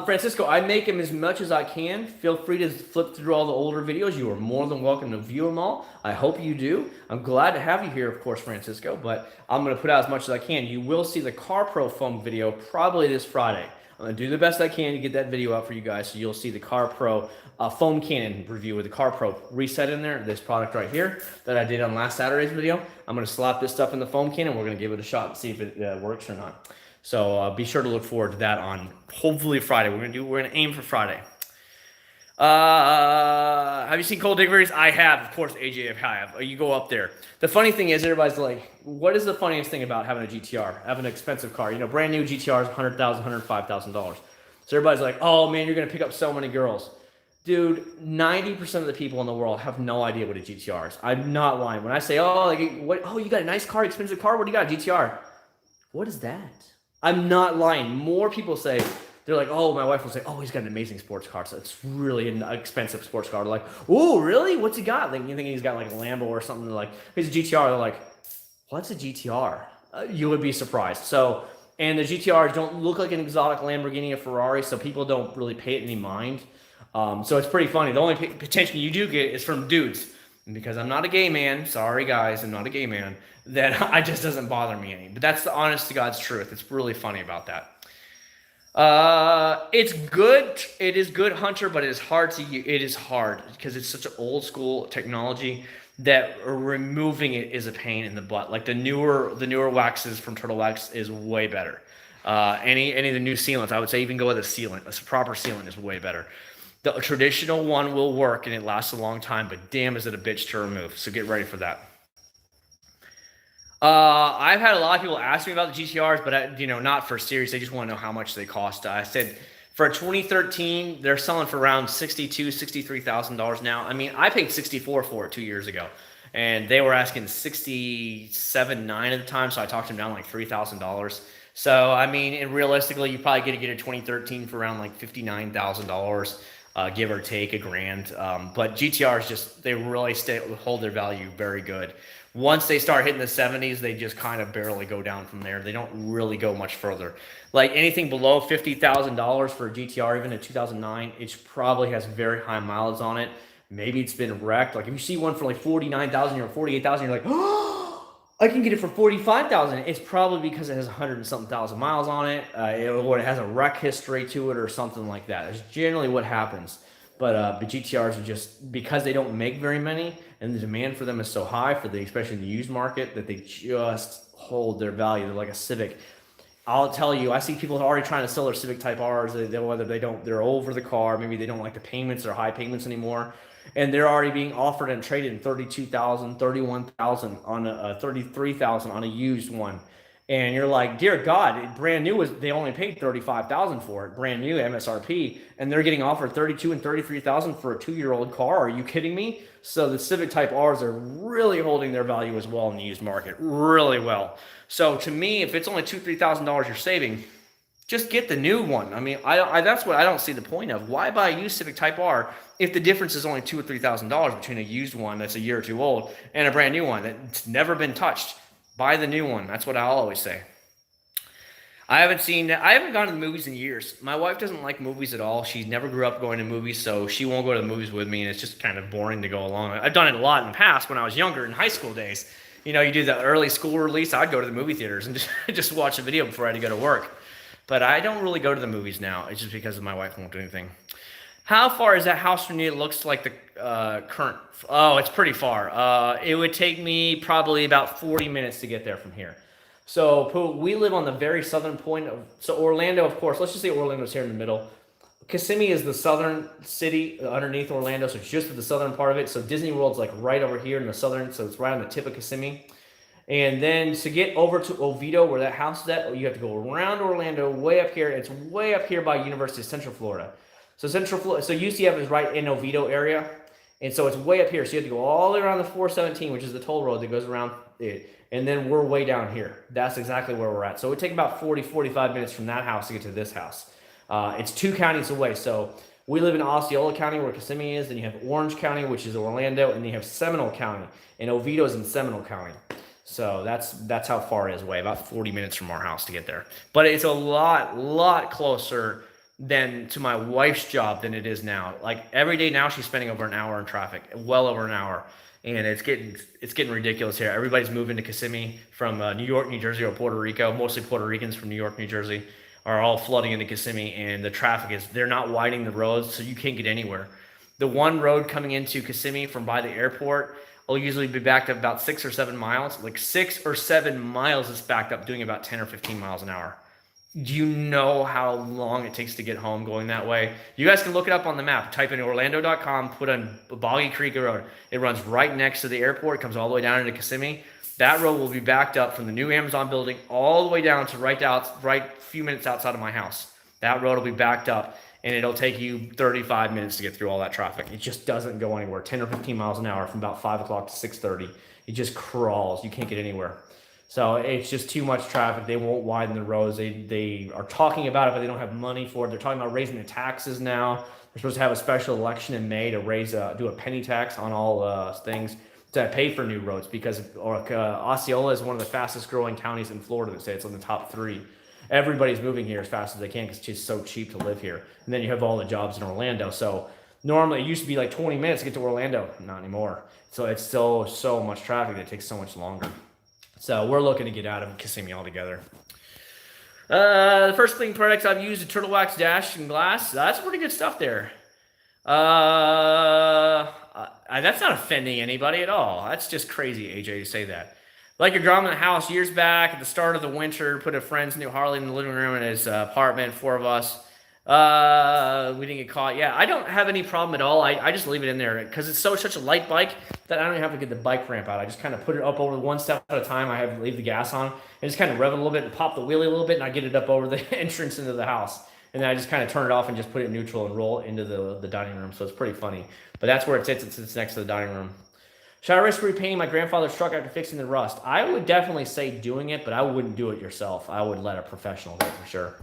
Francisco, I make them as much as I can. Feel free to flip through all the older videos. You are more than welcome to view them all. I hope you do. I'm glad to have you here, of course, Francisco, but I'm going to put out as much as I can. You will see the Car Pro foam video probably this Friday. I'm going to do the best I can to get that video out for you guys, so you'll see the Car Pro foam cannon review with the Car Pro reset in there, this product right here that I did on last Saturday's video. I'm going to slap this stuff in the foam cannon. We're going to give it a shot and see if it works or not. So be sure to look forward to that on hopefully Friday. We're gonna aim for Friday. Have you seen Cold Dig videos? I have, of course, AJ. I have. You go up there. The funny thing is, everybody's like, what is the funniest thing about having a GTR, having an expensive car? Brand new GTRs, $100,000, $105,000. So everybody's like, oh man, you're gonna pick up so many girls. Dude, 90% of the people in the world have no idea what a GTR is. I'm not lying. When I say, oh, you got a nice car, expensive car, what do you got, GTR? What is that? I'm not lying. More people say, they're like, oh, my wife will say, oh, he's got an amazing sports car. So it's really an expensive sports car. They're like, oh, really? What's he got? Like, you think he's got like a Lambo or something. They're like, he's a GTR. They're like, what's a GTR? You would be surprised. So, and the GTRs don't look like an exotic Lamborghini or Ferrari, so people don't really pay it any mind. So it's pretty funny. The only attention you do get is from dudes. And because I'm not a gay man, sorry guys, I'm not a gay man, that it just doesn't bother me any. But that's the honest to God's truth. It's really funny about that. It's good. It is good, Hunter, but it is hard because it's such an old school technology that removing it is a pain in the butt. Like the newer waxes from Turtle Wax is way better. Any of the new sealants, I would say even go with a sealant. A proper sealant is way better. The traditional one will work and it lasts a long time, but damn is it a bitch to remove. So get ready for that. I've had a lot of people ask me about the GTRs, but not for serious. They just want to know how much they cost. I said for a 2013, they're selling for around $62,000, $63,000 now. I mean, I paid $64,000 for it 2 years ago, and they were asking $67,900 at the time. So I talked them down like $3,000. So I mean, and realistically, you probably get a 2013 for around like $59,000. Give or take $1,000. But GTRs they really hold their value very good. Once they start hitting the 70s, they just kind of barely go down from there. They don't really go much further. Like anything below $50,000 for a GTR, even a 2009, it probably has very high mileage on it. Maybe it's been wrecked. Like if you see one for like $49,000 or $48,000, you're like, oh, I can get it for 45,000. It's probably because it has 100 and something thousand miles on it, or it has a wreck history to it, or something like that. That's generally what happens. But GTRs are just, because they don't make very many, and the demand for them is so high especially in the used market, that they just hold their value. They're like a Civic. I'll tell you, I see people already trying to sell their Civic Type R's. Whether they're over the car, maybe they don't like the payments or high payments anymore, and they're already being offered and traded in 32,000, 31,000 on a 33,000 on a used one. And you're like, dear God, brand new they only paid 35,000 for it, brand new MSRP, and they're getting offered 32 and 33,000 for a 2-year-old car. Are you kidding me? So the Civic Type R's are really holding their value as well in the used market, really well. So to me, if it's only $2,000-3,000 you're saving, just get the new one. I mean, that's what I don't see the point of. Why buy a used Civic Type R if the difference is only $2,000 or $3,000 between a used one that's a year or two old and a brand new one that's never been touched? Buy the new one. That's what I'll always say. I haven't gone to the movies in years. My wife doesn't like movies at all. She never grew up going to movies, so she won't go to the movies with me, and it's just kind of boring to go along. I've done it a lot in the past when I was younger, in high school days. You know, you do the early school release, I'd go to the movie theaters and just watch a video before I had to go to work. But I don't really go to the movies now. It's just because my wife won't do anything. How far is that house from you? It looks like the current. Oh, it's pretty far. It would take me probably about 40 minutes to get there from here. So we live on the very southern point of. So Orlando, of course. Let's just say Orlando's here in the middle. Kissimmee is the southern city underneath Orlando, so it's just at the southern part of it. So Disney World's like right over here in the southern, so it's right on the tip of Kissimmee. And then to get over to Oviedo, where that house is at, you have to go around Orlando, way up here. It's way up here by University of Central Florida. So UCF is right in Oviedo area, and so it's way up here. So you have to go all the way around the 417, which is the toll road that goes around it, and then we're way down here. That's exactly where we're at. So it would take about 40-45 minutes from that house to get to this house. It's 2 counties away. So we live in Osceola County, where Kissimmee is. Then you have Orange County, which is Orlando, and then you have Seminole County, and Oviedo is in Seminole County. So that's how far it is away, about 40 minutes from our house to get there. But it's a lot closer than to my wife's job than it is now. Like every day now, she's spending over an hour in traffic, well over an hour, and it's getting ridiculous here. Everybody's moving to Kissimmee from New York, New Jersey, or Puerto Rico. Mostly Puerto Ricans from New York, New Jersey are all flooding into Kissimmee, and the traffic they're not widening the roads, so you can't get anywhere. The one road coming into Kissimmee from by the airport will usually be backed up about 6 or 7 miles. Like 6 or 7 miles is backed up, doing about 10 or 15 miles an hour. Do you know how long it takes to get home going that way? You guys can look it up on the map. Type in Orlando.com, put in Boggy Creek Road. It runs right next to the airport, comes all the way down into Kissimmee. That road will be backed up from the new Amazon building all the way down to right a few minutes outside of my house. That road will be backed up, and it'll take you 35 minutes to get through all that traffic. It just doesn't go anywhere. 10 or 15 miles an hour from about 5 o'clock to 6:30. It just crawls. You can't get anywhere. So it's just too much traffic. They won't widen the roads. They are talking about it, but they don't have money for it. They're talking about raising the taxes now. They're supposed to have a special election in May to do a penny tax on all things to pay for new roads, because Osceola is one of the fastest growing counties in Florida. They say it's on the top 3. Everybody's moving here as fast as they can because it's just so cheap to live here. And then you have all the jobs in Orlando. So normally it used to be like 20 minutes to get to Orlando. Not anymore. So it's still so much traffic that it takes so much longer. So we're looking to get out of Kissimmee altogether. The first cleaning products I've used, the Turtle Wax Dash and Glass. That's pretty good stuff there. That's not offending anybody at all. That's just crazy, AJ, to say that. Like your grandma in the house years back at the start of the winter, put a friend's new Harley in the living room in his apartment, 4 of us. We didn't get caught. Yeah, I don't have any problem at all. I just leave it in there because it's such a light bike that I don't even have to get the bike ramp out. I just kind of put it up over 1 step at a time. I have leave the gas on and just kind of rev it a little bit and pop the wheelie a little bit, and I get it up over the entrance into the house. And then I just kind of turn it off and just put it in neutral and roll into the dining room. So it's pretty funny. But that's where it sits. It sits next to the dining room. Should I risk repainting my grandfather's truck after fixing the rust? I would definitely say doing it, but I wouldn't do it yourself. I would let a professional do it for sure.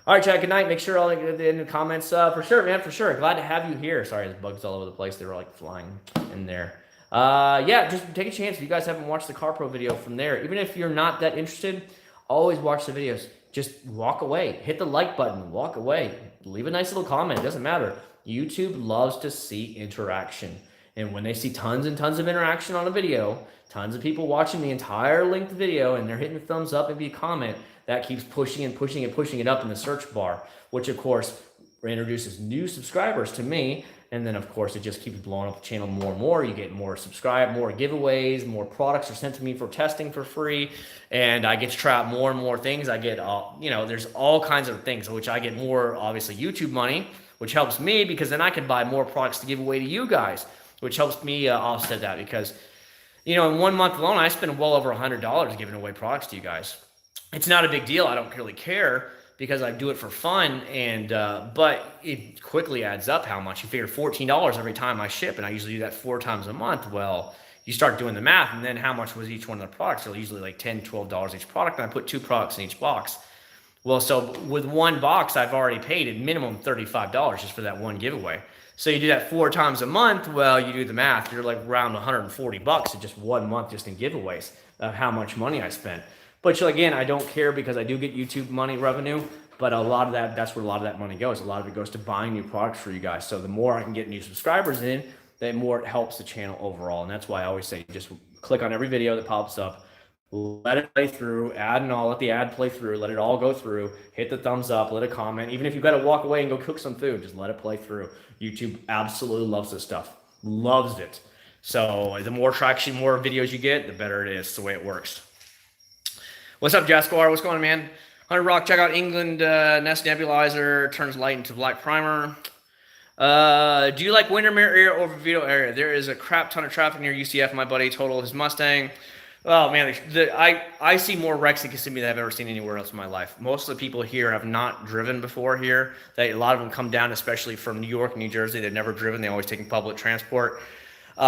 All right, Chad, good night. Make sure I'll get in the comments. For sure, man, for sure. Glad to have you here. Sorry, there's bugs all over the place. They were like flying in there. Yeah, just take a chance. If you guys haven't watched the Car Pro video from there, even if you're not that interested, always watch the videos. Just walk away. Hit the like button. Walk away. Leave a nice little comment. It doesn't matter. YouTube loves to see interaction. And when they see tons and tons of interaction on a video, tons of people watching the entire length video, and they're hitting the thumbs up and maybe a comment, that keeps pushing and pushing and pushing it up in the search bar, which of course introduces new subscribers to me. And then of course it just keeps blowing up the channel more and more. You get more more giveaways, more products are sent to me for testing for free, and I get to try out more and more things. I get there's all kinds of things, which I get more, obviously, YouTube money, which helps me because then I can buy more products to give away to you guys, which helps me offset that, because in 1 month alone I spend well over $100 giving away products to you guys. It's not a big deal. I don't really care, because I do it for fun, and but it quickly adds up how much. You figure $14 every time I ship, and I usually do that 4 times a month. Well, you start doing the math, and then how much was each one of the products? So usually like $10, $12 each product, and I put 2 products in each box. Well, so with 1 box, I've already paid at minimum $35 just for that one giveaway. So you do that 4 times a month. Well, you do the math. You're like around $140 in just 1 month just in giveaways of how much money I spent. But again, I don't care, because I do get YouTube money revenue, but a lot of that's where a lot of that money goes. A lot of it goes to buying new products for you guys. So the more I can get new subscribers in, the more it helps the channel overall. And that's why I always say, just click on every video that pops up, let it play through, let the ad play through, let it all go through, hit the thumbs up, let a comment. Even if you've got to walk away and go cook some food, just let it play through. YouTube absolutely loves this stuff, loves it. So the more traction, more videos you get, the better it is. It's the way it works. What's up, Jaskar? What's going on, man? 100 Rock, check out England Nest Nebulizer, turns light into black primer. Do you like Windermere area over Vito area? There is a crap ton of traffic near UCF. My buddy totaled his Mustang. Oh, man, I see more wrecks in Kissimmee than I've ever seen anywhere else in my life. Most of the people here have not driven before here. A lot of them come down, especially from New York, New Jersey. They've never driven. They're always taking public transport.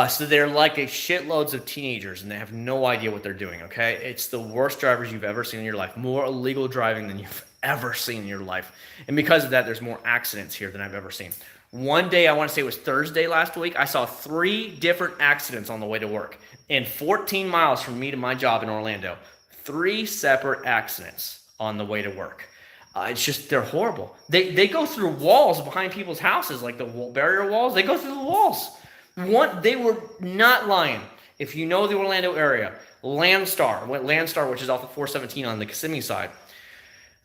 So they're like shitloads of teenagers, and they have no idea what they're doing, okay? It's the worst drivers you've ever seen in your life. More illegal driving than you've ever seen in your life. And because of that, there's more accidents here than I've ever seen. One day, I want to say it was Thursday last week, I saw 3 different accidents on the way to work. And 14 miles from me to my job in Orlando. 3 separate accidents on the way to work. It's just, they're horrible. They go through walls behind people's houses, like the barrier walls. They go through the walls. They were not lying. If you know the Orlando area, Landstar, which is off the 417 on the Kissimmee side,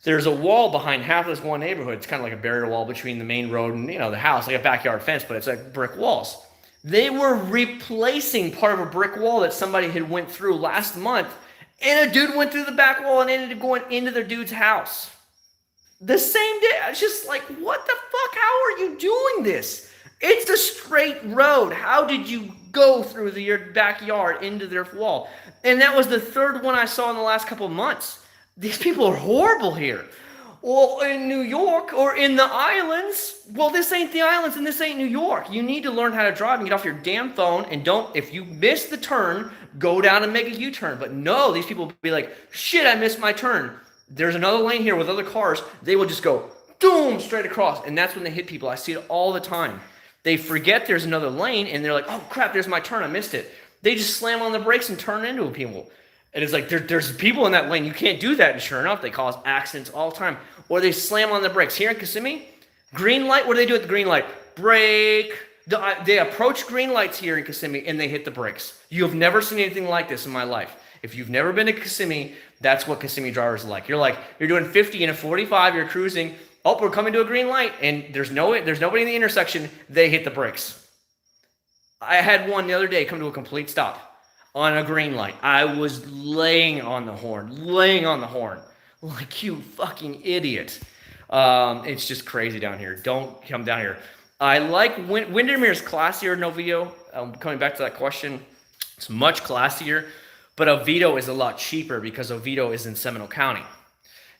there's a wall behind half of this one neighborhood. It's kind of like a barrier wall between the main road and the house, like a backyard fence, but it's like brick walls. They were replacing part of a brick wall that somebody had went through last month, and a dude went through the back wall and ended up going into their dude's house. The same day. I was just like, what the fuck? How are you doing this? It's a straight road. How did you go through your backyard into their wall? And that was the 3rd one I saw in the last couple of months. These people are horrible here. Well, in New York or in the islands, well, this ain't the islands and this ain't New York. You need to learn how to drive and get off your damn phone, and don't, if you miss the turn, go down and make a U-turn. But no, these people will be like, shit, I missed my turn. There's another lane here with other cars. They will just go, boom, straight across. And that's when they hit people. I see it all the time. They forget there's another lane, and they're like, oh, crap, there's my turn. I missed it. They just slam on the brakes and turn into people. And it's like, there's people in that lane. You can't do that. And sure enough, they cause accidents all the time. Or they slam on the brakes. Here in Kissimmee, green light, what do they do at the green light? Brake. They approach green lights here in Kissimmee, and they hit the brakes. You have never seen anything like this in my life. If you've never been to Kissimmee, that's what Kissimmee drivers are like. You're doing 50 in a 45, you're cruising. Oh, we're coming to a green light, and there's nobody in the intersection. They hit the brakes. I had one the other day come to a complete stop on a green light. I was laying on the horn, like, you fucking idiot. It's just crazy down here. Don't come down here. I like Windermere's classier than Oviedo. Coming back to that question, it's much classier, but Oviedo is a lot cheaper because Oviedo is in Seminole County.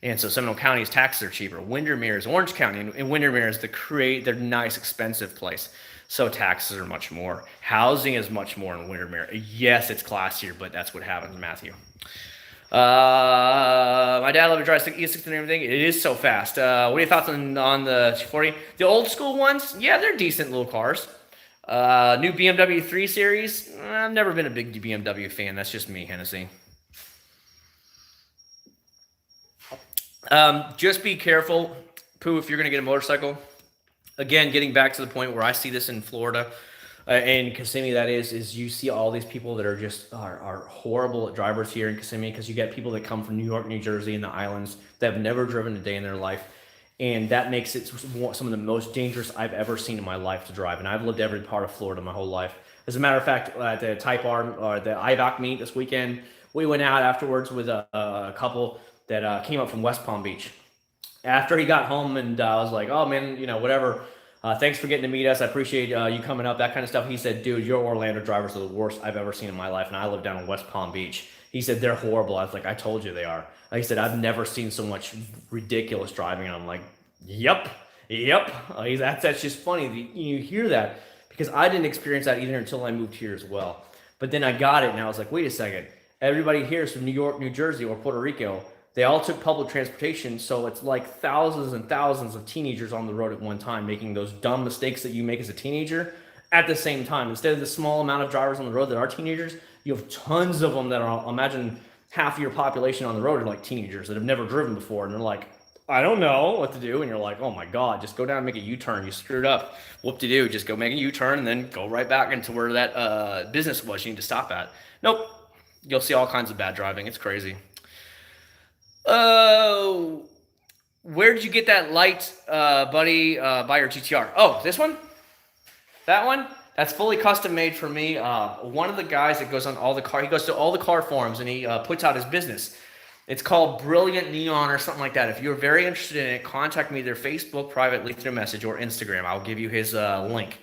And so Seminole County's taxes are cheaper. Windermere is Orange County, and Windermere is the nice, expensive place. So taxes are much more. Housing is much more in Windermere. Yes, it's classier, but that's what happens, Matthew. My dad loved to drive E6 and everything. It is so fast. What are your thoughts on the 240? The old school ones? Yeah, they're decent little cars. New BMW 3 Series? I've never been a big BMW fan. That's just me, Hennessy. Just be careful, Pooh, if you're going to get a motorcycle. Again, getting back to the point where I see this in Florida. in Kissimmee, that is you see all these people that are horrible drivers here in Kissimmee, because you get people that come from New York, New Jersey, and the islands that have never driven a day in their life. And that makes it some of the most dangerous I've ever seen in my life to drive. And I've lived every part of Florida my whole life. As a matter of fact, at the Type R, or the IVOC meet this weekend, we went out afterwards with a couple that came up from West Palm Beach. After he got home, and I was like, oh man, whatever. Thanks for getting to meet us. I appreciate you coming up, that kind of stuff. He said, dude, your Orlando drivers are the worst I've ever seen in my life. And I live down in West Palm Beach. He said, they're horrible. I was like, I told you they are. He said, I've never seen so much ridiculous driving. And I'm like, yep. That's just funny. You hear that, because I didn't experience that either until I moved here as well. But then I got it, and I was like, wait a second. Everybody here is from New York, New Jersey, or Puerto Rico. They all took public transportation, so it's like thousands and thousands of teenagers on the road at one time making those dumb mistakes that you make as a teenager at the same time. Instead of the small amount of drivers on the road that are teenagers, you have tons of them that are, imagine half of your population on the road are like teenagers that have never driven before, and they're like, I don't know what to do. And you're like, oh my God, just go down and make a U-turn. You screwed up. Whoop-de-doo. Just go make a U-turn and then go right back into where that business was you need to stop at. Nope. You'll see all kinds of bad driving. It's crazy. Where did you get that light, buddy, by your GTR? Oh, this one? That one? That's fully custom made for me. One of the guys that goes on all the car, he goes to all the car forums, and he puts out his business. It's called Brilliant Neon or something like that. If you're very interested in it, contact me either Facebook privately through message or Instagram. I'll give you his link.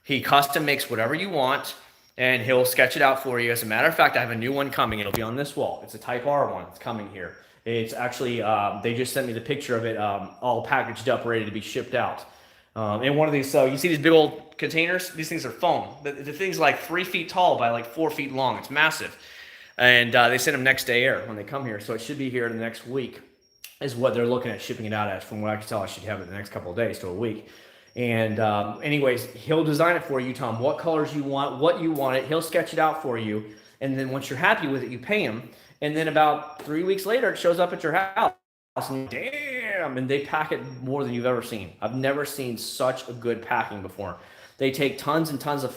He custom makes whatever you want, and he'll sketch it out for you. As a matter of fact, I have a new one coming. It'll be on this wall. It's a Type R one. It's coming here. It's actually, they just sent me the picture of it all packaged up, ready to be shipped out. And one of these, so you see these big old containers? These things are foam. The thing's like 3 feet tall by like 4 feet long. It's massive. And they send them next day air when they come here. So it should be here in the next week is what they're looking at shipping it out as. From what I can tell, I should have it in the next couple of days to a week. And anyways, he'll design it for you, Tom. What colors you want, what you want it. He'll sketch it out for you. And then once you're happy with it, you pay him. And then about 3 weeks later, it shows up at your house. And damn, and they pack it more than you've ever seen. I've never seen such a good packing before. They take tons and tons of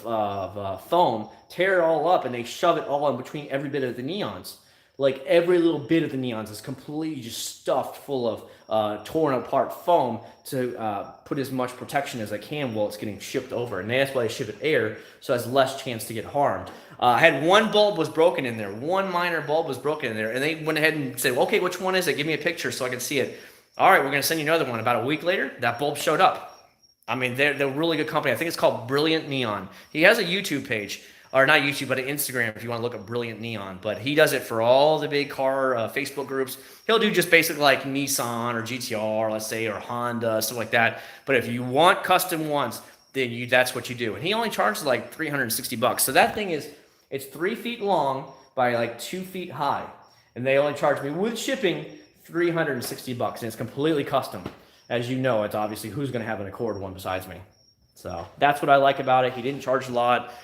foam, tear it all up, and they shove it all in between every bit of the neons. Like every little bit of the neons is completely just stuffed full of torn apart foam to put as much protection as I can while it's getting shipped over. And that's why they ship it air, so it has less chance to get harmed. I had one bulb was broken in there. One minor bulb was broken in there. And they went ahead and said, okay, which one is it? Give me a picture so I can see it. All right, we're going to send you another one. About a week later, that bulb showed up. I mean, they're a really good company. I think it's called Brilliant Neon. He has a YouTube page, or not YouTube, but an Instagram if you want to look up Brilliant Neon. But he does it for all the big car Facebook groups. He'll do just basically like Nissan or GTR, let's say, or Honda, stuff like that. But if you want custom ones, then that's what you do. And he only charges like $360. So that thing is, it's 3 feet long by like 2 feet high. And they only charge me with shipping $360. And it's completely custom. As you know, it's obviously who's going to have an Accord one besides me. So that's what I like about it. He didn't charge a lot.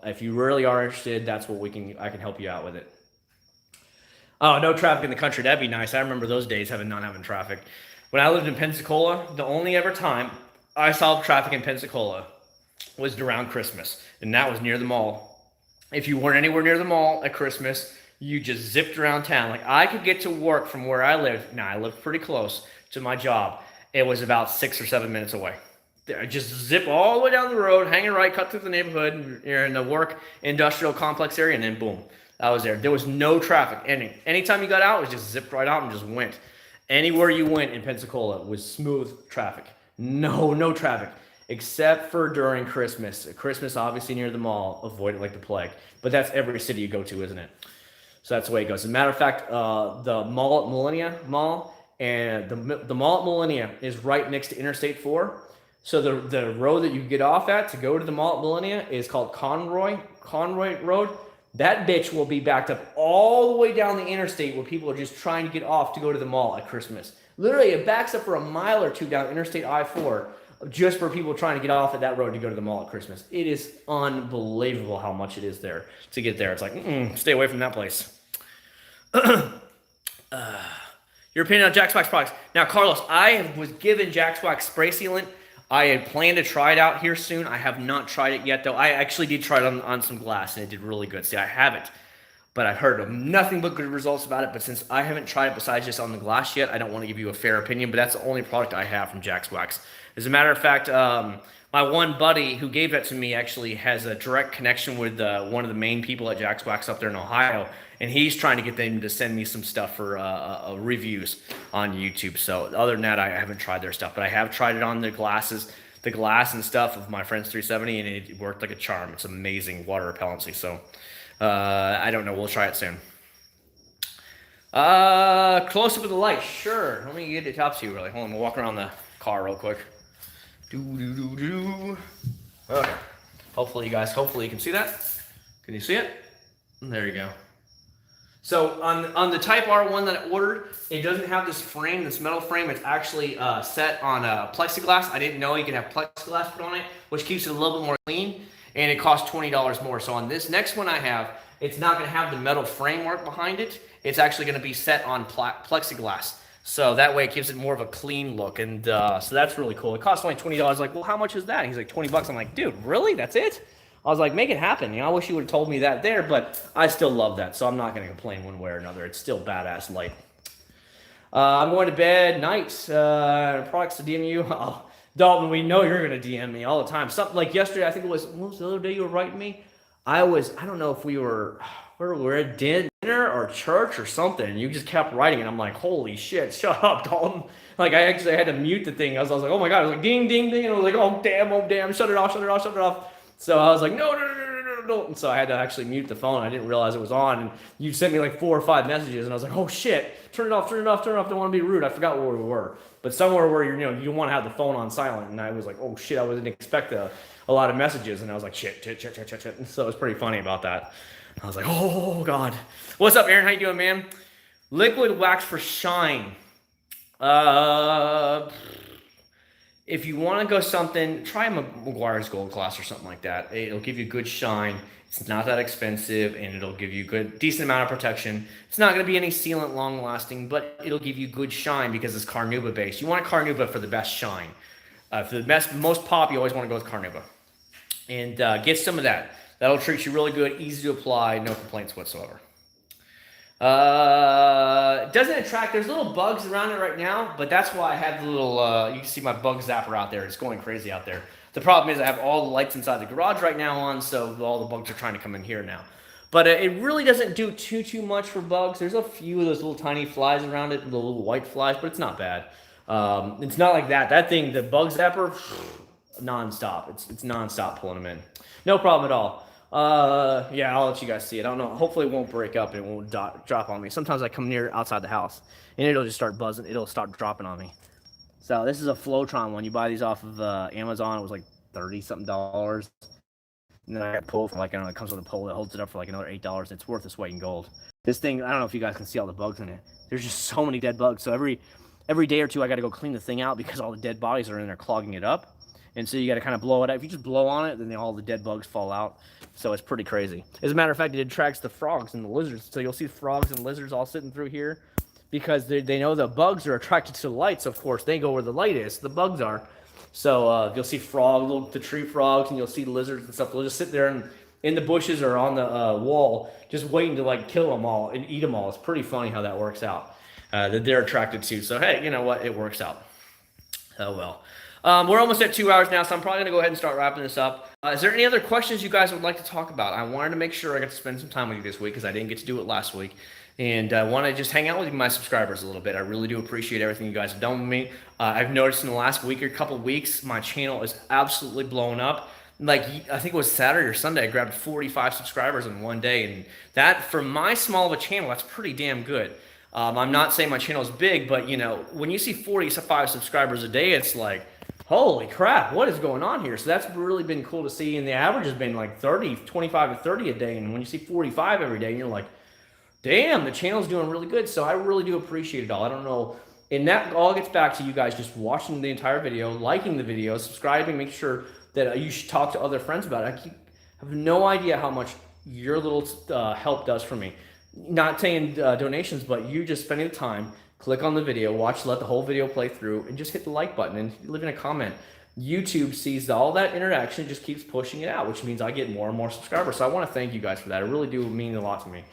If you really are interested, that's what I can help you out with it. Oh, no traffic in the country. That'd be nice. I remember those days not having traffic. When I lived in Pensacola, the only ever time I saw traffic in Pensacola was around Christmas. And that was near the mall. If you weren't anywhere near the mall at Christmas, you just zipped around town. Like I could get to work from where I lived. Now I lived pretty close to my job. It was about 6 or 7 minutes away. I just zip all the way down the road, hang a right, cut through the neighborhood. You're in the work industrial complex area, and then boom, I was there. There was no traffic. Anytime you got out, it was just zipped right out and just went. Anywhere you went in Pensacola was smooth traffic. No traffic, except for during Christmas. Christmas, obviously near the mall, avoid it like the plague. But that's every city you go to, isn't it? So that's the way it goes. As a matter of fact, the mall at Millennia Mall, and the mall at Millennia is right next to Interstate 4. So the road that you get off at to go to the mall at Millennia is called Conroy Road. That bitch will be backed up all the way down the interstate where people are just trying to get off to go to the mall at Christmas. Literally, it backs up for a mile or two down Interstate I-4 just for people trying to get off at that road to go to the mall at Christmas. It is unbelievable how much it is there to get there. It's like, stay away from that place. Your opinion on Jax Wax products. Now, Carlos, I was given Jax Wax spray sealant. I had planned to try it out here soon. I have not tried it yet, though. I actually did try it on some glass, and it did really good. See, I haven't, but I've heard of nothing but good results about it. But since I haven't tried it besides just on the glass yet, I don't want to give you a fair opinion, but that's the only product I have from Jack's Wax. As a matter of fact, my one buddy who gave that to me actually has a direct connection with one of the main people at Jack's Wax up there in Ohio, and he's trying to get them to send me some stuff for reviews on YouTube. So other than that, I haven't tried their stuff, but I have tried it on the glass and stuff of my friend's 370, and it worked like a charm. It's amazing water repellency. So I don't know. We'll try it soon. Close up of the light. Sure. Let me get it top to you really. Hold on. We'll walk around the car real quick. Okay. Hopefully you can see that. Can you see it? There you go. So on the Type R one that I ordered, it doesn't have this frame, this metal frame. It's actually set on plexiglass. I didn't know you could have plexiglass put on it, which keeps it a little bit more clean, and it costs $20 more. So on this next one I have, it's not going to have the metal framework behind it. It's actually going to be set on plexiglass. So that way it gives it more of a clean look, and so that's really cool. It costs only $20. Like, well, how much is that? And he's like, $20. I'm like, dude, really? That's it? I was like, make it happen. You know, I wish you would have told me that there, but I still love that, so I'm not going to complain one way or another. It's still badass light. I'm going to bed. Night. Products to DM you. Oh, Dalton, we know you're going to DM me all the time. Something like yesterday, I think it was, what was the other day you were writing me? I don't know if we were at dinner or church or something, and you just kept writing, and I'm like, holy shit, shut up, Dalton. Like, I had to mute the thing. I was like, oh my God. I was like, ding, ding, ding, and I was like, oh damn, shut it off. So I was like, no. And so I had to actually mute the phone. I didn't realize it was on. And you sent me like 4 or 5 messages, and I was like, oh shit, turn it off. Don't want to be rude. I forgot where we were. But somewhere where you don't want to have the phone on silent. And I was like, oh shit, I didn't expect a lot of messages. And I was like, shit. And so it was pretty funny about that. I was like, oh God. What's up, Aaron? How you doing, man? Liquid wax for shine. If you want to go something, try a McGuire's Gold Glass or something like that. It'll give you good shine. It's not that expensive, and it'll give you decent amount of protection. It's not going to be any sealant long lasting, but it'll give you good shine because it's Carnauba based. You want a Carnauba for the best shine. For the most pop, you always want to go with Carnauba. And get some of that. That'll treat you really good, easy to apply, no complaints whatsoever. It doesn't attract, there's little bugs around it right now, but that's why I have the little, you can see my bug zapper out there. It's going crazy out there. The problem is I have all the lights inside the garage right now on, so all the bugs are trying to come in here now. But it really doesn't do too much for bugs. There's a few of those little tiny flies around it, the little white flies, but it's not bad. It's not like that. That thing, the bug zapper, nonstop. It's nonstop pulling them in. No problem at all. Yeah, I'll let you guys see it. I don't know. Hopefully it won't break up and it won't drop on me. Sometimes I come near outside the house and it'll just start buzzing. It'll start dropping on me. So this is a Flowtron one. You buy these off of Amazon. It was like $30-something. And then I got pulled for like, I don't know, it comes with a pole that holds it up for like another $8. It's worth its weight in gold. This thing, I don't know if you guys can see all the bugs in it. There's just so many dead bugs. So every day or two, I got to go clean the thing out because all the dead bodies are in there clogging it up. And so you got to kind of blow it out. If you just blow on it, then all the dead bugs fall out. So it's pretty crazy. As a matter of fact, it attracts the frogs and the lizards. So you'll see frogs and lizards all sitting through here because they know the bugs are attracted to the lights. Of course, they go where the light is. The bugs are. So you'll see the tree frogs, and you'll see lizards and stuff. They'll just sit there in the bushes or on the wall, just waiting to like kill them all and eat them all. It's pretty funny how that works out. That they're attracted to. So hey, you know what? It works out. Oh well. We're almost at 2 hours now, so I'm probably going to go ahead and start wrapping this up. Is there any other questions you guys would like to talk about? I wanted to make sure I got to spend some time with you this week because I didn't get to do it last week. And I want to just hang out with my subscribers a little bit. I really do appreciate everything you guys have done with me. I've noticed in the last week or couple of weeks, my channel is absolutely blown up. Like, I think it was Saturday or Sunday, I grabbed 45 subscribers in one day. And that, for my small of a channel, that's pretty damn good. I'm not saying my channel is big, but, you know, when you see 45 subscribers a day, it's like, holy crap, what is going on here? So that's really been cool to see. And the average has been like 25 to 30 a day. And when you see 45 every day, you're like, damn, the channel's doing really good. So I really do appreciate it all. I don't know. And that all gets back to you guys just watching the entire video, liking the video, subscribing, make sure that you should talk to other friends about it. I have no idea how much your little help does for me. Not saying donations, but you just spending the time, click on the video, let the whole video play through, and just hit the like button and leave in a comment. YouTube sees all that interaction, just keeps pushing it out, which means I get more and more subscribers. So I want to thank you guys for that. It really do mean a lot to me.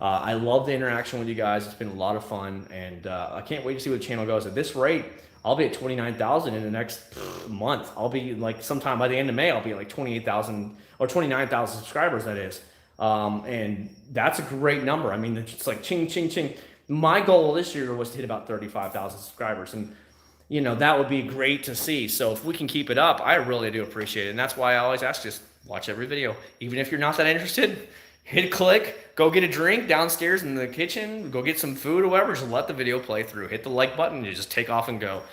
I love the interaction with you guys. It's been a lot of fun, and I can't wait to see where the channel goes. At this rate, I'll be at 29,000 in the next month. I'll be like sometime by the end of May, I'll be at like 28,000 or 29,000 subscribers, that is. And that's a great number. I mean, it's like ching, ching, ching. My goal this year was to hit about 35,000 subscribers. And, you know, that would be great to see. So if we can keep it up, I really do appreciate it. And that's why I always ask, just watch every video. Even if you're not that interested, hit click, go get a drink downstairs in the kitchen, go get some food or whatever, just let the video play through. Hit the like button and you just take off and go.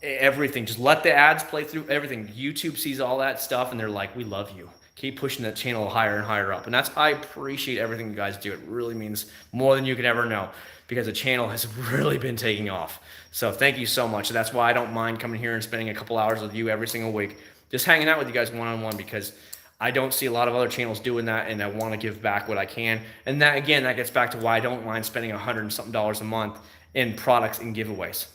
Everything, just let the ads play through, everything. YouTube sees all that stuff and they're like, we love you. Keep pushing that channel higher and higher up. And I appreciate everything you guys do. It really means more than you could ever know, because the channel has really been taking off. So thank you so much. That's why I don't mind coming here and spending a couple hours with you every single week, just hanging out with you guys one-on-one, because I don't see a lot of other channels doing that, and I want to give back what I can. And that, again, that gets back to why I don't mind spending $100 and something a month in products and giveaways.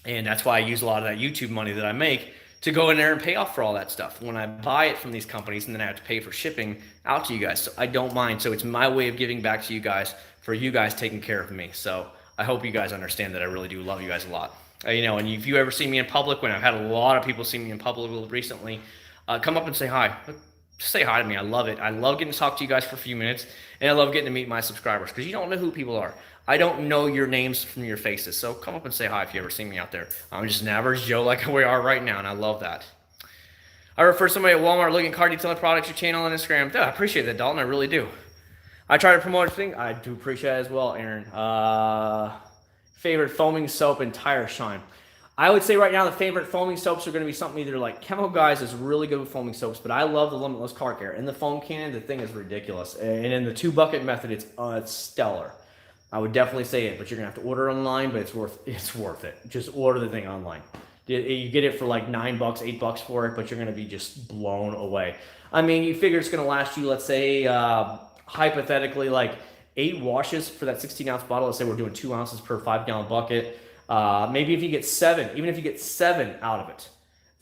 And that's why I use a lot of that YouTube money that I make to go in there and pay off for all that stuff when I buy it from these companies, and then I have to pay for shipping out to you guys. So I don't mind. So it's my way of giving back to you guys for you guys taking care of me. So I hope you guys understand that I really do love you guys a lot. You know, and if you ever see me in public, when I've had a lot of people see me in public recently, come up and say hi. Just say hi to me. I love it. I love getting to talk to you guys for a few minutes, and I love getting to meet my subscribers, because you don't know who people are. I don't know your names from your faces, so come up and say hi if you ever see me out there. I'm just an average Joe like we are right now, and I love that. I refer somebody at Walmart looking car detailing products, your channel on Instagram. Dude, I appreciate that, Dalton. I really do. I try to promote everything. I do appreciate it as well, Aaron. Favorite foaming soap and tire shine. I would say right now the favorite foaming soaps are going to be something either like Chemical Guys is really good with foaming soaps, but I love the Limitless Car Care. In the foam can, the thing is ridiculous. And in the 2-bucket method, it's stellar. I would definitely say it, but you're gonna have to order online, but it's worth it. Just order the thing online. You get it for like $9, $8 for it, but you're gonna be just blown away. I mean, you figure it's gonna last you, let's say, hypothetically, like 8 washes for that 16-ounce bottle. Let's say we're doing 2 ounces per 5-gallon bucket. Maybe if you get 7, even if you get 7 out of it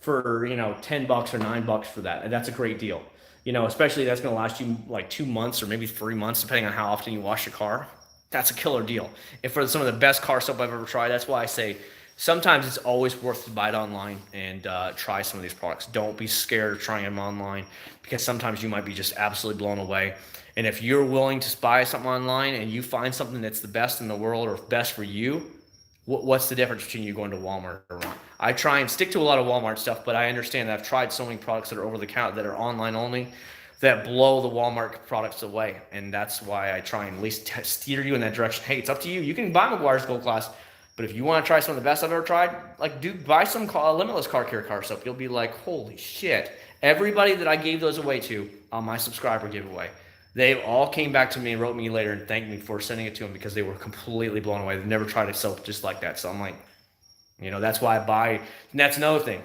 for, you know, $10 or $9 for that, and that's a great deal. You know, especially that's gonna last you like 2 months or maybe 3 months, depending on how often you wash your car. That's a killer deal. And for some of the best car soap I've ever tried, that's why I say sometimes it's always worth to buy it online and try some of these products. Don't be scared of trying them online, because sometimes you might be just absolutely blown away. And if you're willing to buy something online and you find something that's the best in the world or best for you, what's the difference between you going to Walmart or not? I try and stick to a lot of Walmart stuff, but I understand that I've tried so many products that are over the counter, that are online only, that blow the Walmart products away. And that's why I try and at least steer you in that direction. Hey, it's up to you. You can buy McGuire's Gold Class, but if you want to try some of the best I've ever tried, like, buy some Limitless Car Care car soap. You'll be like, holy shit. Everybody that I gave those away to on my subscriber giveaway, they all came back to me and wrote me later and thanked me for sending it to them, because they were completely blown away. They've never tried a soap just like that. So I'm like, you know, that's why I buy. And that's another thing.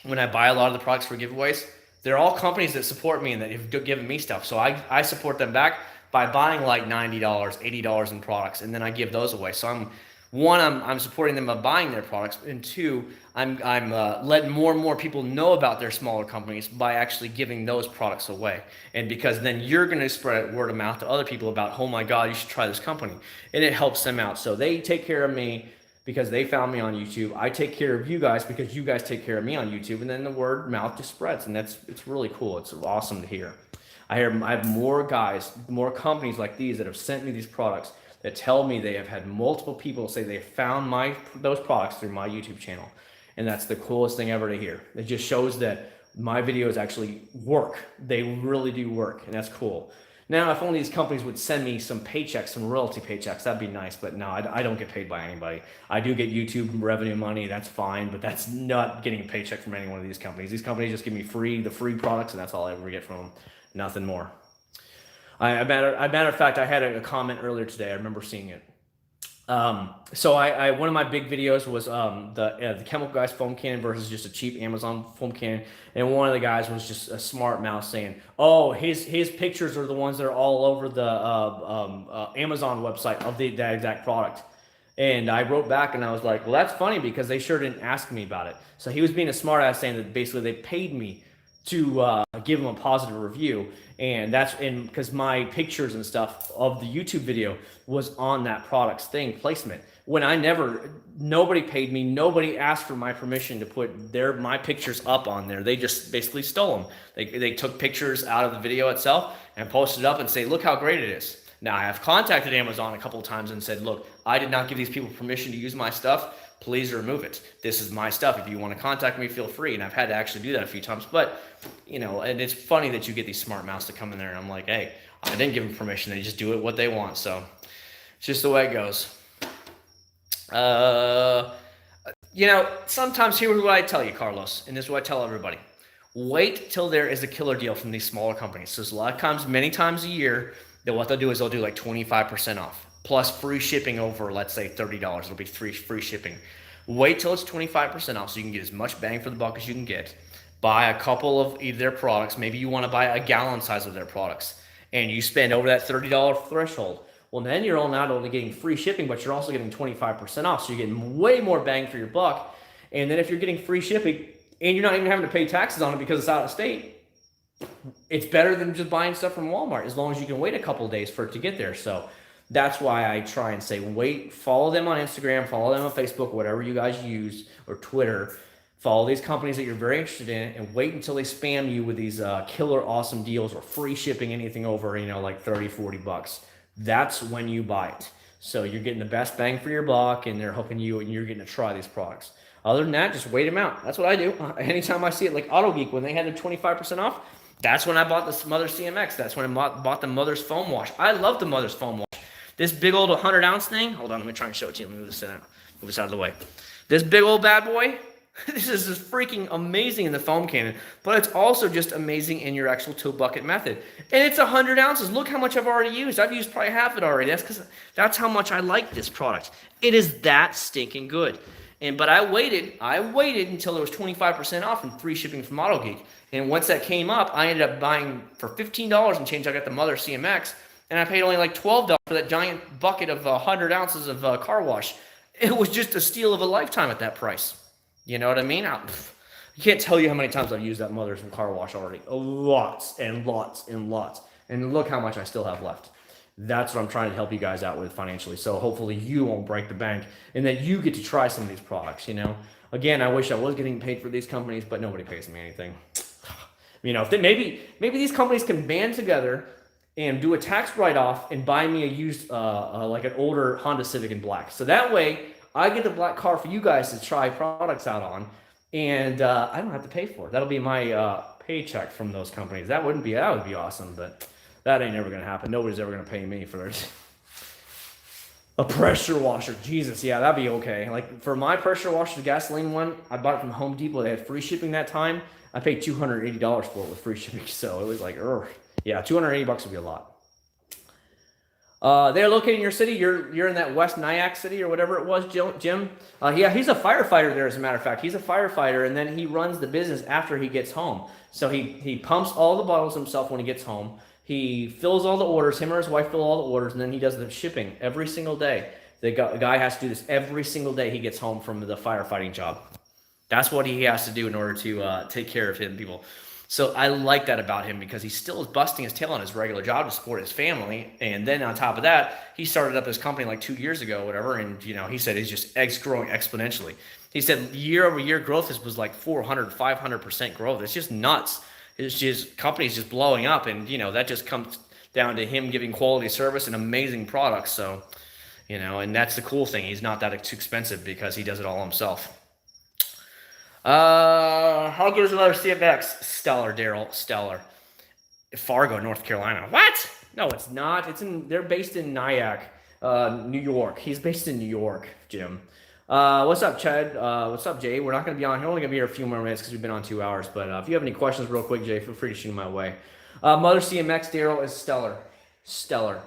When I buy a lot of the products for giveaways, they're all companies that support me and that have given me stuff. So I support them back by buying like $90, $80 in products, and then I give those away. So I'm supporting them by buying their products, and 2, I'm letting more and more people know about their smaller companies by actually giving those products away. And because then you're going to spread word of mouth to other people about, oh my God, you should try this company, and it helps them out. So they take care of me because they found me on YouTube. I take care of you guys because you guys take care of me on YouTube, and then the word of mouth just spreads, and it's really cool. It's awesome to hear. I have more guys, more companies like these that have sent me these products that tell me they have had multiple people say they found those products through my YouTube channel, and that's the coolest thing ever to hear. It just shows that my videos actually work. They really do work, and that's cool. Now, if only these companies would send me some paychecks, some royalty paychecks, that'd be nice. But no, I don't get paid by anybody. I do get YouTube revenue money. That's fine, but that's not getting a paycheck from any one of these companies. These companies just give me the free products, and that's all I ever get from them. Nothing more. Matter of fact, I had a comment earlier today. I remember seeing it. So one of my big videos was the Chemical Guys foam can versus just a cheap Amazon foam can, and one of the guys was just a smart mouse saying, "Oh, his pictures are the ones that are all over the Amazon website of that exact product." And I wrote back and I was like, well, that's funny because they sure didn't ask me about it. So he was being a smart ass saying that basically they paid me to give him a positive review. And that's because my pictures and stuff of the YouTube video was on that product's thing placement. When nobody paid me, nobody asked for my permission to put my pictures up on there. They just basically stole them. They took pictures out of the video itself and posted it up and say, look how great it is. Now, I have contacted Amazon a couple of times and said, look, I did not give these people permission to use my stuff. Please remove it. This is my stuff. If you want to contact me, feel free. And I've had to actually do that a few times. But, and it's funny that you get these smart mouths to come in there. And I'm like, hey, I didn't give them permission. They just do it what they want. So it's just the way it goes. Sometimes here's what I tell you, Carlos, and this is what I tell everybody. Wait till there is a killer deal from these smaller companies. So there's a lot of times, many times a year, that what they'll do is they'll do like 25% off plus free shipping over, let's say $30. It'll be free shipping. Wait till it's 25% off so you can get as much bang for the buck as you can get. Buy a couple of their products. Maybe you want to buy a gallon size of their products and you spend over that $30 threshold. Well, then you're not only getting free shipping, but you're also getting 25% off. So you're getting way more bang for your buck. And then if you're getting free shipping and you're not even having to pay taxes on it because it's out of state, it's better than just buying stuff from Walmart as long as you can wait a couple of days for it to get there. So that's why I try and say, wait, follow them on Instagram, follow them on Facebook, whatever you guys use, or Twitter. Follow these companies that you're very interested in and wait until they spam you with these killer awesome deals or free shipping anything over, like 30, 40 bucks. That's when you buy it. So you're getting the best bang for your buck and they're hooking you and you're getting to try these products. Other than that, just wait them out. That's what I do. Anytime I see it, like AutoGeek, when they had the 25% off, that's when I bought the Mother's CMX. That's when I bought the Mother's foam wash. I love the Mother's foam wash. This big old 100-ounce thing. Hold on, let me try and show it to you. Let me move this out of the way. This big old bad boy. This is just freaking amazing in the foam cannon, but it's also just amazing in your actual tool bucket method. And it's 100 ounces. Look how much I've already used. I've used probably half it already. That's how much I like this product. It is that stinking good. But I waited until there was 25% off and free shipping from AutoGeek. And once that came up, I ended up buying for $15 and change. I got the Mother CMX, and I paid only like $12 for that giant bucket of 100 ounces of car wash. It was just a steal of a lifetime at that price. You know what I mean? I can't tell you how many times I've used that Mother's car wash already. Lots and lots and lots. And look how much I still have left. That's what I'm trying to help you guys out with financially. So hopefully you won't break the bank and that you get to try some of these products, Again, I wish I was getting paid for these companies, but nobody pays me anything. If maybe these companies can band together and do a tax write-off and buy me a used, like an older Honda Civic in black. So that way I get the black car for you guys to try products out on, and I don't have to pay for it. That'll be my paycheck from those companies. That would be awesome, but that ain't ever gonna happen. Nobody's ever gonna pay me for a pressure washer. Jesus, yeah, that'd be okay. Like for my pressure washer, the gasoline one, I bought it from Home Depot. They had free shipping that time. I paid $280 for it with free shipping, so it was like, yeah, $280 would be a lot. They're located in your city. You're in that West Nyack city or whatever it was, Jim. Yeah, he's a firefighter there, as a matter of fact. He's a firefighter, and then he runs the business after he gets home. So he pumps all the bottles himself when he gets home. He fills all the orders. Him or his wife fill all the orders, and then he does the shipping every single day. The guy has to do this every single day he gets home from the firefighting job. That's what he has to do in order to take care of him, people. So I like that about him because he still is busting his tail on his regular job to support his family. And then on top of that, he started up his company like 2 years ago, whatever. And, he said it's just growing exponentially. He said year over year growth was like 400, 500% growth. It's just nuts. It's just companies just blowing up. And, that just comes down to him giving quality service and amazing products. So, and that's the cool thing. He's not that expensive because he does it all himself. How good is another CFX? Stellar, Daryl. Stellar. Fargo, North Carolina. What? No, it's not. They're based in Nyack, New York. He's based in New York, Jim. What's up, Chad? What's up, Jay? We're not going to be on here. We're only going to be here a few more minutes because we've been on 2 hours. But if you have any questions real quick, Jay, feel free to shoot them my way. Mother CMX, Daryl, is stellar. Stellar.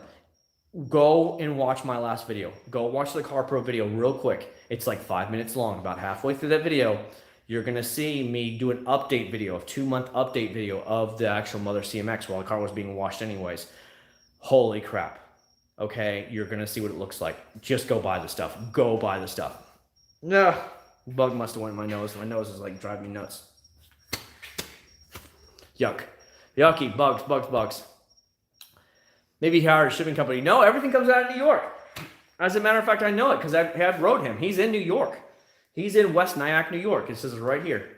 Go and watch my last video. Go watch the Car Pro video real quick. It's like 5 minutes long. About halfway through that video, you're going to see me do an update video, a 2-month update video of the actual Mother CMX while the car was being washed anyways. Holy crap. okay, you're going to see what it looks like. Just go buy the stuff. Go buy the stuff. No, bug must have went in my nose. My nose is like driving me nuts. Yuck. Yucky. Bugs. Maybe he hired a shipping company. No, everything comes out of New York. As a matter of fact, I know it because I have rode him. He's in New York. He's in West Nyack, New York. It says it right here.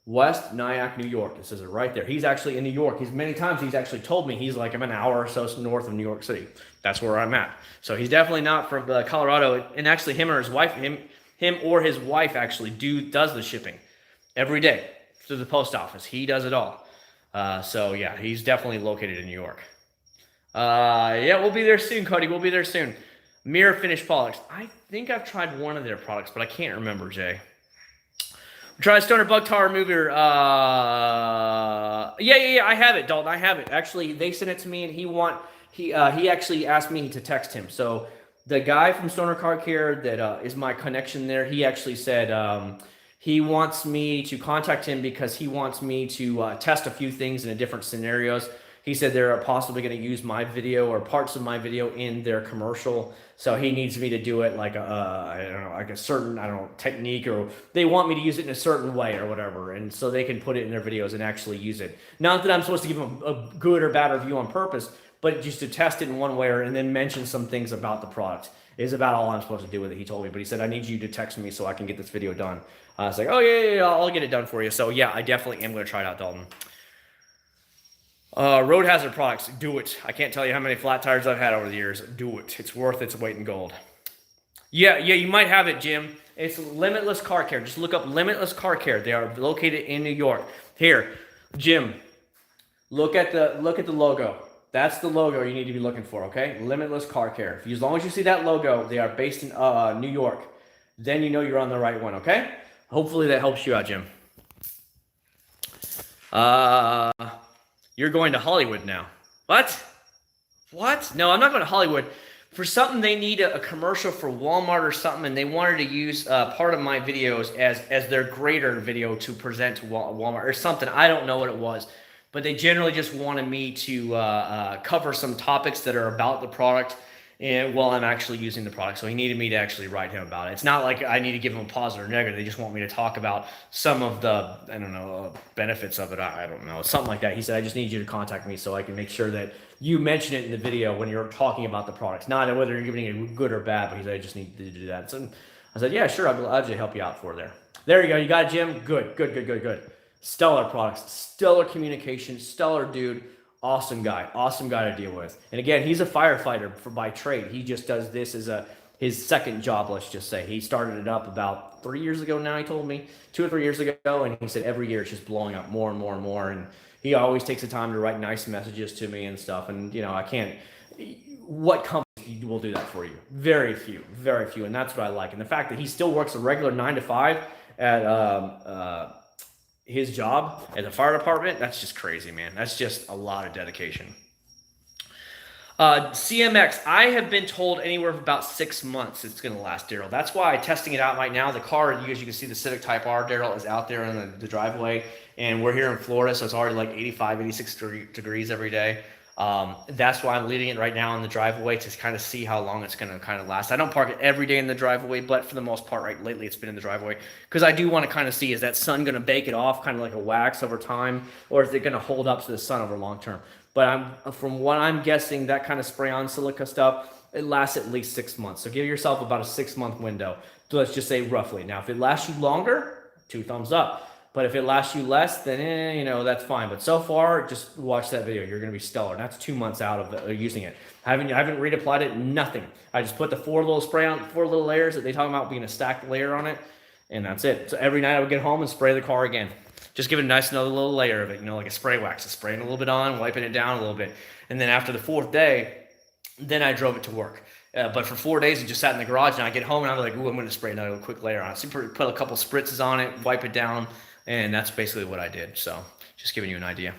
West Nyack, New York. It says it right there. He's actually in New York. Many times he's actually told me he's like, I'm an hour or so north of New York City. That's where I'm at. So he's definitely not from Colorado. And actually him or his wife actually does the shipping every day through the post office. He does it all. So yeah, he's definitely located in New York. Yeah, we'll be there soon, Cody. We'll be there soon. Mirror Finish Polish. I think I've tried one of their products, but I can't remember, Jay. Try Stoner Bug Tar Remover. Yeah. I have it, Dalton. I have it. Actually, they sent it to me, and he actually asked me to text him. So the guy from Stoner Car Care that is my connection there, he actually said he wants me to contact him because he wants me to test a few things in different scenarios. He said they're possibly going to use my video or parts of my video in their commercial. So he needs me to do it like a certain technique, or they want me to use it in a certain way or whatever. And so they can put it in their videos and actually use it. Not that I'm supposed to give them a good or bad review on purpose, but just to test it in one way and then mention some things about the product is about all I'm supposed to do with it. He told me, but he said, I need you to text me so I can get this video done. I was like, oh yeah, I'll get it done for you. So yeah, I definitely am going to try it out, Dalton. Road hazard products, do it. I can't tell you how many flat tires I've had over the years. Do it. It's worth its weight in gold. Yeah, you might have it, Jim. It's Limitless Car Care. Just look up Limitless Car Care. They are located in New York. Here, Jim, look at the logo. That's the logo you need to be looking for, okay? Limitless Car Care. As long as you see that logo, they are based in New York. Then you know you're on the right one, okay? Hopefully that helps you out, Jim. You're going to Hollywood now. What? No, I'm not going to Hollywood. For something, they need a commercial for Walmart or something, and they wanted to use part of my videos as their grader video to present to Walmart or something. I don't know what it was. But they generally just wanted me to cover some topics that are about the product and while I'm actually using the product. So he needed me to actually write him about it. It's not like I need to give him a positive or negative. They just want me to talk about some of the, benefits of it. I don't know. Something like that. He said, I just need you to contact me so I can make sure that you mention it in the video when you're talking about the products. Not whether you're giving it good or bad, but he said, I just need to do that. So I said, yeah, sure. I'll gladly help you out for there. There you go. You got it, Jim? Good. Stellar products, stellar communication, stellar dude. Awesome guy to deal with. And again, he's a firefighter by trade. He just does this as his second job, let's just say. He started it up about 3 years ago now, he told me, 2 or 3 years ago, and he said every year it's just blowing up more and more and more. And he always takes the time to write nice messages to me and stuff. And, what company will do that for you? Very few. And that's what I like. And the fact that he still works a regular 9 to 5 at his job at the fire department, that's just crazy, man. That's just a lot of dedication. CMX, I have been told anywhere for about 6 months it's going to last, Daryl. That's why I'm testing it out right now. The car, as you can see, the Civic Type R, Daryl, is out there in the driveway. And we're here in Florida, so it's already like 85, 86 degrees every day. That's why I'm leaving it right now in the driveway to kind of see how long it's going to kind of last. I don't park it every day in the driveway, but for the most part, right, lately it's been in the driveway because I do want to kind of see, is that sun going to bake it off kind of like a wax over time, or is it going to hold up to the sun over long term? But from what I'm guessing, that kind of spray on silica stuff, it lasts at least 6 months. So give yourself about a 6 month window. So let's just say roughly. Now, if it lasts you longer, 2 thumbs up. But if it lasts you less, then, that's fine. But so far, just watch that video. You're going to be stellar. That's 2 months out of using it. I haven't reapplied it, nothing. I just put the 4 little layers that they talk about being a stacked layer on it, and that's it. So every night I would get home and spray the car again. Just give it a nice another little layer of it, like a spray wax. Just spraying a little bit on, wiping it down a little bit. And then after the 4th day, then I drove it to work. But for 4 days, it just sat in the garage, and I get home and I'm like, ooh, I'm going to spray another quick layer on it. So put a couple spritzes on it, wipe it down. And that's basically what I did. So just giving you an idea.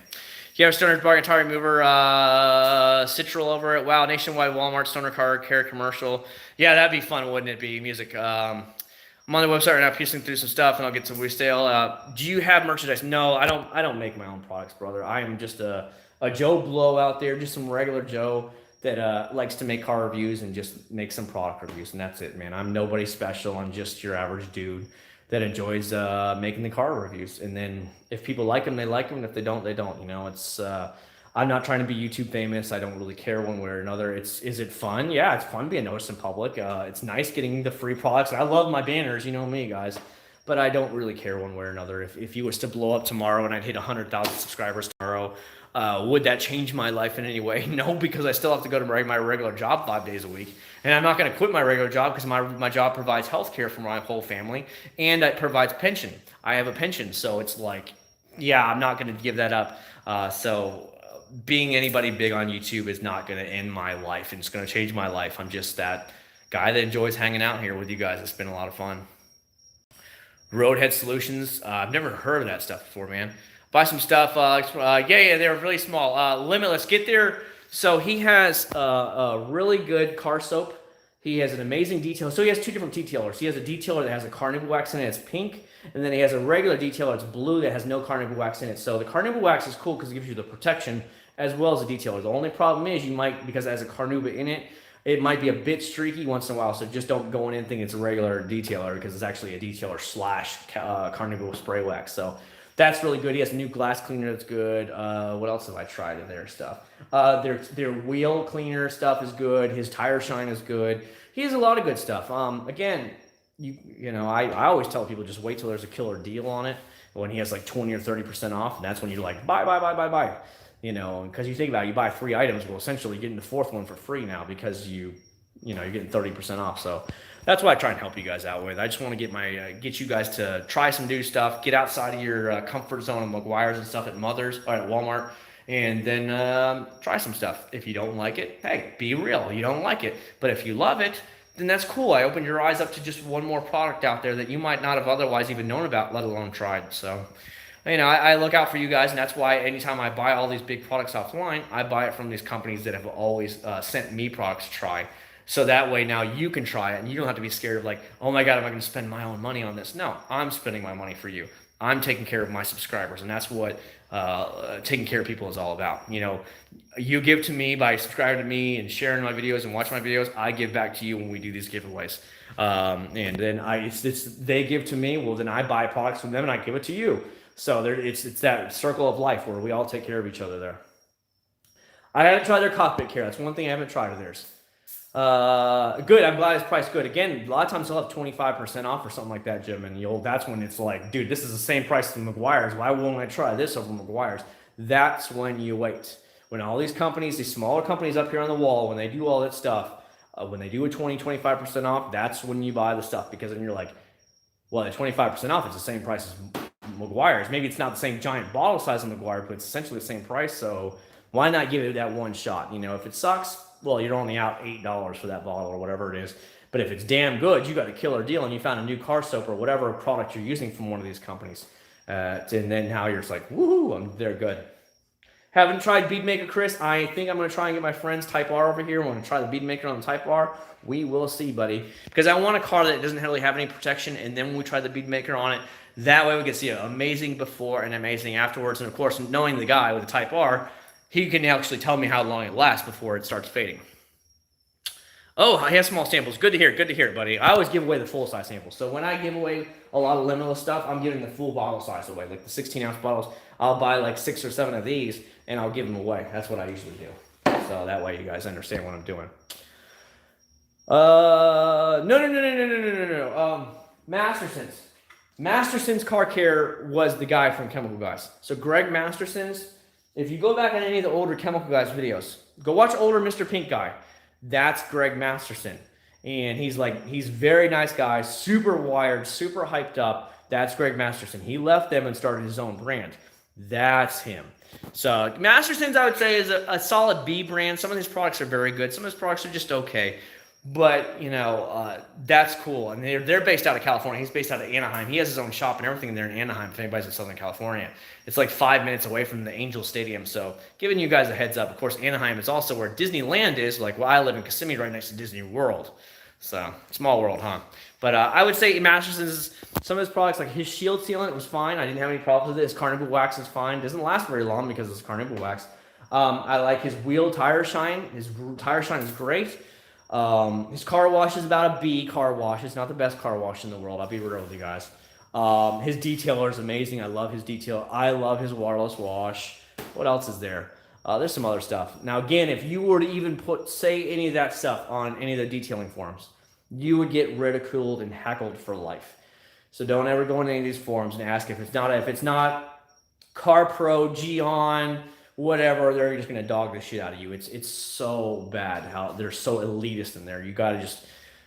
Yeah, Stoner's Bargain Tire Remover, Citrol over at Wow, Nationwide Walmart, Stoner Car Care commercial. Yeah, that'd be fun, wouldn't it be? Music. I'm on the website right now, piecing through some stuff, and I'll get some resale. Do you have merchandise? No, I don't make my own products, brother. I am just a Joe Blow out there, just some regular Joe. that likes to make car reviews and just make some product reviews, and that's it, man. I'm nobody special. I'm just your average dude that enjoys making the car reviews. And then if people like them, they like them. And if they don't, they don't. You know, it's I'm not trying to be YouTube famous. I don't really care one way or another. Is it fun? Yeah, it's fun being noticed in public. It's nice getting the free products. I love my banners, you know me, guys. But I don't really care one way or another. If you was to blow up tomorrow and I'd hit 100,000 subscribers tomorrow, would that change my life in any way? No, because I still have to go to my regular job 5 days a week. And I'm not going to quit my regular job because my job provides health care for my whole family, and it provides pension. I have a pension, so it's like, yeah, I'm not going to give that up. So being anybody big on YouTube is not going to end my life, and it's going to change my life. I'm just that guy that enjoys hanging out here with you guys. It's been a lot of fun. Roadhead Solutions. I've never heard of that stuff before, man. Buy some stuff. Yeah, they're really small. Limitless. Get there. So he has a really good car soap. He has an amazing detail. So he has two different detailers. He has a detailer that has a carnauba wax in it. It's pink. And then he has a regular detailer. It's blue that has no carnauba wax in it. So the carnauba wax is cool because it gives you the protection as well as the detailer. The only problem is you might, because it has a carnauba in it, it might be a bit streaky once in a while. So just don't go in and think it's a regular detailer, because it's actually a detailer slash carnauba spray wax. So that's really good. He has a new glass cleaner that's good. What else have I tried in their stuff? Their wheel cleaner stuff is good. His tire shine is good. He has a lot of good stuff. Again, you know, I always tell people just wait till there's a killer deal on it. When he has like 20 or 30% off, and that's when you're like, buy. You know, because you think about it, you buy 3 items, well, essentially you're getting the 4th one for free now because you know, you're getting 30% off. So that's what I try and help you guys out with. I just want to get you guys to try some new stuff, get outside of your comfort zone of McGuire's and stuff at Mother's or at Walmart, and then try some stuff. If you don't like it, hey, be real. You don't like it. But if you love it, then that's cool. I opened your eyes up to just one more product out there that you might not have otherwise even known about, let alone tried. So, you know, I look out for you guys, and that's why anytime I buy all these big products offline, I buy it from these companies that have always sent me products to try. So that way now you can try it, and you don't have to be scared of like, oh my God, am I going to spend my own money on this? No, I'm spending my money for you. I'm taking care of my subscribers, and that's what taking care of people is all about. You know, you give to me by subscribing to me and sharing my videos and watching my videos. I give back to you when we do these giveaways. And then they give to me. Well, then I buy products from them and I give it to you. So it's that circle of life where we all take care of each other there. I haven't tried their cockpit care. That's one thing I haven't tried of theirs. Good. I'm glad it's priced good. Again, a lot of times they'll have 25% off or something like that, Jim. And that's when it's like, dude, this is the same price as McGuire's. Why won't I try this over McGuire's? That's when you wait. When all these companies, these smaller companies up here on the wall, when they do all that stuff, when they do a 25% off, that's when you buy the stuff, because then you're like, well, the 25% off is the same price as McGuire's. Maybe it's not the same giant bottle size of McGuire, but it's essentially the same price. So why not give it that one shot? You know, if it sucks, well, you're only out $8 for that bottle or whatever it is. But if it's damn good, you got a killer deal and you found a new car soap or whatever product you're using from one of these companies. And then now you're just like, woohoo, they're good. Haven't tried bead maker, Chris. I think I'm going to try and get my friends Type R over here. I want to try the bead maker on the Type R. We will see, buddy. Because I want a car that doesn't really have any protection, and then when we try the bead maker on it, that way we can see an amazing before and amazing afterwards. And of course, knowing the guy with the Type R, he can actually tell me how long it lasts before it starts fading. Oh, he has small samples. Good to hear, buddy. I always give away the full-size samples. So when I give away a lot of limitless stuff, I'm giving the full bottle size away. Like the 16-ounce bottles, I'll buy like 6 or 7 of these, and I'll give them away. That's what I usually do. So that way you guys understand what I'm doing. No. Masterson's. Masterson's Car Care was the guy from Chemical Guys. So Greg Masterson's, if you go back on any of the older Chemical Guys videos, go watch older Mr. Pink Guy. That's Greg Masterson. And he's very nice guy, super wired, super hyped up. That's Greg Masterson. He left them and started his own brand. That's him. So Masterson's, I would say, is a solid B brand. Some of these products are very good. Some of his products are just okay. But, you know, that's cool. And they're based out of California. He's based out of Anaheim. He has his own shop and everything there in Anaheim, if anybody's in Southern California. It's like 5 minutes away from the Angel Stadium. So giving you guys a heads up. Of course, Anaheim is also where Disneyland is. Like, well, I live in Kissimmee right next to Disney World. So, small world, huh? But I would say Masterson's, some of his products, like his shield sealant was fine. I didn't have any problems with it. His carnauba wax is fine. Doesn't last very long because it's carnauba wax. I like his wheel tire shine. His tire shine is great. His car wash is about a B car wash. It's not the best car wash in the world. I'll be real with you guys. His detailer is amazing. I love his detail. I love his waterless wash. What else is there? There's some other stuff. Now, again, if you were to even say any of that stuff on any of the detailing forums, you would get ridiculed and heckled for life. So don't ever go into any of these forums and ask if it's not Car Pro, Gion, whatever. They're just gonna dog the shit out of you. It's so bad how they're so elitist in there. You gotta just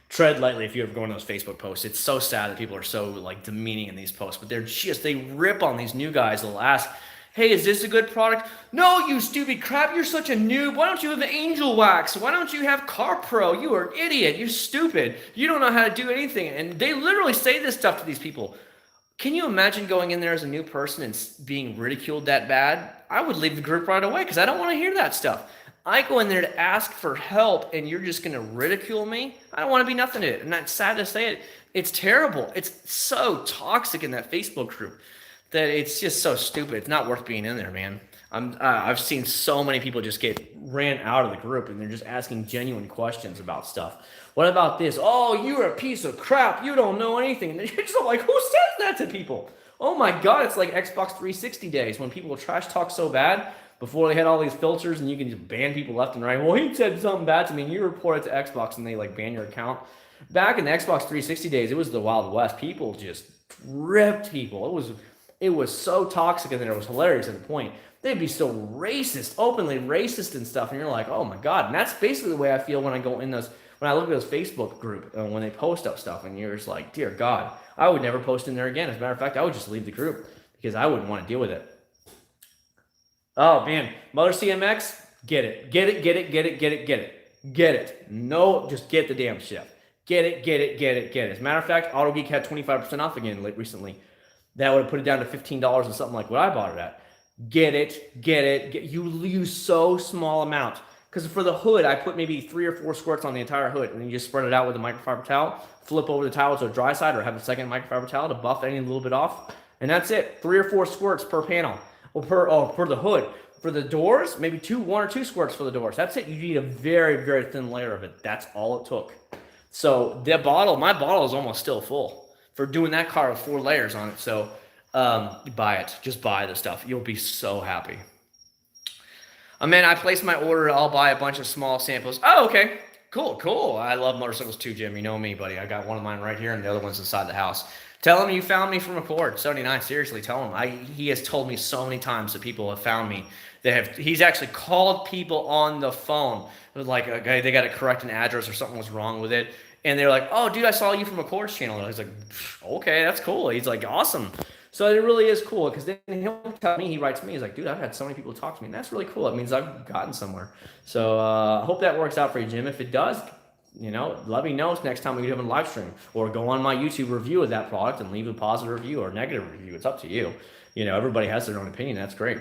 tread lightly if you ever go into those Facebook posts. It's so sad that people are so like demeaning in these posts, but they rip on these new guys. They'll ask, hey, is this a good product? No, you stupid crap. You're such a noob. Why don't you have Angel Wax? Why don't you have Car Pro? You are an idiot. You're stupid. You don't know how to do anything. And they literally say this stuff to these people. Can you imagine going in there as a new person and being ridiculed that bad? I would leave the group right away because I don't want to hear that stuff. I go in there to ask for help and you're just going to ridicule me? I don't want to be nothing to it. And that's sad to say it. It's terrible. It's so toxic in that Facebook group that it's just so stupid. It's not worth being in there, man. I've seen so many people just get ran out of the group and they're just asking genuine questions about stuff. What about this? Oh, you're a piece of crap. You don't know anything. And you're just like, who says that to people? Oh my God, it's like Xbox 360 days when people trash talk so bad before they had all these filters and you can just ban people left and right. Well, he said something bad to me and you report it to Xbox and they like ban your account. Back in the Xbox 360 days, it was the Wild West. People just ripped people. It was so toxic and it was hilarious at the point. They'd be so racist, openly racist and stuff. And you're like, oh my God. And that's basically the way I feel when I go in when I look at those Facebook group, when they post up stuff and you're just like, dear God, I would never post in there again. As a matter of fact, I would just leave the group because I wouldn't want to deal with it. Oh man, Mother CMX, get it. Get it. No, just get the damn shit. Get it. As a matter of fact, AutoGeek had 25% off again recently. That would have put it down to $15 or something like what I bought it at. Get it. You use so small amount. Because for the hood, I put maybe 3 or 4 squirts on the entire hood, and then you just spread it out with a microfiber towel, flip over the towel to a dry side, or have a second microfiber towel to buff any little bit off, and that's it. 3 or 4 squirts per panel, or for the hood. For the doors, maybe 1 or 2 squirts for the doors. That's it. You need a very, very thin layer of it. That's all it took. So my bottle is almost still full for doing that car with 4 layers on it. So buy it. Just buy the stuff. You'll be so happy. Man, I placed my order. I'll buy a bunch of small samples. Oh, okay. Cool. I love motorcycles too, Jim. You know me, buddy. I got one of mine right here and the other one's inside the house. Tell him you found me from Acc0rd79. Seriously, tell him. He has told me so many times that people have found me. He's actually called people on the phone. It was like, okay, they got to correct an address or something was wrong with it. And they're like, oh, dude, I saw you from Acc0rd channel. And I was like, okay, that's cool. He's like, awesome. So it really is cool because then he'll tell me, he writes me, he's like, dude, I've had so many people talk to me. And that's really cool. It means I've gotten somewhere. So I hope that works out for you, Jim. If it does, let me know next time we do a live stream, or go on my YouTube review of that product and leave a positive review or negative review. It's up to you. Everybody has their own opinion. That's great.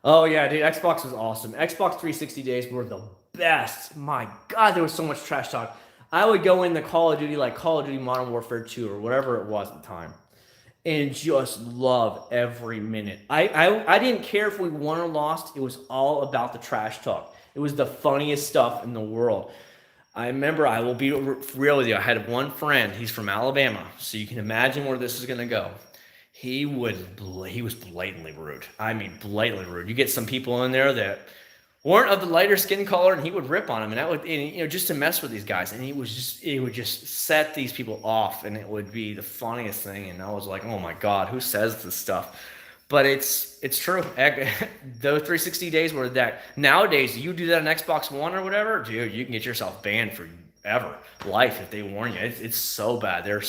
Oh yeah, dude, Xbox was awesome. Xbox 360 days were the best. My God, there was so much trash talk. I would go in the Call of Duty, like Call of Duty Modern Warfare 2 or whatever it was at the time, and just love every minute. I didn't care if we won or lost. It was all about the trash talk. It was the funniest stuff in the world. I remember, I will be real with you, I had one friend, he's from Alabama, so you can imagine where this is going to go. He was blatantly rude. I mean, blatantly rude. You get some people in there that weren't of the lighter skin color, and he would rip on them, and that would, just to mess with these guys. And it would just set these people off, and it would be the funniest thing. And I was like, oh my God, who says this stuff? But it's true. Those 360 days were that. Nowadays, you do that on Xbox One or whatever, dude, you can get yourself banned forever. Life, if they warn you. It's so bad. They're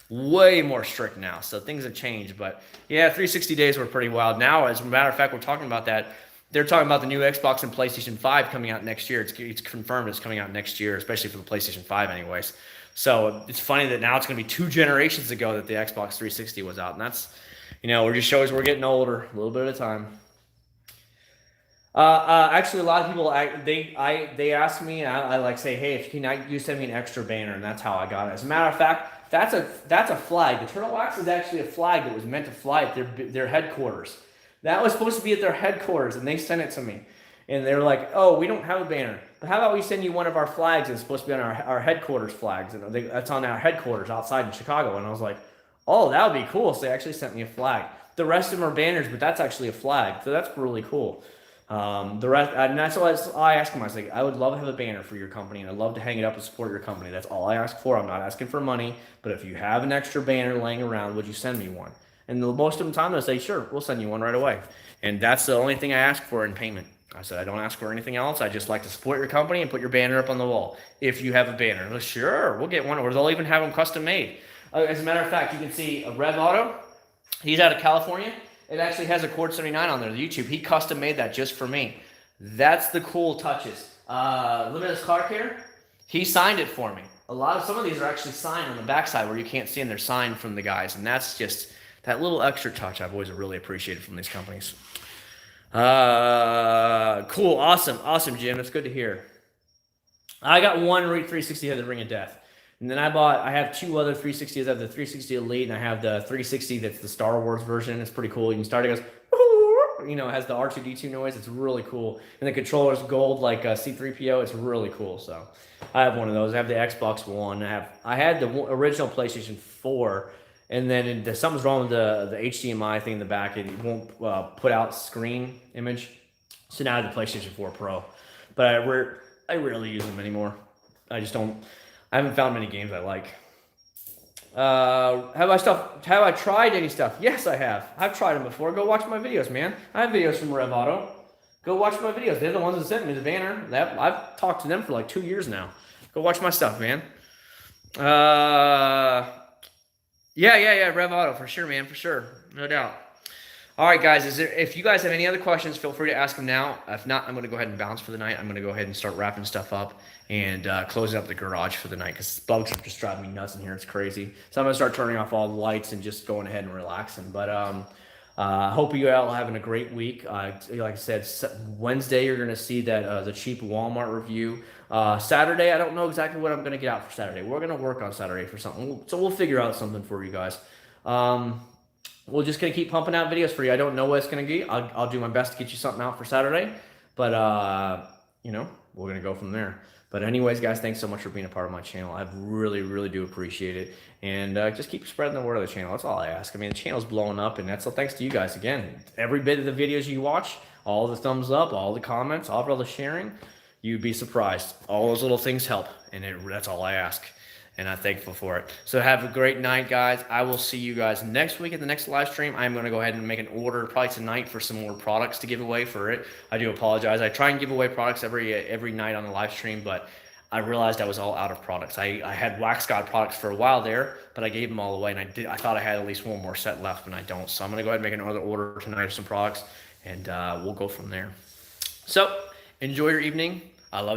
way more strict now. So things have changed. But yeah, 360 days were pretty wild. Now, as a matter of fact, we're talking about that. They're talking about the new Xbox and PlayStation 5 coming out next year. It's confirmed it's coming out next year, especially for the PlayStation 5 anyways. So it's funny that now it's going to be 2 generations ago that the Xbox 360 was out. And that's, it just shows we're getting older, a little bit at a time. Actually, a lot of people, they ask me, I like say, hey, you send me an extra banner, and that's how I got it. As a matter of fact, that's a flag. The Turtle Wax is actually a flag that was meant to fly at their headquarters. That was supposed to be at their headquarters, and they sent it to me. And they're like, oh, we don't have a banner, but how about we send you one of our flags? It's supposed to be on our headquarters flags, and that's on our headquarters outside in Chicago. And I was like, oh, that would be cool. So they actually sent me a flag. The rest of them are banners, but that's actually a flag, so that's really cool. The rest, and that's all I asked him. I was like, I would love to have a banner for your company, and I'd love to hang it up and support your company. That's all I ask for. I'm not asking for money, but if you have an extra banner laying around, would you send me one? And most of the time, they'll say, sure, we'll send you one right away. And that's the only thing I ask for in payment. I said, I don't ask for anything else. I just like to support your company and put your banner up on the wall. If you have a banner, well, sure, we'll get one, or they'll even have them custom made. As a matter of fact, you can see a Rev Auto. He's out of California. It actually has Acc0rd79 on there, the YouTube. He custom made that just for me. That's the cool touches. Limitless Car Care, he signed it for me. Some of these are actually signed on the backside where you can't see them. They're signed from the guys, and that's just that little extra touch I've always really appreciated from these companies. Cool, awesome, Jim. That's good to hear. I got one 360 that has the Ring of Death. And then I have two other 360s. I have the 360 Elite, and I have the 360 that's the Star Wars version. It's pretty cool. You can start, it goes, it has the R2-D2 noise. It's really cool. And the controller's gold like C-3PO. It's really cool. So I have one of those. I have the Xbox One. I had the original PlayStation 4, and then something's wrong with the HDMI thing in the back. It won't put out screen image. So now I have the PlayStation 4 Pro. But I rarely use them anymore. I haven't found many games I like. Have I tried any stuff? Yes, I have. I've tried them before. Go watch my videos, man. I have videos from Rev Auto. Go watch my videos. They're the ones that sent me the banner. I've talked to them for like 2 years now. Go watch my stuff, man. Yeah, Rev Auto, for sure, man, for sure. No doubt. All right, guys, if you guys have any other questions, feel free to ask them now. If not, I'm going to go ahead and bounce for the night. I'm going to go ahead and start wrapping stuff up and closing up the garage for the night because bugs are just driving me nuts in here. It's crazy. So I'm going to start turning off all the lights and just going ahead and relaxing. But hope you all are having a great week. Like I said, Wednesday you're going to see that the cheap Walmart review. Saturday, I don't know exactly what I'm going to get out for Saturday. We're going to work on Saturday for something. So we'll figure out something for you guys. We're just going to keep pumping out videos for you. I don't know what it's going to be. I'll do my best to get you something out for Saturday. But, we're going to go from there. But anyways, guys, thanks so much for being a part of my channel. I really, really do appreciate it. And just keep spreading the word of the channel. That's all I ask. I mean, the channel's blowing up, and that's all thanks to you guys. Again, every bit of the videos you watch, all the thumbs up, all the comments, all the sharing, you'd be surprised. All those little things help, and that's all I ask. And I'm thankful for it. So have a great night, guys. I will see you guys next week at the next live stream. I'm going to go ahead and make an order probably tonight for some more products to give away for it. I do apologize. I try and give away products every night on the live stream, but I realized I was all out of products. I had Wax God products for a while there, but I gave them all away, and I thought I had at least one more set left, and I don't. So I'm going to go ahead and make another order tonight of some products, and we'll go from there. So enjoy your evening. I love you.